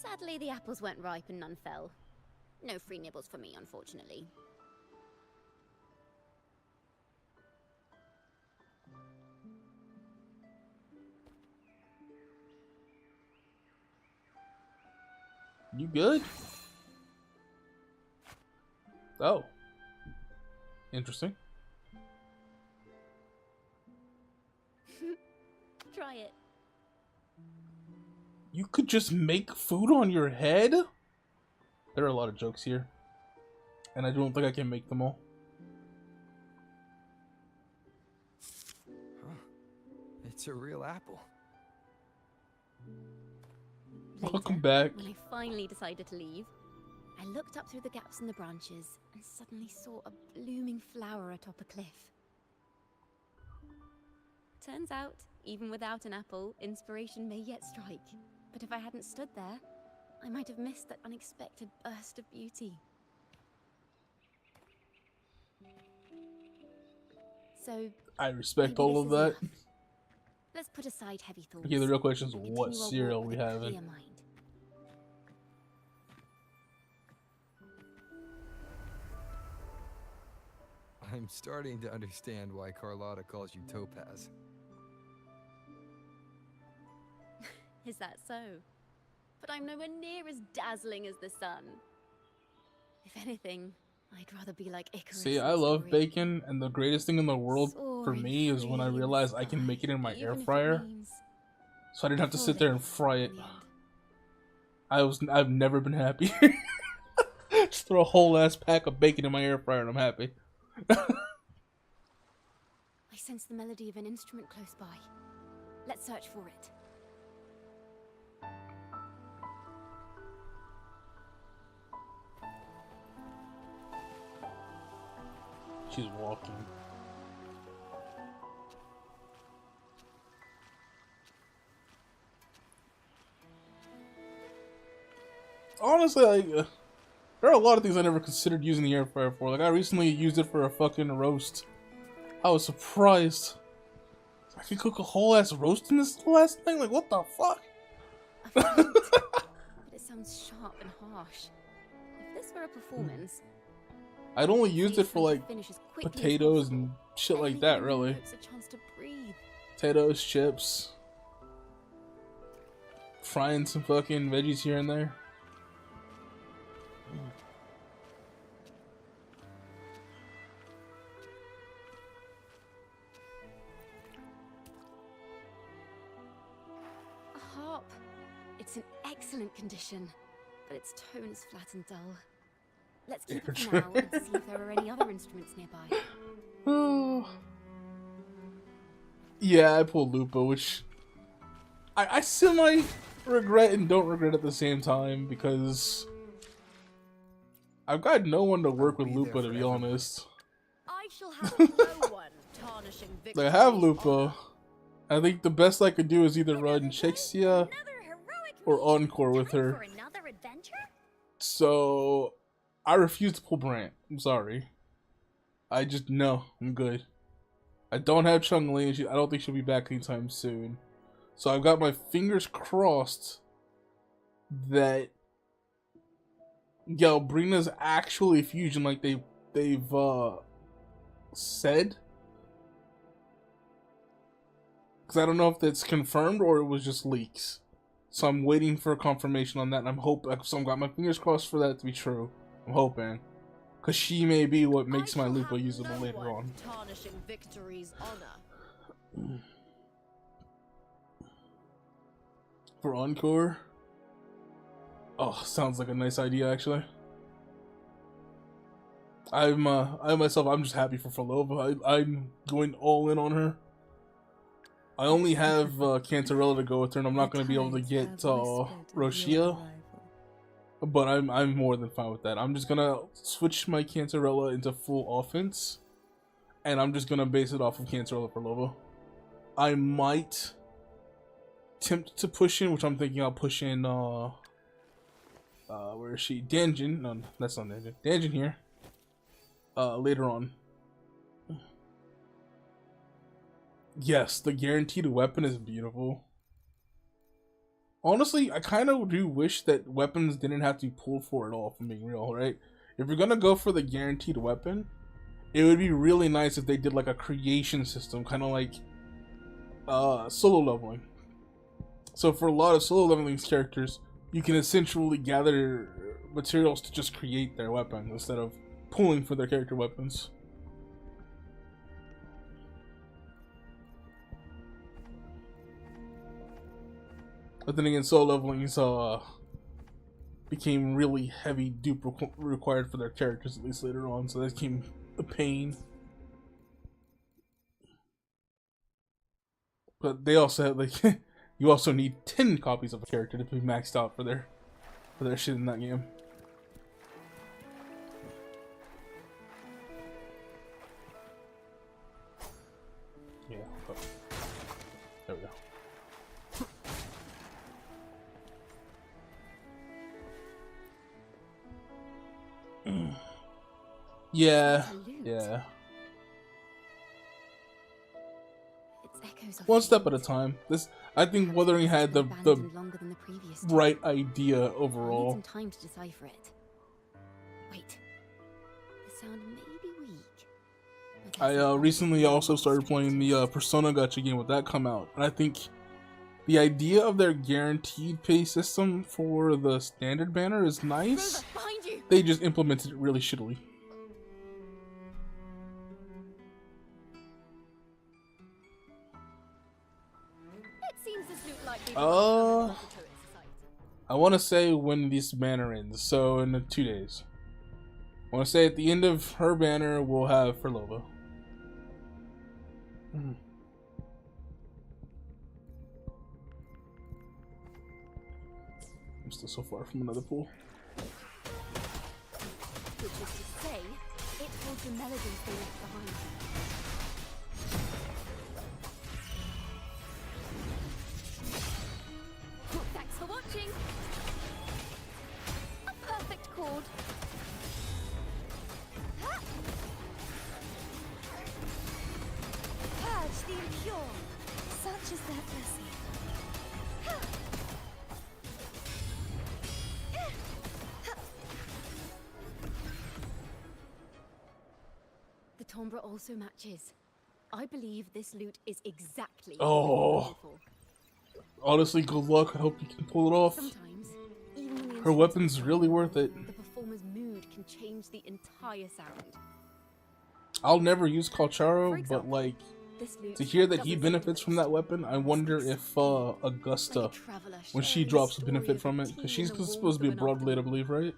Sadly, the apples weren't ripe and none fell. No free nibbles for me, unfortunately. You good? Oh. Interesting. Try it. You could just make food on your head? There are a lot of jokes here, and I don't think I can make them all. Huh. It's a real apple. Later, Welcome back. When I finally decided to leave, I looked up through the gaps in the branches and suddenly saw a blooming flower atop a cliff. Turns out, even without an apple, inspiration may yet strike. But if I hadn't stood there, I might have missed that unexpected burst of beauty. So, I respect maybe all this of is that. enough. Let's put aside heavy thoughts. Okay, the real question is and what continue our cereal walk we with a having. clear mind. I'm starting to understand why Carlotta calls you Topaz. Is that so? But I'm nowhere near as dazzling as the sun. If anything, I'd rather be like Icarus. See, I love bacon, and the greatest thing in the world for me is when I realize I can make it in my air fryer, so I didn't have to sit there and fry it. I've never been happy. Just throw a whole ass pack of bacon in my air fryer and I'm happy. I sense the melody of an instrument close by. Let's search for it. She's walking. Honestly, like, there are a lot of things I never considered using the air fryer for. Like, I recently used it for a fucking roast. I was surprised. I could cook a whole ass roast in this little ass thing? Like, what the fuck? But it sounds sharp and harsh. If this were a performance, I'd only used it for, like, potatoes and shit like that, really. a chance to breathe. Potatoes, chips. Frying some fucking veggies here and there. A harp. It's in excellent condition, but its tone is flat and dull. Let's keep it for now and see if there are any other instruments nearby. Oh. Yeah, I pulled lupa, which I semi regret and don't regret at the same time, because I've got no one to work with lupa, to be honest. I shall have no one tarnishing Like, I have lupa. I think the best I could do is either run Shakespeare or Encore with her. for another adventure? So I refuse to pull Brant. I'm sorry. I just, no, I'm good. I don't have Chung-Li, and I don't think she'll be back anytime soon. So I've got my fingers crossed that Galbrina's actually fusion like they've said. Because I don't know if that's confirmed or it was just leaks. So I'm waiting for confirmation on that, and I'm hoping, so I've got my fingers crossed for that to be true. I'm hoping. Because she may be what makes my lupa usable later on. Tarnishing victory's honor. For Encore? Oh, sounds like a nice idea, actually. I myself, I'm just happy for phrolova. I'm going all in on her. I only have Cantarella to go with her, and I'm not going to be able to get Roshia. But I'm more than fine with that. I'm just gonna switch my Cantarella into full offense, and I'm just gonna base it off of Cantarella phrolova. I might attempt to push in, which I'm thinking I'll push in. Where is she? Danjin? No, that's not Danjin. Danjin here. Later on. Yes, the guaranteed weapon is beautiful. Honestly, I kind of do wish that weapons didn't have to be pulled for at all, if I'm being real, right? If you're gonna go for the guaranteed weapon, it would be really nice if they did like a creation system, kind of like solo leveling. So for a lot of solo leveling characters, you can essentially gather materials to just create their weapon instead of pulling for their character weapons. But then again, solo leveling became really heavy dupe required for their characters, at least later on, so that became a pain. But they also have, like, you also need 10 copies of a character to be maxed out for their shit in that game. Yeah, oh. There we go. Yeah, yeah. One step at a time. This, I think, Wuthering had the right idea overall. Need some time to decipher it. Wait, the sound may be weak. I recently also started playing the Persona Gacha game with that come out, and I think the idea of their guaranteed pay system for the standard banner is nice. They just implemented it really shittily. It seems this loot likely I want to say when this banner ends, so in 2 days. I want to say at the end of her banner, we'll have phrolova. I'm still so far from another pool. Which is to say, it holds the melodies they left behind. Thanks for watching. A perfect chord. Purge the impure. Such is their blessing. The timbre also matches. I believe this loot is exactly Oh. what we're looking for. Honestly, good luck. I hope you can pull it off. Sometimes, even when the Her weapon's really worth it. the performer's mood can change the entire sound. I'll never use Kalcharo, but like, This loot to hear that he doesn't benefits from that weapon, I wonder if Augusta, when she drops, will benefit from it, because she's supposed to be a broadblade, I believe, right?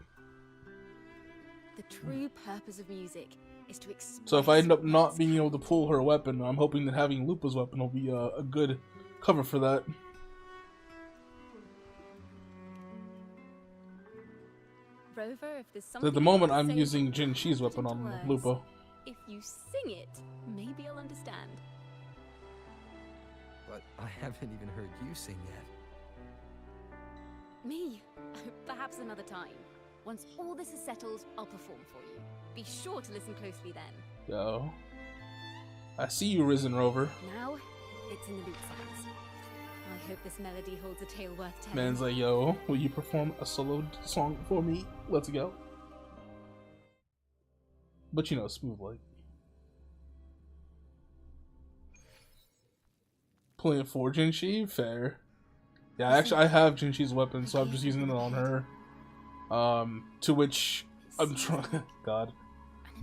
The true purpose of music is to express. So if I end up not being able to pull her weapon, I'm hoping that having Lupa's weapon will be a good cover for that. Rover, if there's At something the moment, you want I'm to say, using Jin Shi's put it weapon into on words. Lupa. If you sing it, maybe I'll understand. But I haven't even heard you sing yet. Me? Perhaps another time. Once all this is settled, I'll perform for you. Be sure to listen closely then. Yo. I see you, Risen Rover. Now, it's in the loop sounds. I hope this melody holds a tale worth telling. Man's like, yo, will you perform a solo song for me? Let's go. But you know, smooth like. Playing for Jinshi? Fair. Yeah, actually, I have Jinshi's weapon, so I'm just using it on her. To which I'm trying. God,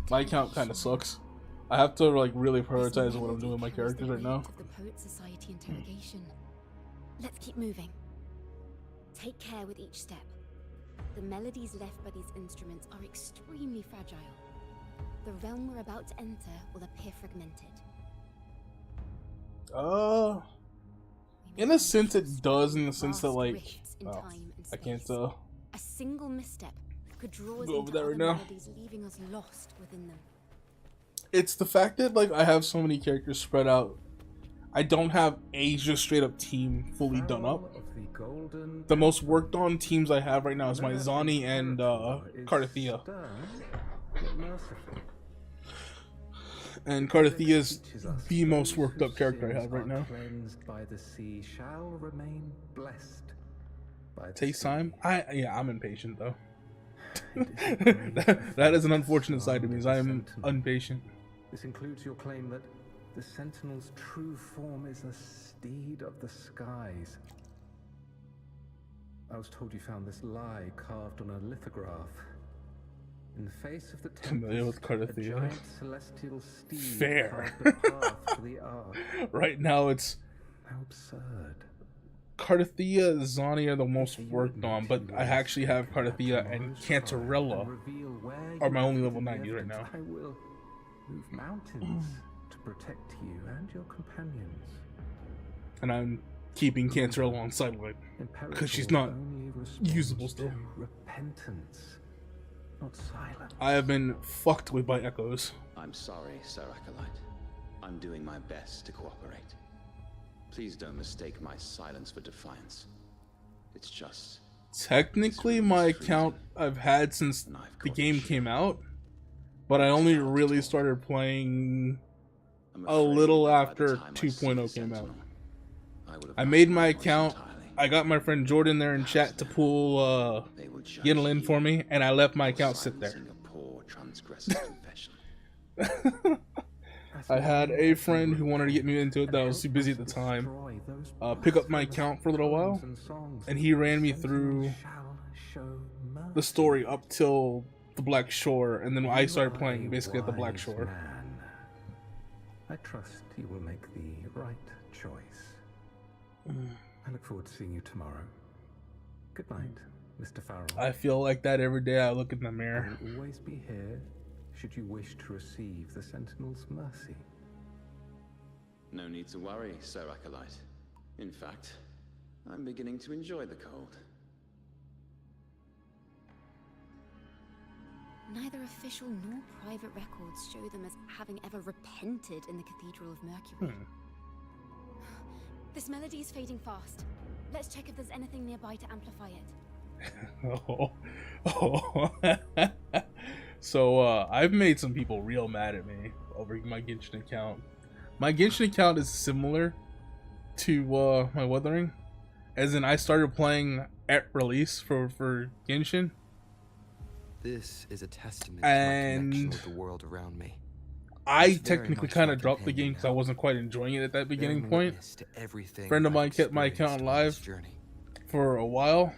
my account kind of sucks. I have to like really prioritize what I'm doing with my characters right now. Of the Poet Society interrogation. Let's keep moving. Take care with each step. The melodies left by these instruments are extremely fragile. The realm we're about to enter will appear fragmented. In a sense, it does. In the sense that like, oh, I can't A single misstep could draw us go over into that other right now. melodies, leaving us lost within them. It's the fact that like I have so many characters spread out. I don't have a just straight up team fully done up. The most worked on teams I have right now is my Zani and Carthea. And Carthea is the most worked up character I have right now. Takes time. I'm impatient though. that is an unfortunate side to me. Is I am impatient. This includes your claim that the Sentinel's true form is a steed of the skies. I was told you found this lie carved on a lithograph. In the face of the Familiar with tempest, a Carthea. giant celestial steed Fair. carved a path to the ark. Right now it's How absurd. Carthea, Zani are the most worked on, but I actually have Carthea and Cantarella are my only level 90 right now. I will move mountains to protect you and your companions. And I'm keeping Cantarella on sideline because she's not Only responds usable still. to repentance, not silence. I have been fucked with by echoes. I'm sorry, Sir Acolyte. I'm doing my best to cooperate. Please don't mistake my silence for defiance. It's just... Technically, my account I've had since the game came out, but I only really started playing a little after 2.0 came out. I made my account, I got my friend Jordan there in chat to pull Yinlin in for me, and I left my account sit there. I had a friend who wanted to get me into it that was too busy at the time. Pick up my account for a little while, and he ran me through the story up till the Black Shore, and then I started playing basically at the Black Shore. I trust you will make the right choice. I look forward to seeing you tomorrow. Good night, Mr. Farrell. I feel like that every day I look in the mirror. I will always be here should you wish to receive the Sentinel's mercy. No need to worry, Sir Acolyte. In fact, I'm beginning to enjoy the cold. Neither official nor private records show them as having ever repented in the Cathedral of Mercury. This melody is fading fast. Let's check if there's anything nearby to amplify it. So, I've made some people real mad at me over my Genshin account. My Genshin account is similar to my Wuthering, as in I started playing at release for Genshin. This is a testament and to my connection with the world around me. I technically kind of dropped the game because I wasn't quite enjoying it at that beginning point. Friend of mine kept my account alive for a while,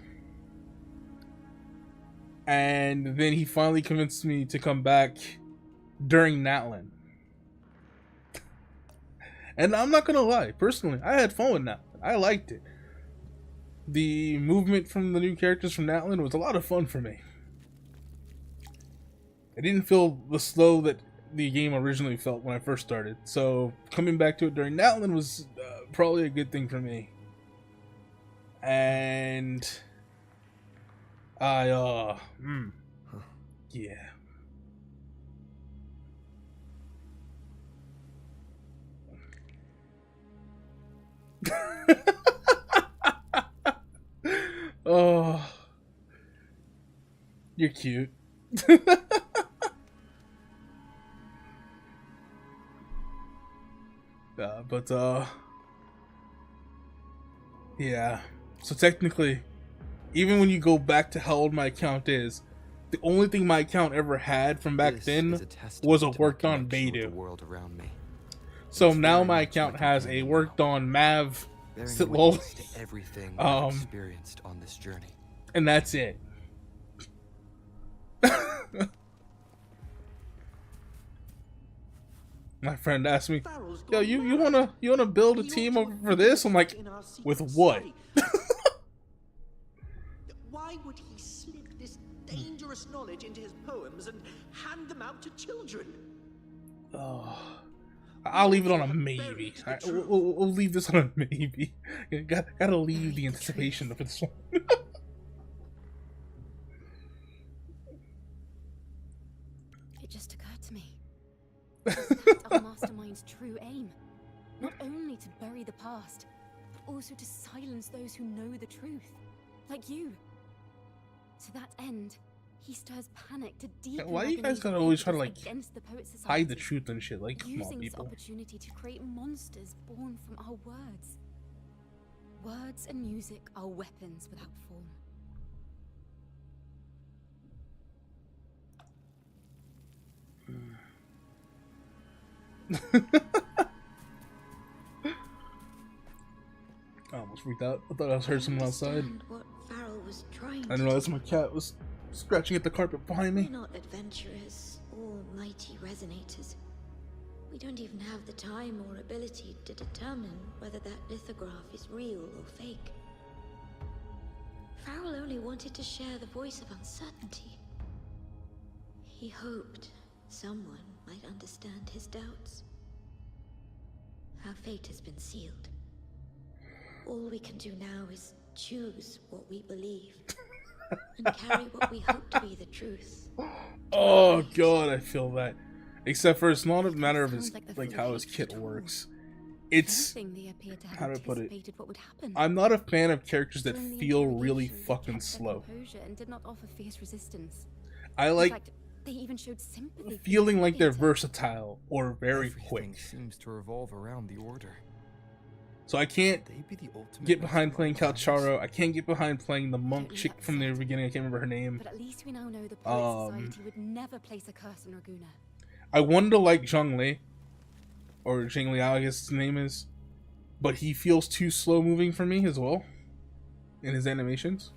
and then he finally convinced me to come back during Natlin. And I'm not gonna lie, personally, I had fun with Natlin. I liked it. The movement from the new characters from Natlin was a lot of fun for me. I didn't feel the slow that the game originally felt when I first started, so coming back to it during Natlin was probably a good thing for me. And I yeah. Oh, you're cute. Yeah. So technically, even when you go back to how old my account is, the only thing my account ever had from back then was a worked on Beidou. So now my account has a worked on Mav, Sitlol, everything I've experienced on this journey. And that's it. My friend asked me, "Yo, you wanna build a team over for this?" I'm like, "With what?" Why would he slip this dangerous knowledge into his poems and hand them out to children? Oh, I'll leave it on a maybe. We'll leave this on a maybe. Gotta leave the anticipation for this one. It just occurred to me. That's our mastermind's true aim. Not only to bury the past, but also to silence those who know the truth. Like you. To that end, he stirs panic to deepen. Why you guys gotta always try to like hide the truth and shit? Like, come on, using this people. opportunity to create monsters born from our words. Words and music are weapons without form. I almost freaked out. I thought I heard someone outside. What Farrell was trying I didn't realize my cat was scratching at the carpet behind me. We're not adventurers or mighty resonators. We don't even have the time or ability to determine whether that lithograph is real or fake. Farrell only wanted to share the voice of uncertainty. He hoped someone might understand his doubts. Our fate has been sealed. All we can do now is choose what we believe and carry what we hope to be the truth. Oh god, I feel that. Except for it's not a matter of his like how his kit works. It's how do I put it? I'm not a fan of characters that feel really fucking slow. I like they even showed sympathy feeling like they're versatile or very quick. Seems to revolve around the order. So I can't get behind playing Calcharo. I can't get behind playing the monk chick from the beginning. I can't remember her name. But at least we now know the Poet Society would never place a curse on Raguna. I wanted to like Zhongli, or Zhang Liao, I guess his name is. But he feels too slow moving for me as well in his animations.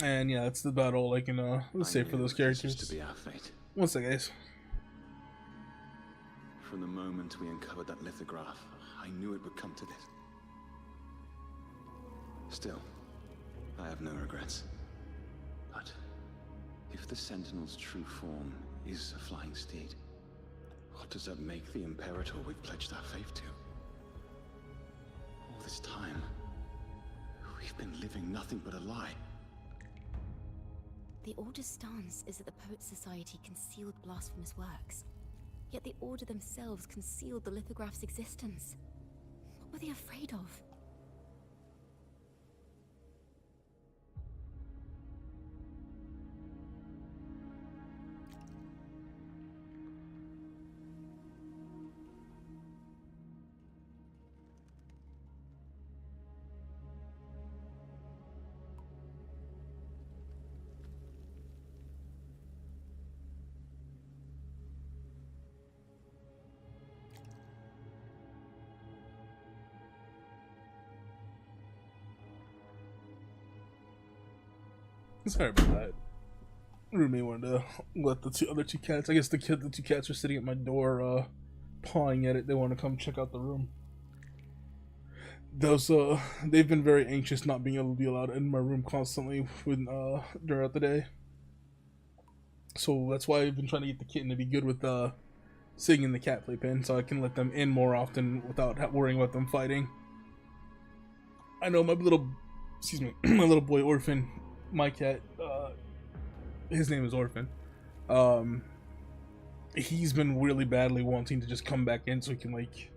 And yeah, that's about all I can say for those characters. To be our fate. One sec, guys. From the moment we uncovered that lithograph, I knew it would come to this. Still, I have no regrets. But if the Sentinel's true form is a flying steed, what does that make the Imperator we've pledged our faith to? All this time, we've been living nothing but a lie. The Order's stance is that the Poet Society concealed blasphemous works. Yet the Order themselves concealed the lithograph's existence. What were they afraid of? Sorry about that. Roommate wanted to let the other two cats. I guess the two cats are sitting at my door, pawing at it. They want to come check out the room. They've been very anxious not being able to be allowed in my room constantly throughout the day. So that's why I've been trying to get the kitten to be good with sitting in the cat playpen, so I can let them in more often without worrying about them fighting. I know my little boy Orphan. My cat, his name is Orphan. He's been really badly wanting to just come back in so he can like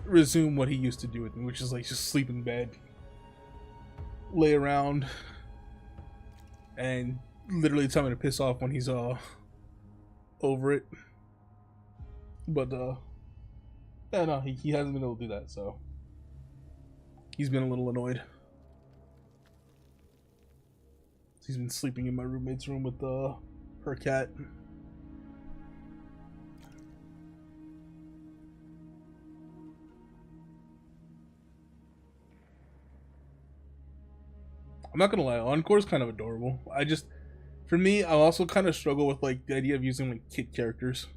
resume what he used to do with me, which is like just sleep in bed, lay around, and literally tell me to piss off when he's over it. But yeah, no, he hasn't been able to do that, so he's been a little annoyed. He's been sleeping in my roommate's room with her cat. I'm not gonna lie, Encore's kind of adorable. For me, I also kind of struggle with like the idea of using like kid characters.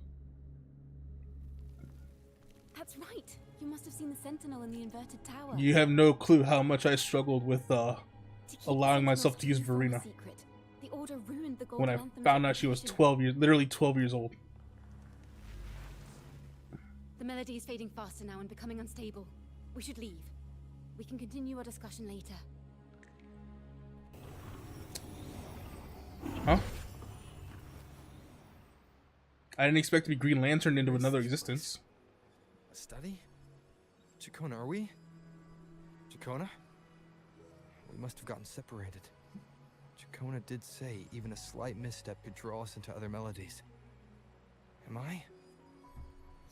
That's right. You must have seen the Sentinel in the inverted tower. You have no clue how much I struggled with allowing myself to use Verena when I found out she was literally 12 years old. The melody is fading faster now and becoming unstable. We should leave. We can continue our discussion later. Huh? I didn't expect to be Green Lantern into another existence. A study? Chacona, are we? Chacona? We must have gotten separated. Chacona did say even a slight misstep could draw us into other melodies. Am I?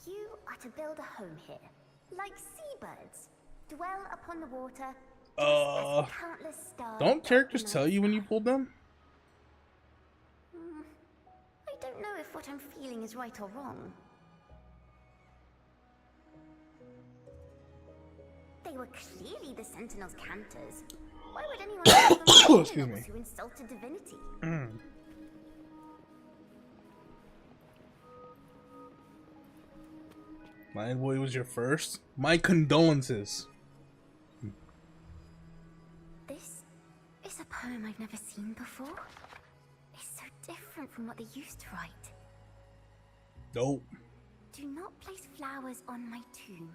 You are to build a home here, like seabirds. Dwell upon the water, just as countless stars. Don't characters tell you when you pulled them? I don't know if what I'm feeling is right or wrong. They were clearly the Sentinel's cantors. Why would anyone call them Excuse me. who insulted divinity? My boy was your first. My condolences. This is a poem I've never seen before. It's so different from what they used to write. Nope. Do not place flowers on my tomb,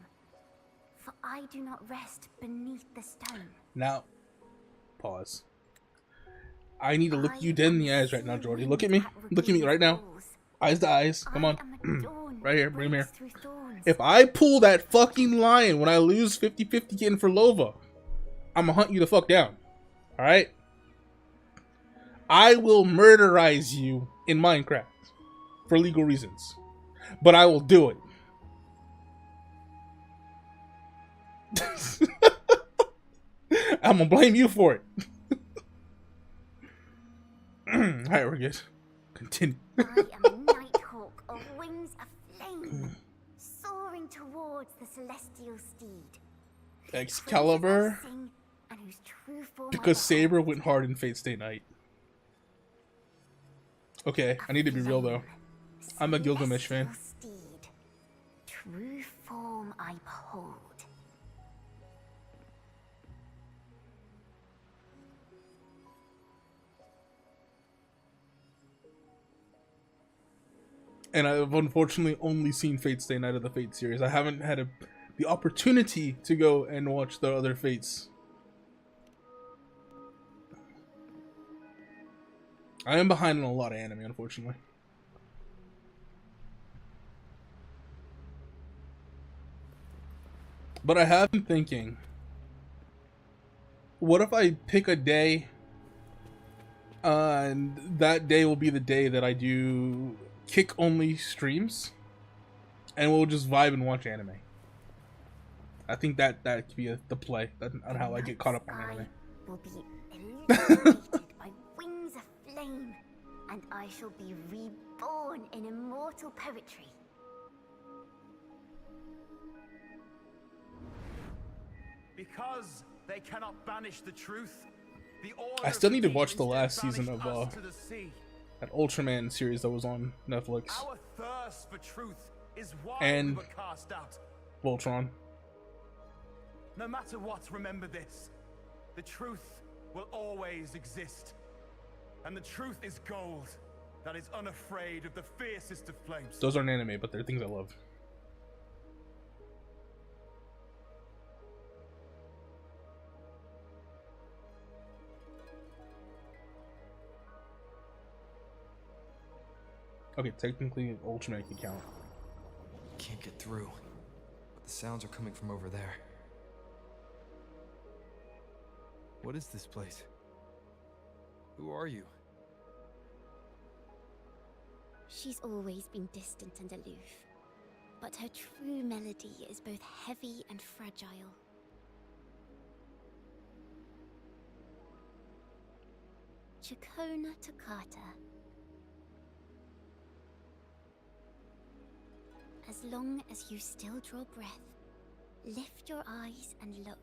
for I do not rest beneath the stone. Now, pause. I need to look you dead in the eyes right now, Jordy. Look at me. Look at me right now. Eyes to eyes. Come on. Right here. Bring him here. If I pull that fucking lion when I lose 50-50 in phrolova, I'm gonna hunt you the fuck down. Alright? I will murderize you in Minecraft for legal reasons. But I will do it. I'm gonna blame you for it. Alright, we're good. I am a nighthawk of wings aflame, soaring towards the celestial steed. Excalibur. Sing, and whose true form Because I Saber went hard in Fate Stay Night. Okay, I need to be real though. I'm a Gilgamesh fan. steed, true form I behold. And I've unfortunately only seen Fate Stay Night of the Fate series. I haven't had the opportunity to go and watch the other Fates. I am behind on a lot of anime, unfortunately. But I have been thinking, what if I pick a day, and that day will be the day that I do kick-only streams, and we'll just vibe and watch anime. I think that could be the play on how I get caught up on anime. Will be illuminated by wings aflame, and I shall be reborn in immortal poetry. Because they cannot banish the truth, the order I still need to of watch the instead last season banished of us to the sea. that Ultraman series that was on Netflix. Our thirst for truth is why And we were cast out. Voltron. No matter what, remember this. The truth will always exist. And the truth is gold that is unafraid of the fiercest of flames. Those aren't anime, but they're things I love. Okay, technically Ultraman can count. Can't get through, but the sounds are coming from over there. What is this place? Who are you? She's always been distant and aloof, but her true melody is both heavy and fragile. Chakona Takata. As long as you still draw breath, lift your eyes and look.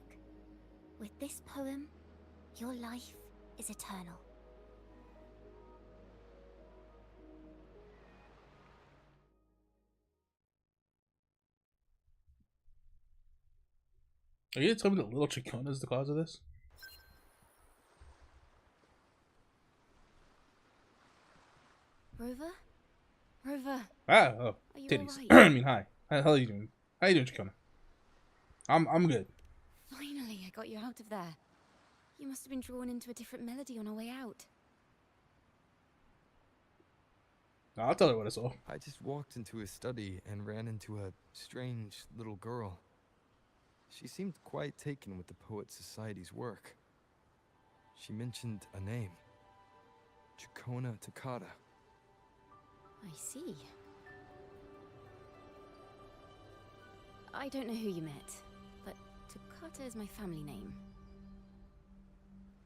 With this poem, your life is eternal. Are you gonna tell me that little Chacona is the cause of this? Rover? Rover. Ah, oh, Are you titties. all right? I mean, hi. How the hell are you doing? How you doing, Chacona? I'm good. Finally, I got you out of there. You must have been drawn into a different melody on our way out. I'll tell you what I saw. I just walked into his study and ran into a strange little girl. She seemed quite taken with the Poet Society's work. She mentioned a name. Chakona Takata. I see. I don't know who you met, but Takata is my family name.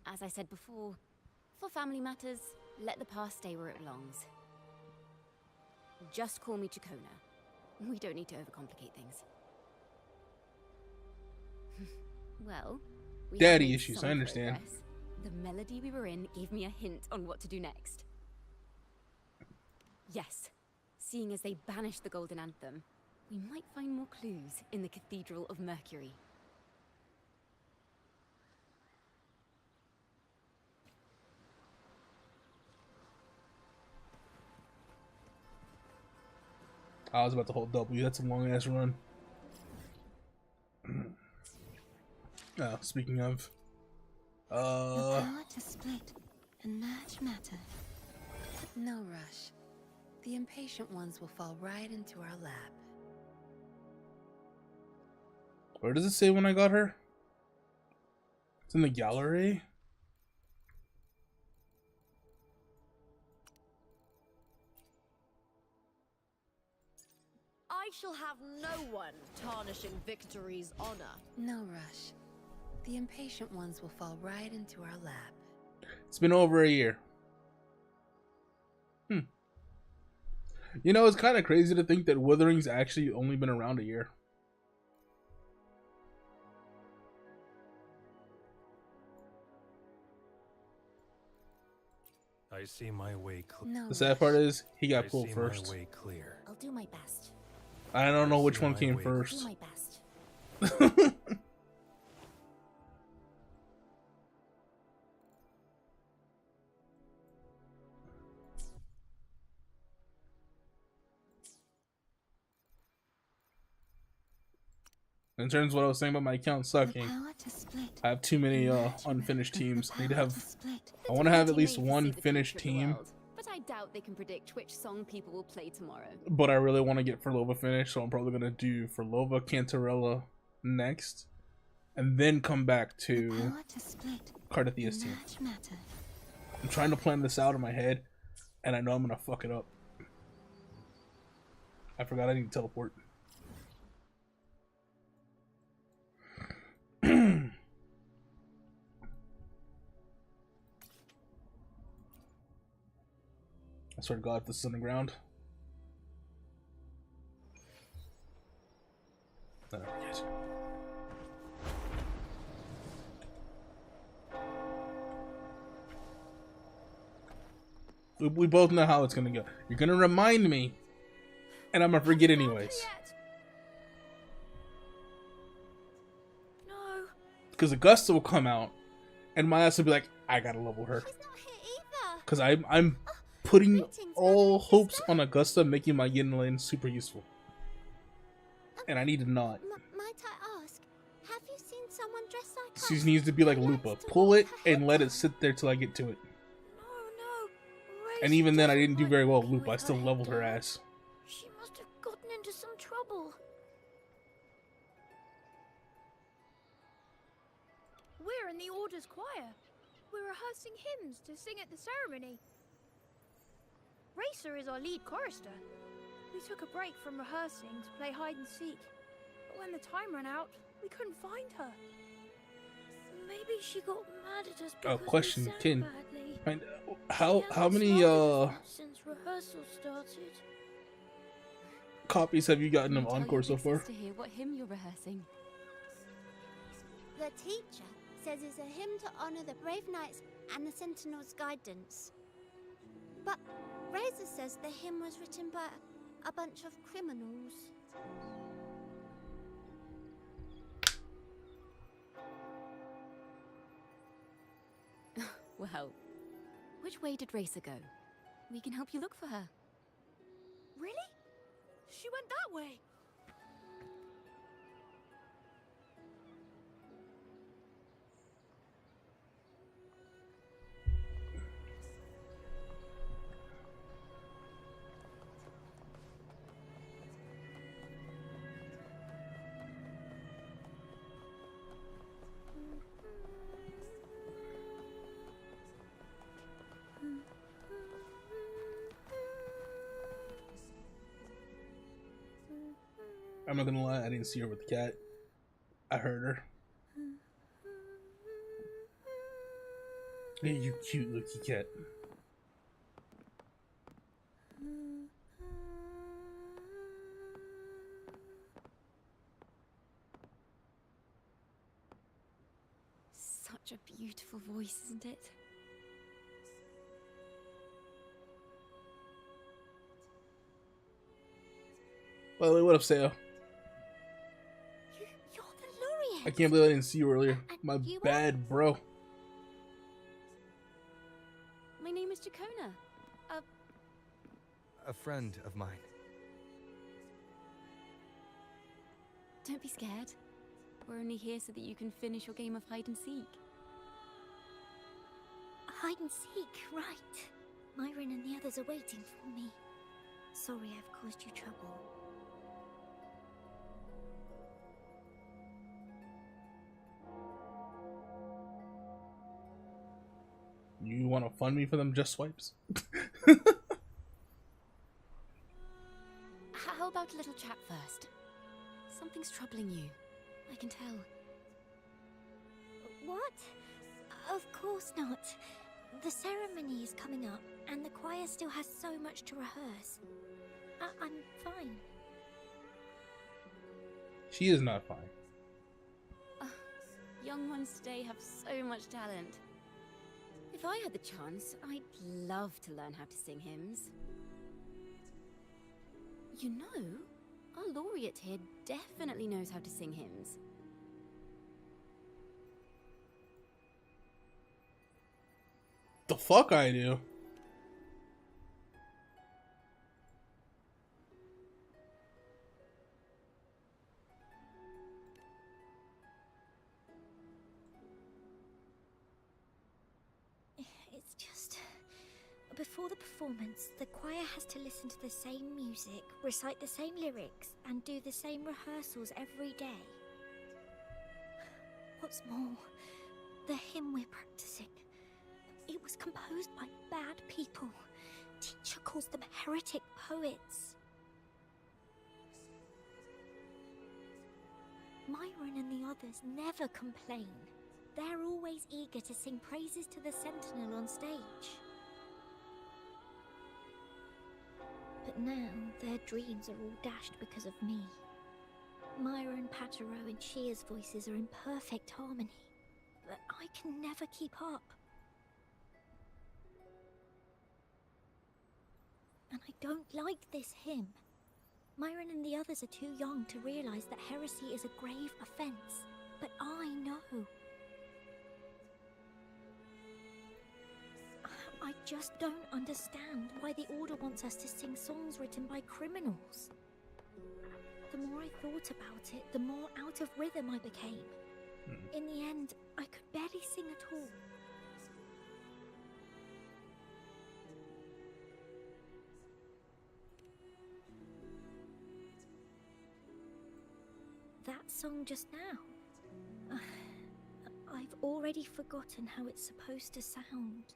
As I said before, for family matters, let the past stay where it belongs. Just call me Chakona. We don't need to overcomplicate things. Well, we have Daddy made issues, some I understand. progress. The melody we were in gave me a hint on what to do next. Yes, seeing as they banished the Golden Anthem, we might find more clues in the Cathedral of Mercury. I was about to hold W. That's a long ass run. Speaking of, The power to split and merge matter. No rush. The impatient ones will fall right into our lap. where does it say when I got her? It's in the gallery. I shall have no one tarnishing victory's honor. No rush. The impatient ones will fall right into our lap. It's been over a year. You know, it's kind of crazy to think that Withering's actually only been around a year. I see my way clear. No The sad part is he got I pulled see first. my way clear. I'll do my best. I don't know which see one my came way. Do first. my best. In terms of what I was saying about my account sucking, Power to split. I have too many unfinished teams. I need to have. I want to have at least one finished team, But I doubt they can predict which song people will play tomorrow. but I really want to get Phrolova finished, so I'm probably gonna do Phrolova, Cantarella next, and then come back to Power to split. Cardathia's team. Match matter. I'm trying to plan this out in my head, and I know I'm gonna fuck it up. I forgot I need to teleport. I swear to God, if this is on the ground. Oh, yes. We both know how it's gonna go. You're gonna remind me, and I'm gonna forget anyways. No. Because Augusta will come out, and my ass will be like, I gotta level her. Because I'm putting all hopes on Augusta making my Yin lane super useful. And I need to not. Might I ask, have you seen someone dressed like She needs to be like Lupa. Pull it and let it sit there till I get to it. And even then, I didn't do very well with Lupa. I still leveled her ass. She must have gotten into some trouble. We're in the Order's choir. We're rehearsing hymns to sing at the ceremony. Racer is our lead chorister. We took a break from rehearsing to play hide and seek. But when the time ran out, we couldn't find her. Maybe she got mad at us because Question, we sang Kin. badly. And how many Since rehearsal started. copies have you gotten of Tell Encore your so big far? sister here what hymn you're rehearsing. The teacher says it's a hymn to honor the brave knights and the Sentinel's guidance. But Razor says the hymn was written by a bunch of criminals. Well, which way did Racer go? We can help you look for her. Really? She went that way. I'm not gonna lie, I didn't see her with the cat. I heard her. Hey, you cute looky cat. Such a beautiful voice, isn't it? By the way, what up, Sayo? You're the laureate. I can't believe I didn't see you earlier. My bad, bro. My name is Jacona. A friend of mine. Don't be scared. We're only here so that you can finish your game of hide and seek. Hide and seek, right. Myron and the others are waiting for me. Sorry I've caused you trouble. You want to fund me for them just swipes? How about a little chat first? Something's troubling you. I can tell. What? Of course not. The ceremony is coming up, and the choir still has so much to rehearse. I'm fine. She is not fine. Young ones today have so much talent. If I had the chance, I'd love to learn how to sing hymns. You know, our laureate here definitely knows how to sing hymns. The fuck I do. It's just... Before the performance, the choir has to listen to the same music, recite the same lyrics, and do the same rehearsals every day. What's more, the hymn we're practicing, it was composed by bad people. Teacher calls them heretic poets. Myron and the others never complain. They're always eager to sing praises to the Sentinel on stage. But now, their dreams are all dashed because of me. Myron, Patero, and Chia's voices are in perfect harmony, but I can never keep up. And I don't like this hymn. Myron and the others are too young to realize that heresy is a grave offense, but I know. I just don't understand why the Order wants us to sing songs written by criminals. The more I thought about it, the more out of rhythm I became. In the end, I could barely sing at all. That song just now. I've already forgotten how it's supposed to sound.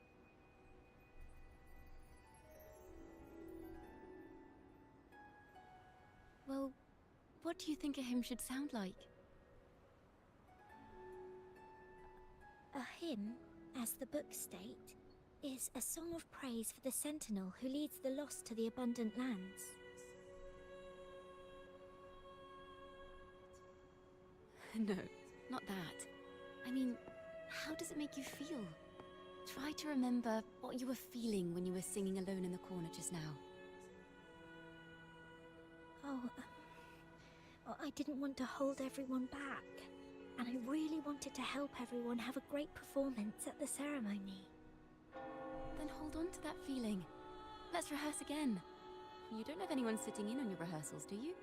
Well, what do you think a hymn should sound like? A hymn, as the books state, is a song of praise for the Sentinel who leads the lost to the abundant lands. No, not that. I mean, how does it make you feel? Try to remember what you were feeling when you were singing alone in the corner just now. I didn't want to hold everyone back, and I really wanted to help everyone have a great performance at the ceremony. Then hold on to that feeling. Let's rehearse again. You don't have anyone sitting in on your rehearsals, do you?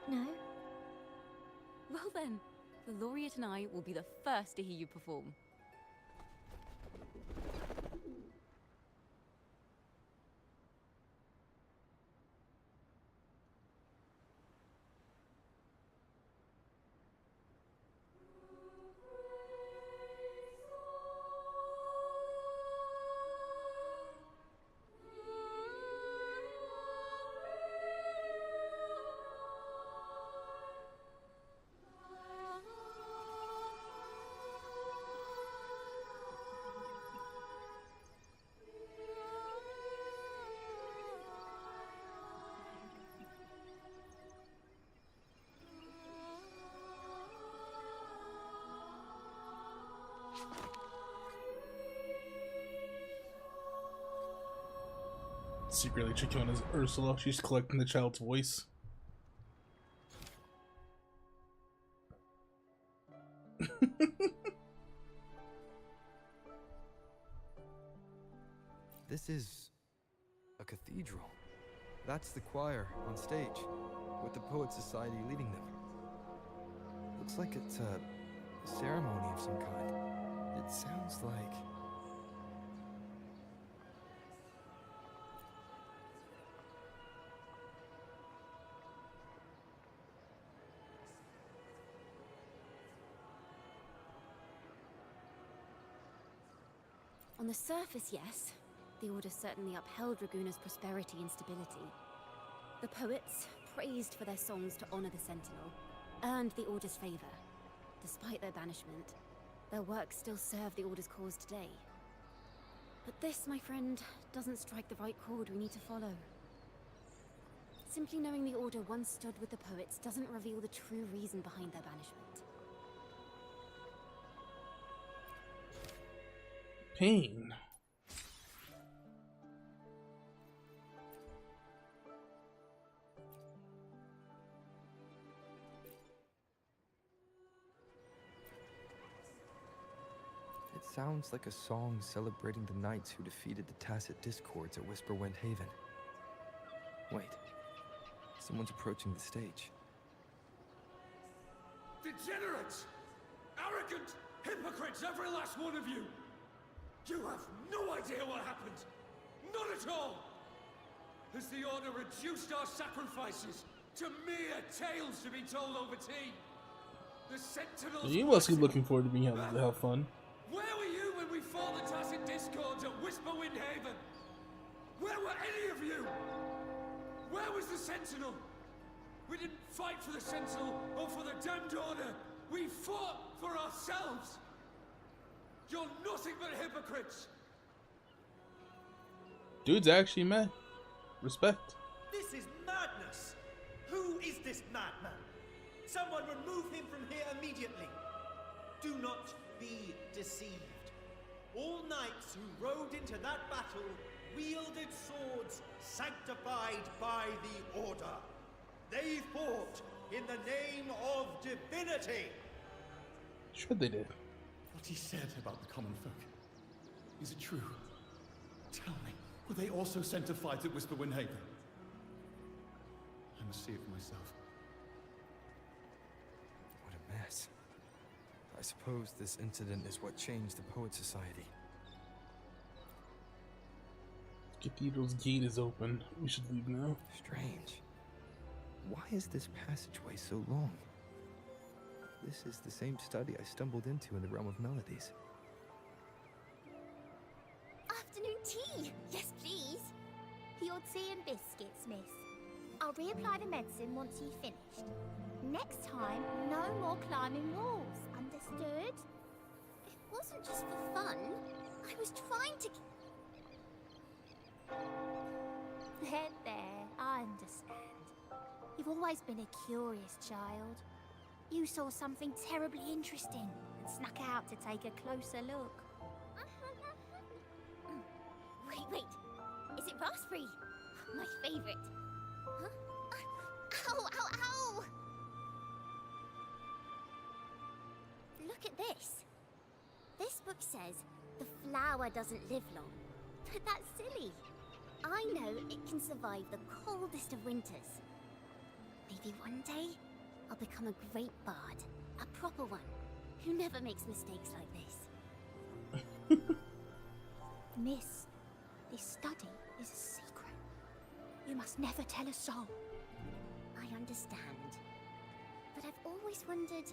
No. Well then, the laureate and I will be the first to hear you perform. Secretly checking on as Ursula. She's collecting the child's voice. This is a cathedral. That's the choir on stage, with the Poet Society leading them. Looks like it's a ceremony of some kind. It sounds like... On the surface, yes. The Order certainly upheld Raguna's prosperity and stability. The poets, praised for their songs to honor the Sentinel, earned the Order's favor. Despite their banishment, their work still served the Order's cause today. But this, my friend, doesn't strike the right chord we need to follow. Simply knowing the Order once stood with the poets doesn't reveal the true reason behind their banishment. Pain. It sounds like a song celebrating the knights who defeated the Tacit Discords at Whisperwind Haven. Wait. Someone's approaching the stage. Degenerates! Arrogant hypocrites, every last one of you! You have no idea what happened! None at all! Has the Order reduced our sacrifices to mere tales to be told over tea? The Sentinels... You must be looking forward to being able to have fun. Where were you when we fought the Tacit Discords at Whisperwind Haven? Where were any of you? Where was the Sentinel? We didn't fight for the Sentinel or for the damned Order. We fought for ourselves. You're nothing but hypocrites. Dude's actually mad. Respect. This is madness! Who is this madman? Someone remove him from here immediately. Do not be deceived. All knights who rode into that battle wielded swords sanctified by the Order. They fought in the name of divinity. Sure they did. What he said about the common folk, is it true? Tell me, were they also sent to fight at Whisperwind Haven? I must see it for myself. What a mess. I suppose this incident is what changed the Poet Society. Cathedral's gate is open. We should leave now. Strange. Why is this passageway so long? This is the same study I stumbled into in the Realm of Melodies. Afternoon tea! Yes, please. Your tea and biscuits, miss. I'll reapply the medicine once you've finished. Next time, no more climbing walls. Understood? It wasn't just for fun. I was trying to... There, I understand. You've always been a curious child. You saw something terribly interesting and snuck out to take a closer look. Wait. Is it raspberry? My favorite. Huh? Ow! Look at this. This book says the flower doesn't live long. But that's silly. I know it can survive the coldest of winters. Maybe one day, I'll become a great bard. A proper one, who never makes mistakes like this. Miss, this study is a secret. You must never tell a soul. I understand. But I've always wondered,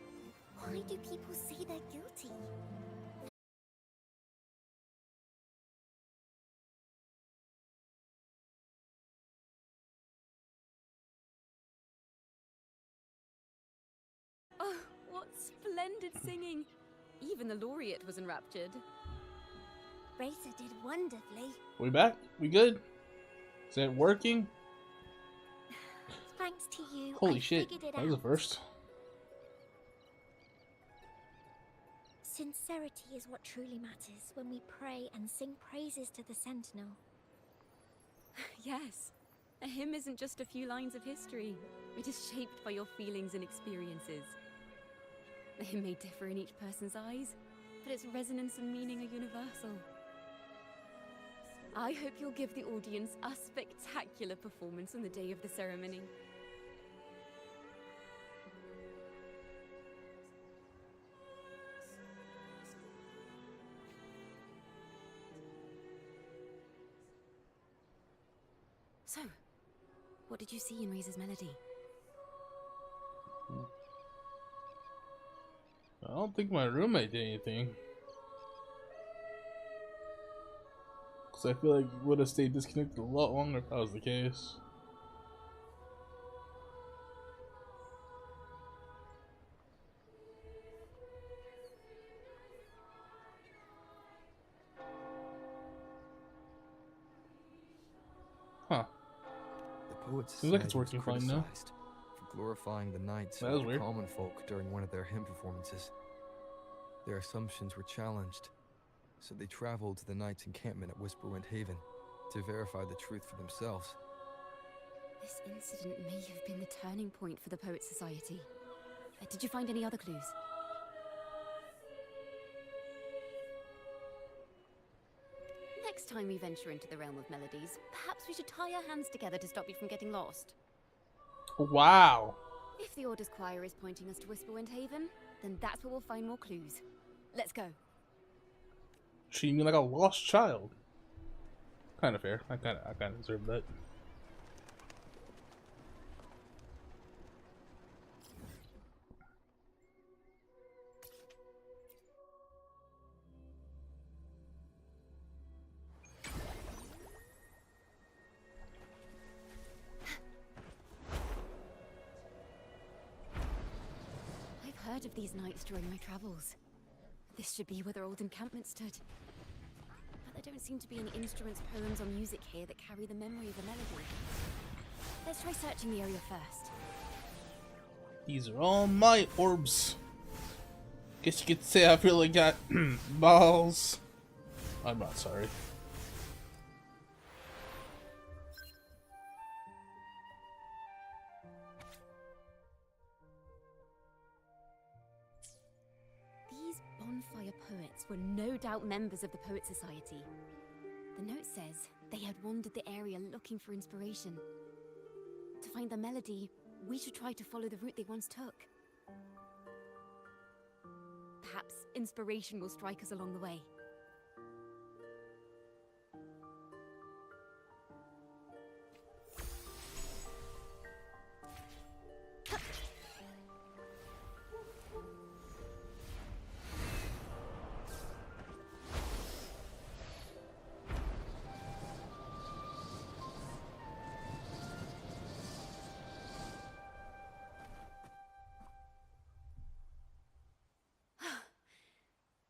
why do people say they're guilty? Oh, what splendid singing! Even the laureate was enraptured. Racer did wonderfully. We back? We good? Is it working? Thanks to you, Holy I shit, figured it that was out. the first. Sincerity is what truly matters when we pray and sing praises to the Sentinel. Yes, a hymn isn't just a few lines of history. It is shaped by your feelings and experiences. The hymn may differ in each person's eyes, but its resonance and meaning are universal. I hope you'll give the audience a spectacular performance on the day of the ceremony. So, what did you see in Razor's melody? I don't think my roommate did anything. Because I feel like you would have stayed disconnected a lot longer if that was the case. Huh. The poets Seems like it's working fine now. For glorifying the knights That was and the weird. common folk during one of their hymn performances. Their assumptions were challenged, so they traveled to the knights' encampment at Whisperwind Haven to verify the truth for themselves. This incident may have been the turning point for the Poet Society. Did you find any other clues? Next time we venture into the realm of melodies, perhaps we should tie our hands together to stop you from getting lost. Wow. If the Order's choir is pointing us to Whisperwind Haven, then that's where we'll find more clues. Let's go. Treating me like a lost child. Kind of fair. I kind of deserve that. I've heard of these nights during my travels. This should be where their old encampment stood. But there don't seem to be any instruments, poems, or music here that carry the memory of a melody. Let's try searching the area first. These are all my orbs. Guess you could say I've really got balls. I'm not sorry. These bonfire poets were no doubt members of the Poet Society. The note says they had wandered the area looking for inspiration. To find the melody, we should try to follow the route they once took. Perhaps inspiration will strike us along the way.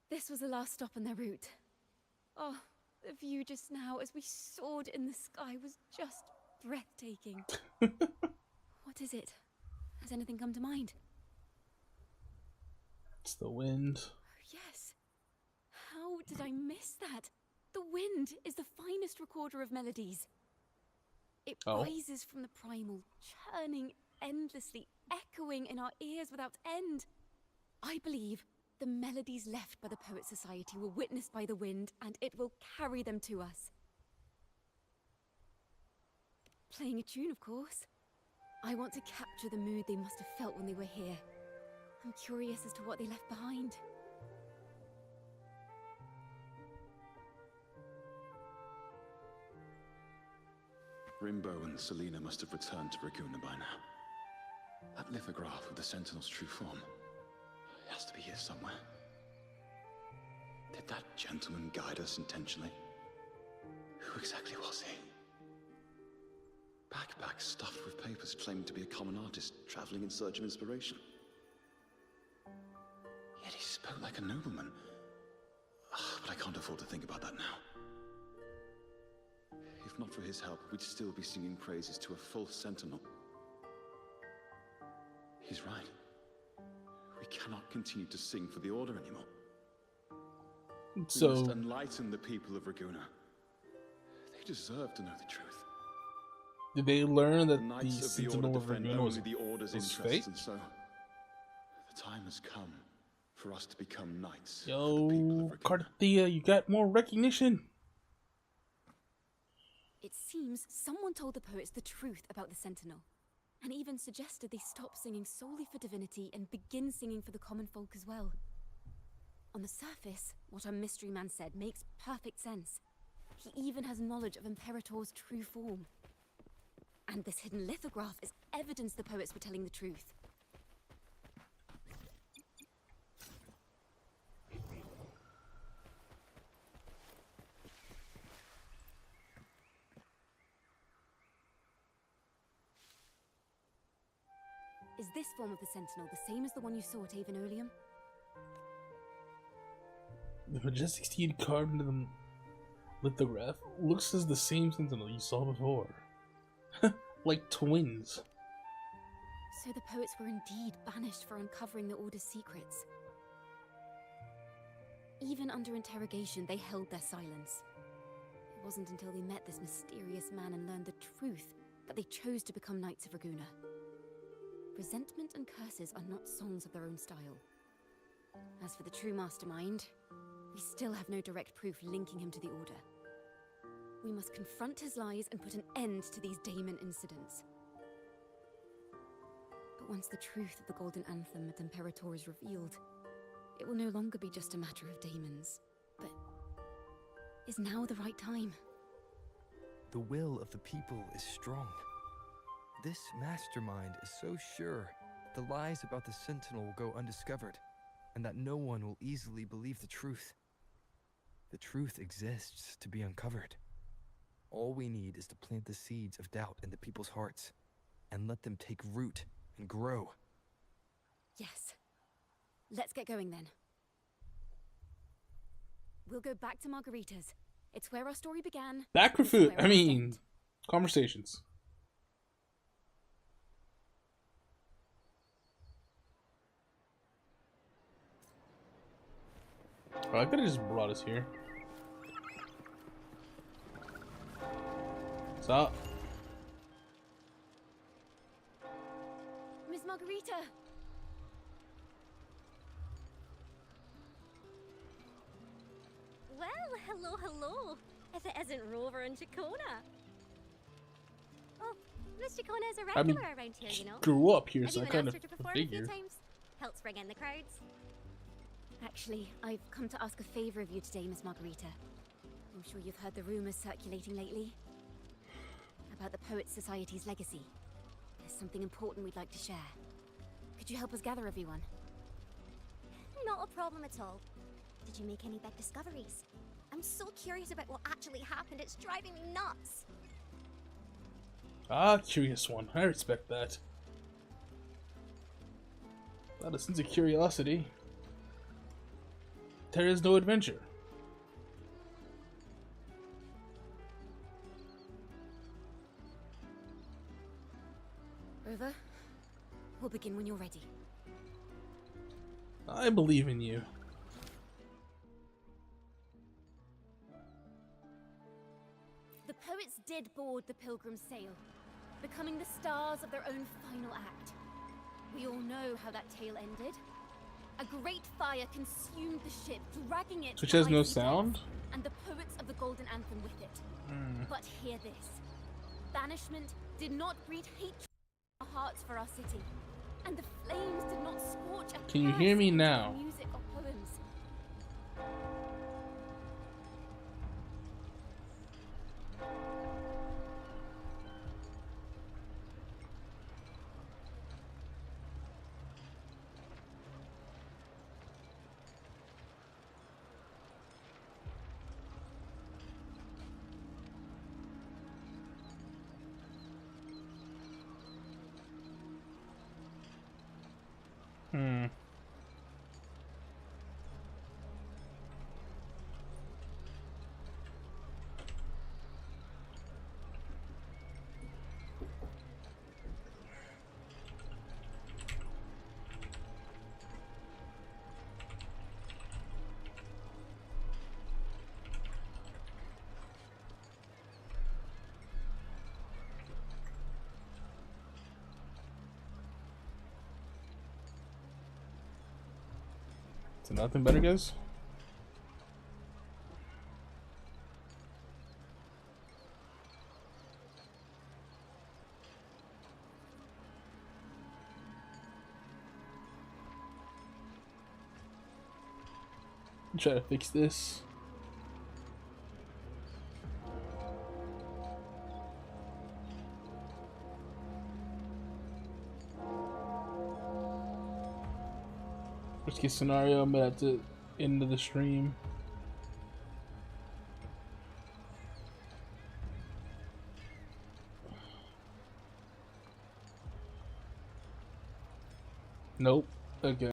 This was the last stop on their route. Oh, the view just now as we soared in the sky was just breathtaking. What is it? Has anything come to mind? It's the wind. Yes. How did I miss that? The wind is the finest recorder of melodies. It rises from the primal, churning endlessly, echoing in our ears without end. I believe the melodies left by the Poet Society were witnessed by the wind, and it will carry them to us. Playing a tune, of course. I want to capture the mood they must have felt when they were here. I'm curious as to what they left behind. Rimbo and Selena must have returned to Raguna by now. That lithograph of the Sentinel's true form. It has to be here somewhere. Did that gentleman guide us intentionally? Who exactly was he? Backpack stuffed with papers claiming to be a common artist traveling in search of inspiration. Yet he spoke like a nobleman. But I can't afford to think about that now. If not for his help, we'd still be singing praises to a false sentinel. He's right. We cannot continue to sing for the Order anymore. So, we must enlighten the people of Raguna. They deserve to know the truth. Did they learn that The the Knights of the Sentinel Order of defend Raguna was only the Order's fake? interests, and so the time has come for us to become knights. Yo, Carthea, you got more recognition. It seems someone told the poets the truth about the Sentinel, and even suggested they stop singing solely for divinity and begin singing for the common folk as well. On the surface, what our mystery man said makes perfect sense. He even has knowledge of Imperator's true form. And this hidden lithograph is evidence the poets were telling the truth. Is this form of the Sentinel the same as the one you saw at Avon Oleum? The majestic steed carved into the lithograph looks as the same Sentinel you saw before. Like twins. So the poets were indeed banished for uncovering the Order's secrets. Even under interrogation, they held their silence. It wasn't until they met this mysterious man and learned the truth that they chose to become Knights of Raguna. Resentment and curses are not songs of their own style. As for the true mastermind, we still have no direct proof linking him to the Order. We must confront his lies and put an end to these Daemon incidents. But once the truth of the Golden Anthem at Imperator is revealed, it will no longer be just a matter of daemons. But is now the right time? The will of the people is strong. This mastermind is so sure that the lies about the Sentinel will go undiscovered, and that no one will easily believe the truth. The truth exists to be uncovered. All we need is to plant the seeds of doubt in the people's hearts, and let them take root and grow. Yes. Let's get going then. We'll go back to Margarita's. It's where our story began. Back for food. I mean, conversations. Oh, I could have just brought us here. What's up? Miss Margarita! Well, hello, hello. If it isn't Rover and Chacona. Oh, Miss Chacona is a regular around here, you know. Grew up here, Have so you I been kind asked of her to perform a few figure. times? Helps bring in the crowds. Actually, I've come to ask a favor of you today, Miss Margarita. I'm sure you've heard the rumors circulating lately about the Poets Society's legacy. There's something important we'd like to share. Could you help us gather everyone? Not a problem at all. Did you make any big discoveries? I'm so curious about what actually happened. It's driving me nuts. Ah, curious one. I respect that. Without a sense of curiosity, there is no adventure. Rover, we'll begin when you're ready. I believe in you. The poets did board the Pilgrim's sail, becoming the stars of their own final act. We all know how that tale ended. A great fire consumed the ship, dragging it Which has to no icy sound? depths, and the poets of the Golden Anthem with it. But hear this. Banishment did not breed hatred in our hearts for our city, and the flames did not scorch a Can you curse hear me into now? the music of poems. So nothing better, guys? Try to fix this. Worst case scenario, I'm gonna have to end the stream. Nope. Okay.